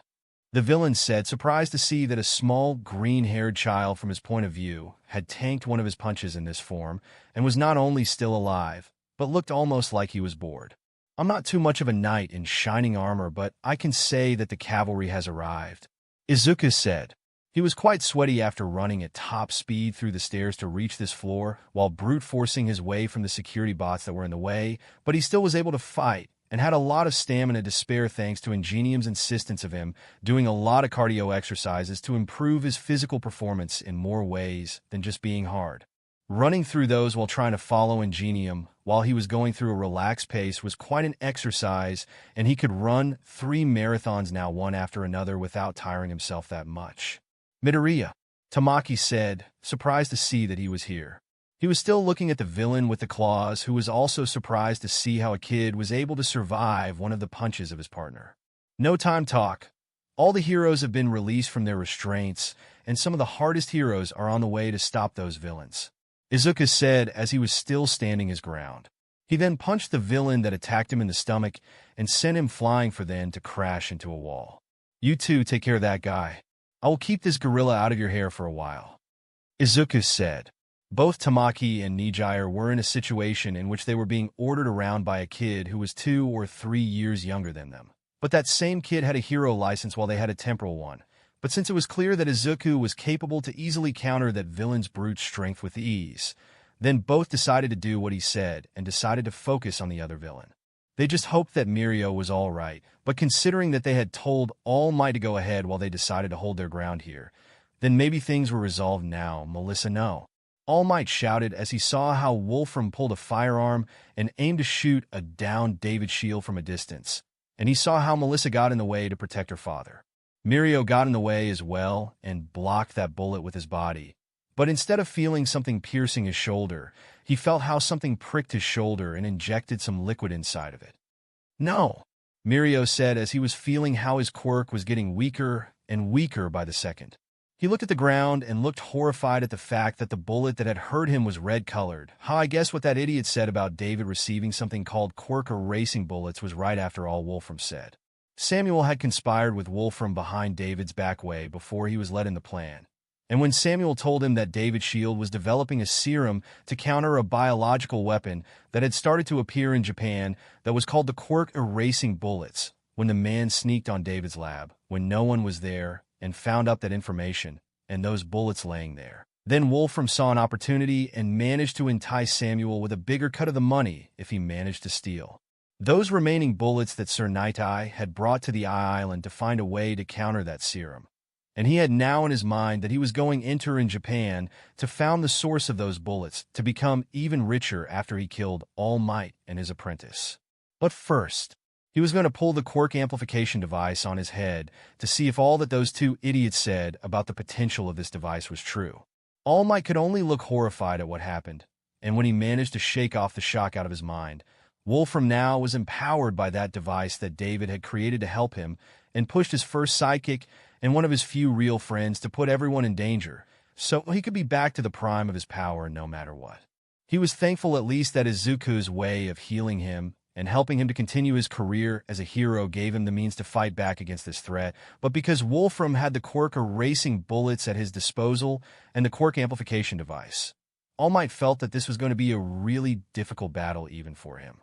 the villain said, surprised to see that a small, green-haired child from his point of view had tanked one of his punches in this form and was not only still alive, but looked almost like he was bored. "I'm not too much of a knight in shining armor, but I can say that the cavalry has arrived," Izuku said. He was quite sweaty after running at top speed through the stairs to reach this floor while brute-forcing his way from the security bots that were in the way, but he still was able to fight and had a lot of stamina to spare thanks to Ingenium's insistence of him doing a lot of cardio exercises to improve his physical performance in more ways than just being hard. Running through those while trying to follow Ingenium while he was going through a relaxed pace was quite an exercise, and he could run 3 marathons now one after another without tiring himself that much. "Midoriya," Tamaki said, surprised to see that he was here. He was still looking at the villain with the claws, who was also surprised to see how a kid was able to survive one of the punches of his partner. "No time talk. All the heroes have been released from their restraints, and some of the hardest heroes are on the way to stop those villains," Izuku said as he was still standing his ground. He then punched the villain that attacked him in the stomach and sent him flying for then to crash into a wall. "You two take care of that guy. I will keep this gorilla out of your hair for a while," Izuku said. Both Tamaki and Nijire were in a situation in which they were being ordered around by a kid who was 2 or 3 years younger than them. But that same kid had a hero license while they had a temporal one. But since it was clear that Izuku was capable to easily counter that villain's brute strength with ease, then both decided to do what he said and decided to focus on the other villain. They just hoped that Mirio was all right, but considering that they had told All Might to go ahead while they decided to hold their ground here, then maybe things were resolved now. "Melissa, no," All Might shouted as he saw how Wolfram pulled a firearm and aimed to shoot a downed David shield from a distance, and he saw how Melissa got in the way to protect her father. Mirio got in the way as well and blocked that bullet with his body. But instead of feeling something piercing his shoulder, he felt how something pricked his shoulder and injected some liquid inside of it. "No," Mirio said as he was feeling how his quirk was getting weaker and weaker by the second. He looked at the ground and looked horrified at the fact that the bullet that had hurt him was red-colored. I guess what that idiot said about David receiving something called quirk erasing bullets was right after all, Wolfram said. Samuel had conspired with Wolfram behind David's back way before he was let in the plan. And when Samuel told him that David's shield was developing a serum to counter a biological weapon that had started to appear in Japan that was called the quirk erasing bullets, when the man sneaked on David's lab, when no one was there, and found out that information, and those bullets laying there. Then Wolfram saw an opportunity and managed to entice Samuel with a bigger cut of the money if he managed to steal those remaining bullets that Sir Night-Eye had brought to the island to find a way to counter that serum. And he had now in his mind that he was going enter in Japan to found the source of those bullets to become even richer after he killed All Might and his apprentice. But first, he was going to pull the quirk amplification device on his head to see if all that those two idiots said about the potential of this device was true. All Might could only look horrified at what happened, and when he managed to shake off the shock out of his mind, Wolfram now was empowered by that device that David had created to help him and pushed his first sidekick and one of his few real friends to put everyone in danger, so he could be back to the prime of his power no matter what. He was thankful at least that Izuku's way of healing him and helping him to continue his career as a hero gave him the means to fight back against this threat, but because Wolfram had the quirk erasing bullets at his disposal and the quirk amplification device, All Might felt that this was going to be a really difficult battle even for him.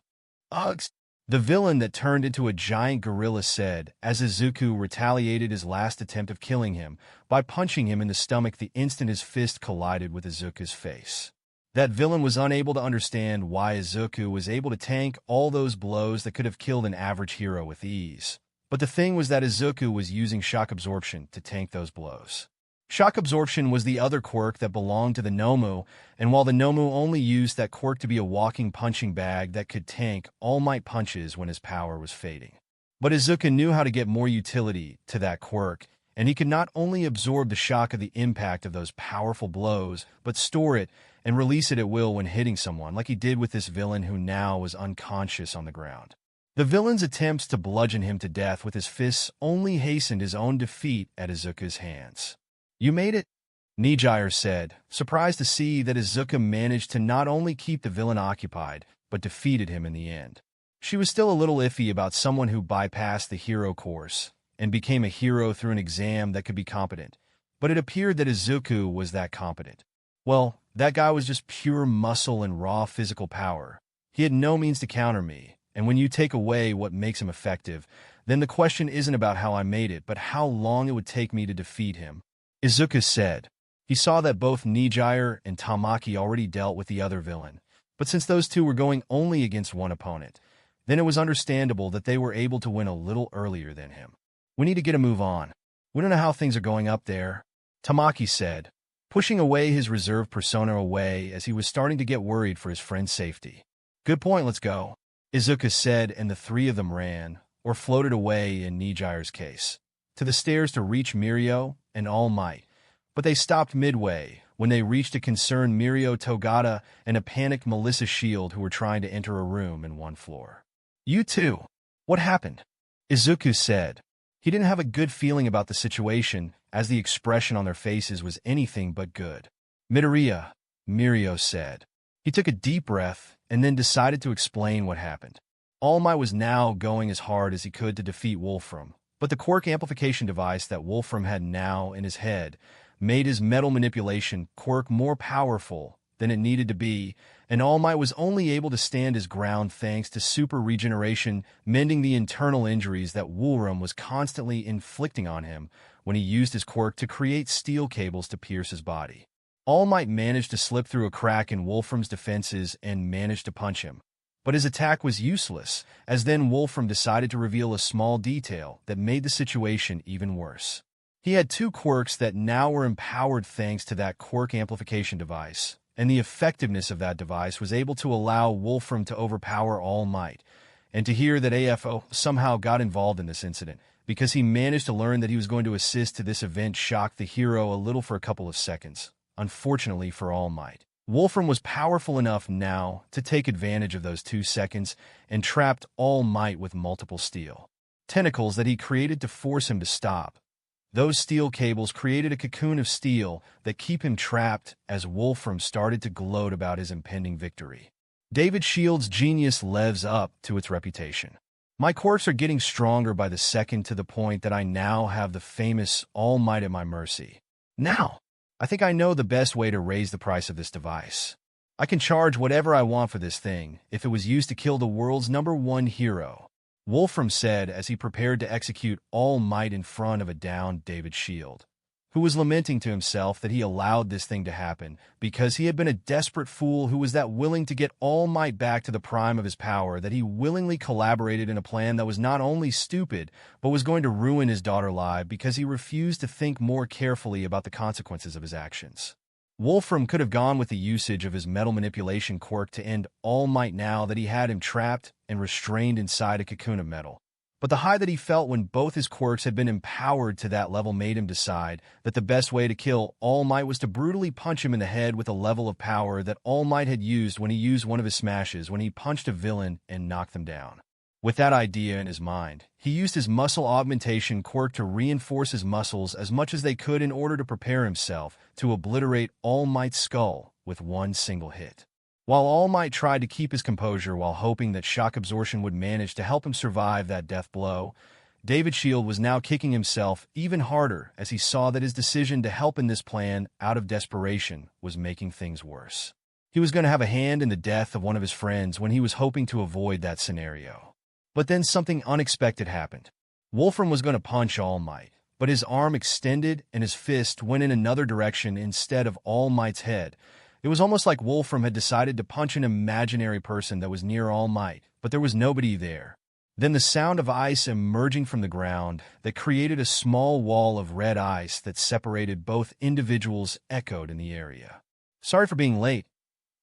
"Ugh," the villain that turned into a giant gorilla said as Izuku retaliated his last attempt of killing him by punching him in the stomach the instant his fist collided with Izuku's face. That villain was unable to understand why Izuku was able to tank all those blows that could have killed an average hero with ease. But the thing was that Izuku was using shock absorption to tank those blows. Shock absorption was the other quirk that belonged to the Nomu, and while the Nomu only used that quirk to be a walking punching bag that could tank All Might punches when his power was fading. But Izuku knew how to get more utility to that quirk, and he could not only absorb the shock of the impact of those powerful blows, but store it and release it at will when hitting someone, like he did with this villain who now was unconscious on the ground. The villain's attempts to bludgeon him to death with his fists only hastened his own defeat at Izuku's hands. "You made it," Nijire said, surprised to see that Izuku managed to not only keep the villain occupied, but defeated him in the end. She was still a little iffy about someone who bypassed the hero course and became a hero through an exam that could be competent, but it appeared that Izuku was that competent. Well, that guy was just pure muscle and raw physical power. He had no means to counter me, and when you take away what makes him effective, then the question isn't about how I made it, but how long it would take me to defeat him, Izuku said. He saw that both Nijire and Tamaki already dealt with the other villain, but since those two were going only against one opponent, then it was understandable that they were able to win a little earlier than him. "We need to get a move on. We don't know how things are going up there," Tamaki said, pushing away his reserved persona away as he was starting to get worried for his friend's safety. "Good point, let's go," Izuku said, and the three of them ran, or floated away in Nijire's case, to the stairs to reach Mirio and All Might. But they stopped midway when they reached a concerned Mirio Togata and a panicked Melissa Shield who were trying to enter a room in one floor. "You two, what happened?" Izuku said. He didn't have a good feeling about the situation, as the expression on their faces was anything but good. "Midoriya," Mirio said. He took a deep breath and then decided to explain what happened. All Might was now going as hard as he could to defeat Wolfram, but the quirk amplification device that Wolfram had now in his head made his metal manipulation quirk more powerful than it needed to be, and All Might was only able to stand his ground thanks to super regeneration, mending the internal injuries that Wolfram was constantly inflicting on him when he used his quirk to create steel cables to pierce his body. All Might managed to slip through a crack in Wolfram's defenses and managed to punch him. But his attack was useless, as then Wolfram decided to reveal a small detail that made the situation even worse. He had two quirks that now were empowered thanks to that quirk amplification device, and the effectiveness of that device was able to allow Wolfram to overpower All Might, and to hear that AFO somehow got involved in this incident because he managed to learn that he was going to assist to this event shocked the hero a little for a couple of seconds. Unfortunately for All Might, Wolfram was powerful enough now to take advantage of those 2 seconds and trapped All Might with multiple steel tentacles that he created to force him to stop. Those steel cables created a cocoon of steel that keep him trapped as Wolfram started to gloat about his impending victory. David Shield's genius lives up to its reputation. My quirks are getting stronger by the second to the point that I now have the famous All Might at my mercy. Now, I think I know the best way to raise the price of this device. I can charge whatever I want for this thing if it was used to kill the world's #1 hero, Wolfram said as he prepared to execute All Might in front of a downed David Shield, who was lamenting to himself that he allowed this thing to happen because he had been a desperate fool who was that willing to get All Might back to the prime of his power that he willingly collaborated in a plan that was not only stupid, but was going to ruin his daughter alive because he refused to think more carefully about the consequences of his actions. Wolfram could have gone with the usage of his metal manipulation quirk to end All Might now that he had him trapped and restrained inside a cocoon of metal. But the high that he felt when both his quirks had been empowered to that level made him decide that the best way to kill All Might was to brutally punch him in the head with a level of power that All Might had used when he used one of his smashes when he punched a villain and knocked them down. With that idea in his mind, he used his muscle augmentation quirk to reinforce his muscles as much as they could in order to prepare himself to obliterate All Might's skull with one single hit. While All Might tried to keep his composure while hoping that shock absorption would manage to help him survive that death blow, David Shield was now kicking himself even harder as he saw that his decision to help in this plan out of desperation was making things worse. He was going to have a hand in the death of one of his friends when he was hoping to avoid that scenario. But then something unexpected happened. Wolfram was going to punch All Might, but his arm extended and his fist went in another direction instead of All Might's head. It was almost like Wolfram had decided to punch an imaginary person that was near All Might, but there was nobody there. Then the sound of ice emerging from the ground that created a small wall of red ice that separated both individuals echoed in the area. Sorry for being late.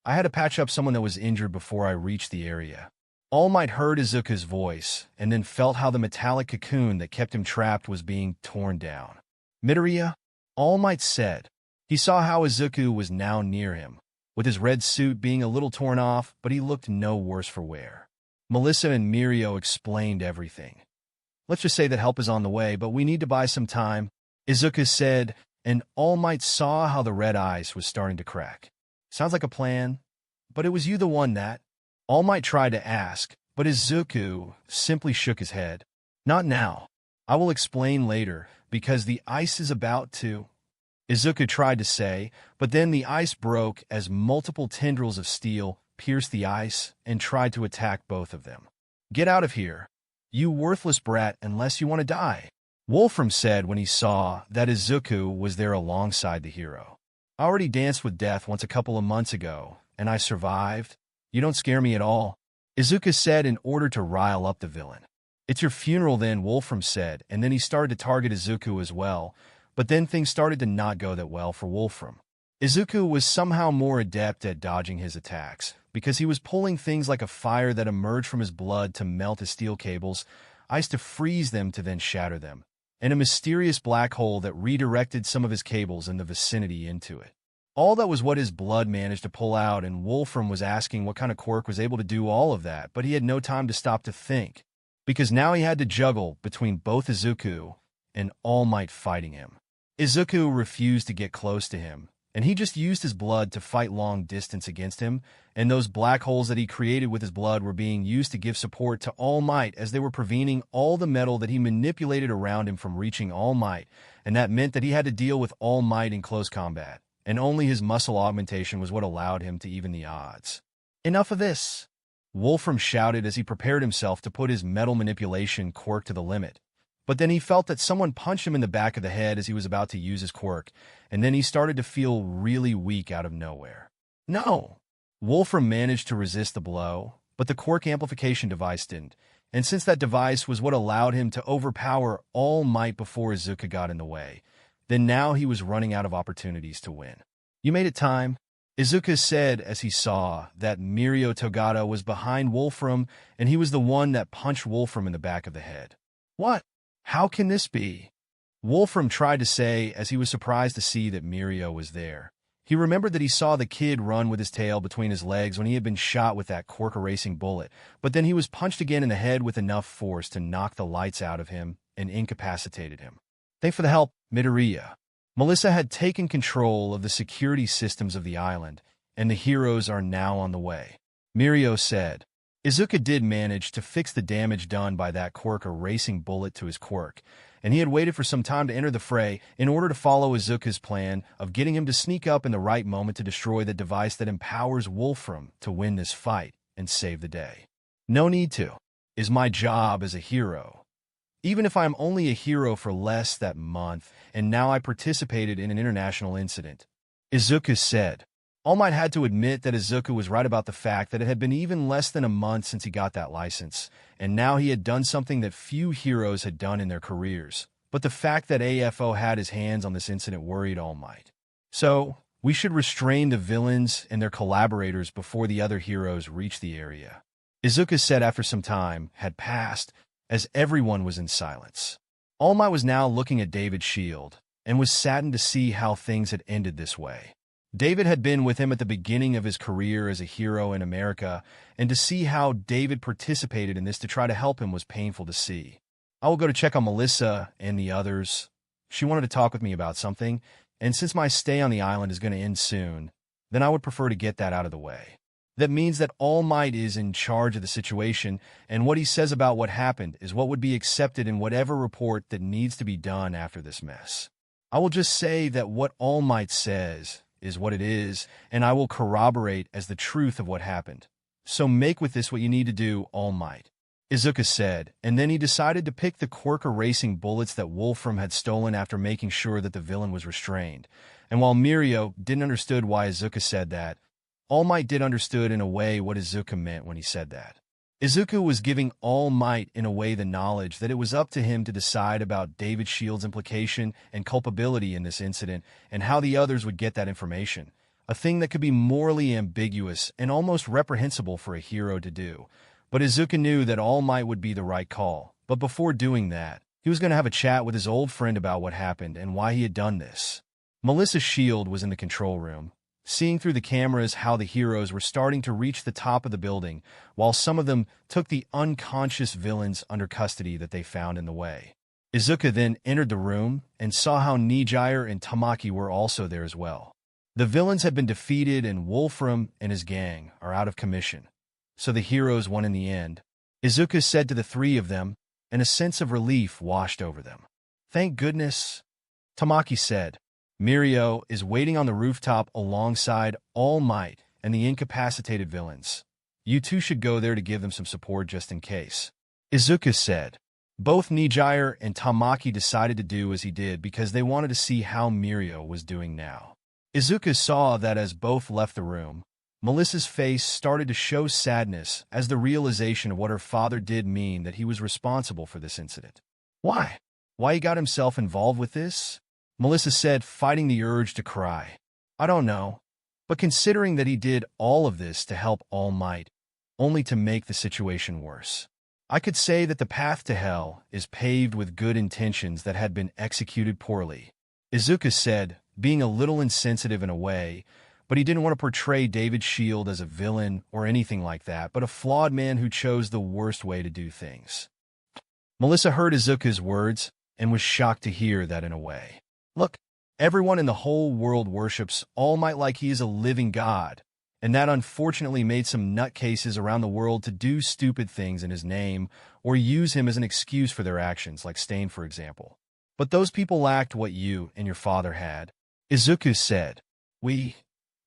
I had to patch up someone that was injured before I reached the area. All Might heard Izuku's voice and then felt how the metallic cocoon that kept him trapped was being torn down. Midoriya, All Might said. He saw how Izuku was now near him, with his red suit being a little torn off, but he looked no worse for wear. Melissa and Mirio explained everything. Let's just say that help is on the way, but we need to buy some time, Izuku said, and All Might saw how the red ice was starting to crack. Sounds like a plan, but it was you the one that... All Might tried to ask, but Izuku simply shook his head. Not now. I will explain later, because the ice is about to... Izuku tried to say, but then the ice broke as multiple tendrils of steel pierced the ice and tried to attack both of them. Get out of here, you worthless brat, unless you want to die, Wolfram said when he saw that Izuku was there alongside the hero. I already danced with death once a couple of months ago, and I survived. You don't scare me at all, Izuku said in order to rile up the villain. It's your funeral then, Wolfram said, and then he started to target Izuku as well. But then things started to not go that well for Wolfram. Izuku was somehow more adept at dodging his attacks, because he was pulling things like a fire that emerged from his blood to melt his steel cables, ice to freeze them to then shatter them, and a mysterious black hole that redirected some of his cables in the vicinity into it. All that was what his blood managed to pull out, and Wolfram was asking what kind of quirk was able to do all of that, but he had no time to stop to think, because now he had to juggle between both Izuku and All Might fighting him. Izuku refused to get close to him, and he just used his blood to fight long distance against him, and those black holes that he created with his blood were being used to give support to All Might as they were preventing all the metal that he manipulated around him from reaching All Might, and that meant that he had to deal with All Might in close combat, and only his muscle augmentation was what allowed him to even the odds. Enough of this, Wolfram shouted as he prepared himself to put his metal manipulation quirk to the limit. But then he felt that someone punched him in the back of the head as he was about to use his quirk, and then he started to feel really weak out of nowhere. No! Wolfram managed to resist the blow, but the quirk amplification device didn't, and since that device was what allowed him to overpower All Might before Izuku got in the way, then now he was running out of opportunities to win. You made it time, Izuku said as he saw that Mirio Togata was behind Wolfram, and he was the one that punched Wolfram in the back of the head. What? How can this be? Wolfram tried to say as he was surprised to see that Mirio was there. He remembered that he saw the kid run with his tail between his legs when he had been shot with that Quirk erasing bullet, but then he was punched again in the head with enough force to knock the lights out of him and incapacitated him. Thanks for the help, Midoriya. Melissa had taken control of the security systems of the island, and the heroes are now on the way. Mirio said. Izuku did manage to fix the damage done by that Quirk erasing bullet to his quirk, and he had waited for some time to enter the fray in order to follow Izuku's plan of getting him to sneak up in the right moment to destroy the device that empowers Wolfram to win this fight and save the day. No need to. Is my job as a hero. Even if I'm only a hero for less that month, and now I participated in an international incident. Izuku said. All Might had to admit that Izuku was right about the fact that it had been even less than a month since he got that license, and now he had done something that few heroes had done in their careers. But the fact that AFO had his hands on this incident worried All Might. So, we should restrain the villains and their collaborators before the other heroes reach the area. Izuku said after some time had passed, as everyone was in silence. All Might was now looking at David's shield, and was saddened to see how things had ended this way. David had been with him at the beginning of his career as a hero in America, and to see how David participated in this to try to help him was painful to see. I will go to check on Melissa and the others. She wanted to talk with me about something, and since my stay on the island is going to end soon, then I would prefer to get that out of the way. That means that All Might is in charge of the situation, and what he says about what happened is what would be accepted in whatever report that needs to be done after this mess. I will just say that what All Might says is what it is, and I will corroborate as the truth of what happened. So make with this what you need to do, All Might. Izuku said, and then he decided to pick the Quirk erasing bullets that Wolfram had stolen after making sure that the villain was restrained. And while Mirio didn't understand why Izuku said that, All Might did understood in a way what Izuku meant when he said that. Izuku was giving All Might in a way the knowledge that it was up to him to decide about David Shield's implication and culpability in this incident and how the others would get that information, a thing that could be morally ambiguous and almost reprehensible for a hero to do. But Izuku knew that All Might would be the right call, but before doing that, he was going to have a chat with his old friend about what happened and why he had done this. Melissa's shield was in the control room, seeing through the cameras how the heroes were starting to reach the top of the building, while some of them took the unconscious villains under custody that they found in the way. Izuku then entered the room and saw how Nijire and Tamaki were also there as well. The villains had been defeated and Wolfram and his gang are out of commission, so the heroes won in the end. Izuku said to the three of them, and a sense of relief washed over them. Thank goodness. Tamaki said. Mirio is waiting on the rooftop alongside All Might and the incapacitated villains. You two should go there to give them some support just in case. Izuku said. Both Nijire and Tamaki decided to do as he did because they wanted to see how Mirio was doing now. Izuku saw that as both left the room, Melissa's face started to show sadness as the realization of what her father did mean that he was responsible for this incident. Why? Why he got himself involved with this? Melissa said, fighting the urge to cry. I don't know, but considering that he did all of this to help All Might, only to make the situation worse. I could say that the path to hell is paved with good intentions that had been executed poorly. Izuku said, being a little insensitive in a way, but he didn't want to portray David Shield as a villain or anything like that, but a flawed man who chose the worst way to do things. Melissa heard Izuku's words and was shocked to hear that in a way. Look, everyone in the whole world worships All Might like he is a living god, and that unfortunately made some nutcases around the world to do stupid things in his name or use him as an excuse for their actions, like Stain, for example. But those people lacked what you and your father had. Izuku said. We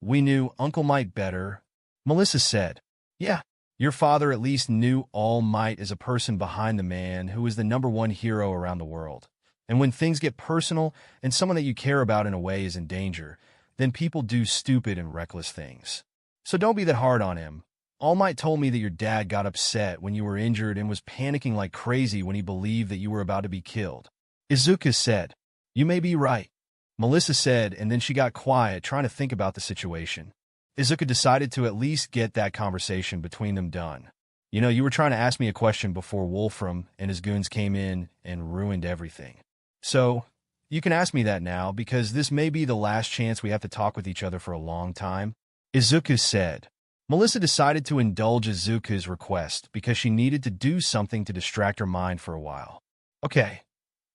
knew Uncle Might better. Melissa said. Yeah, your father at least knew All Might as a person behind the man who is the #1 hero around the world. And when things get personal and someone that you care about in a way is in danger, then people do stupid and reckless things. So don't be that hard on him. All Might told me that your dad got upset when you were injured and was panicking like crazy when he believed that you were about to be killed. Izuku said. You may be right. Melissa said, and then she got quiet, trying to think about the situation. Izuku decided to at least get that conversation between them done. You were trying to ask me a question before Wolfram and his goons came in and ruined everything. So, you can ask me that now, because this may be the last chance we have to talk with each other for a long time. Izuku said. Melissa decided to indulge Izuku's request because she needed to do something to distract her mind for a while. Okay,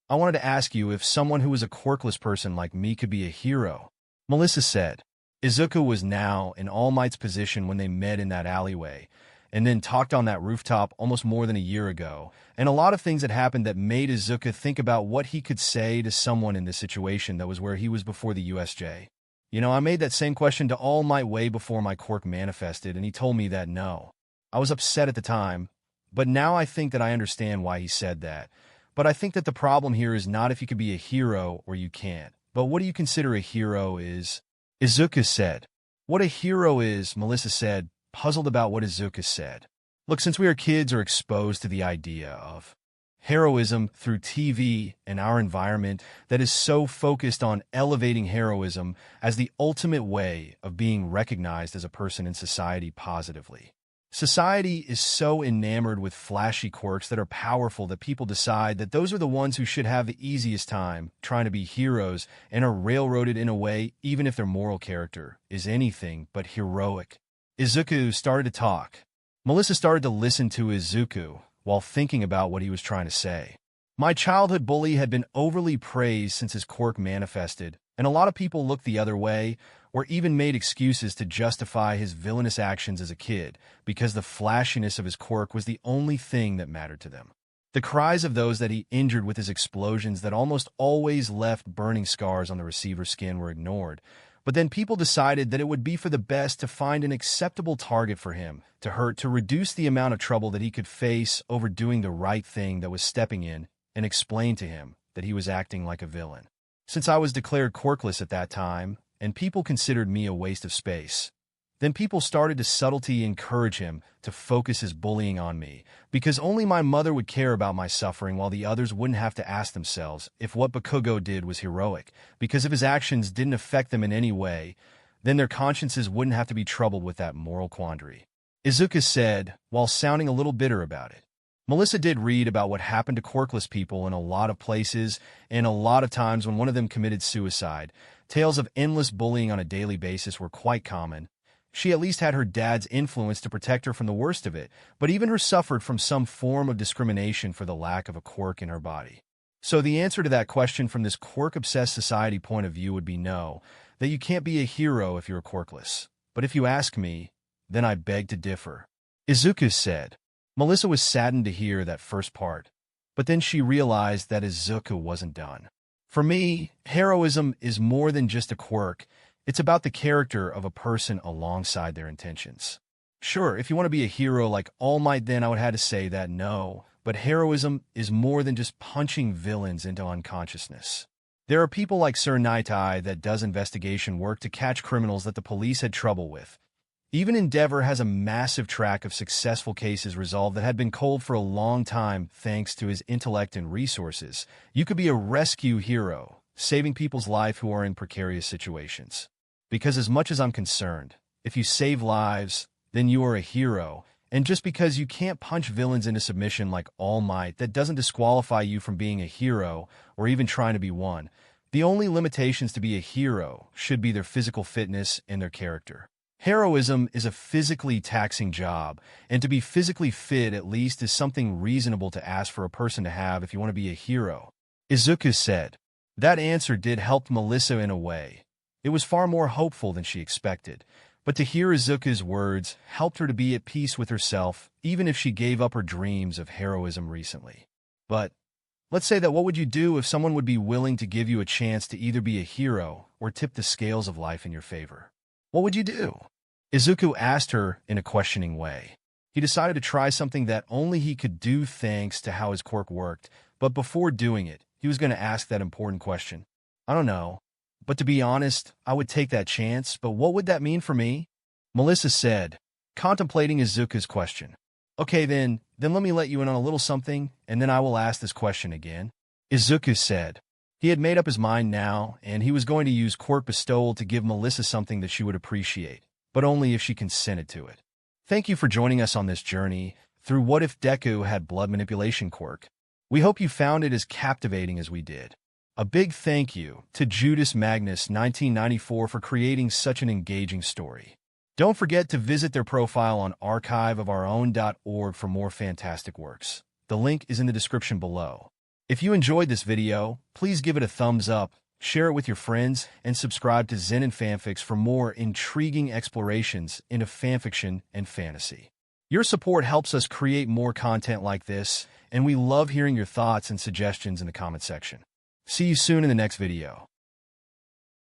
I wanted to ask you if someone who was a quirkless person like me could be a hero, Melissa said. Izuku was now in All Might's position when they met in that alleyway, and then talked on that rooftop almost more than a year ago, and a lot of things had happened that made Izuku think about what he could say to someone in this situation that was where he was before the USJ. I made that same question to All Might way before my quirk manifested, and he told me that no. I was upset at the time, but now I think that I understand why he said that. But I think that the problem here is not if you could be a hero or you can't, but what do you consider a hero is? Izuku said. What a hero is, Melissa said, puzzled about what Izuku said. Look, since we are kids are exposed to the idea of heroism through TV and our environment that is so focused on elevating heroism as the ultimate way of being recognized as a person in society positively. Society is so enamored with flashy quirks that are powerful that people decide that those are the ones who should have the easiest time trying to be heroes and are railroaded in a way even if their moral character is anything but heroic. Izuku started to talk. Melissa started to listen to Izuku while thinking about what he was trying to say. My childhood bully had been overly praised since his quirk manifested, and a lot of people looked the other way or even made excuses to justify his villainous actions as a kid because the flashiness of his quirk was the only thing that mattered to them. The cries of those that he injured with his explosions that almost always left burning scars on the receiver's skin were ignored, but then people decided that it would be for the best to find an acceptable target for him to hurt to reduce the amount of trouble that he could face over doing the right thing that was stepping in and explain to him that he was acting like a villain. Since I was declared quirkless at that time, and people considered me a waste of space, then people started to subtly encourage him to focus his bullying on me, because only my mother would care about my suffering while the others wouldn't have to ask themselves if what Bakugo did was heroic, because if his actions didn't affect them in any way, then their consciences wouldn't have to be troubled with that moral quandary. Izuku said, while sounding a little bitter about it. Melissa did read about what happened to quirkless people in a lot of places, and a lot of times when one of them committed suicide, tales of endless bullying on a daily basis were quite common. She at least had her dad's influence to protect her from the worst of it, but even her suffered from some form of discrimination for the lack of a quirk in her body. So the answer to that question from this quirk-obsessed society point of view would be no, that you can't be a hero if you're quirkless. But if you ask me, then I beg to differ. Izuku said. Melissa was saddened to hear that first part, but then she realized that Izuku wasn't done. For me, heroism is more than just a quirk. It's about the character of a person alongside their intentions. Sure, if you want to be a hero like All Might, then I would have to say that no, but heroism is more than just punching villains into unconsciousness. There are people like Sir Naitai that does investigation work to catch criminals that the police had trouble with. Even Endeavor has a massive track of successful cases resolved that had been cold for a long time thanks to his intellect and resources. You could be a rescue hero, saving people's life who are in precarious situations. Because as much as I'm concerned, if you save lives, then you are a hero, and just because you can't punch villains into submission like All Might, that doesn't disqualify you from being a hero or even trying to be one. The only limitations to be a hero should be their physical fitness and their character. Heroism is a physically taxing job, and to be physically fit at least is something reasonable to ask for a person to have if you want to be a hero. Izuku said. That answer did help Melissa in a way. It was far more hopeful than she expected, but to hear Izuku's words helped her to be at peace with herself, even if she gave up her dreams of heroism recently. But let's say that what would you do if someone would be willing to give you a chance to either be a hero or tip the scales of life in your favor? What would you do? Izuku asked her in a questioning way. He decided to try something that only he could do thanks to how his quirk worked, but before doing it, he was going to ask that important question. I don't know, but to be honest, I would take that chance, but what would that mean for me? Melissa said, contemplating Izuku's question. Okay then let me let you in on a little something, and then I will ask this question again. Izuku said. He had made up his mind now, and he was going to use quirk bestowal to give Melissa something that she would appreciate, but only if she consented to it. Thank you for joining us on this journey through What If Deku Had Blood Manipulation Quirk. We hope you found it as captivating as we did. A big thank you to Judas Magnus 1994 for creating such an engaging story. Don't forget to visit their profile on archiveofourown.org for more fantastic works. The link is in the description below. If you enjoyed this video, please give it a thumbs up, share it with your friends, and subscribe to Zenin Fanfics for more intriguing explorations into fanfiction and fantasy. Your support helps us create more content like this, and we love hearing your thoughts and suggestions in the comment section. See you soon in the next video.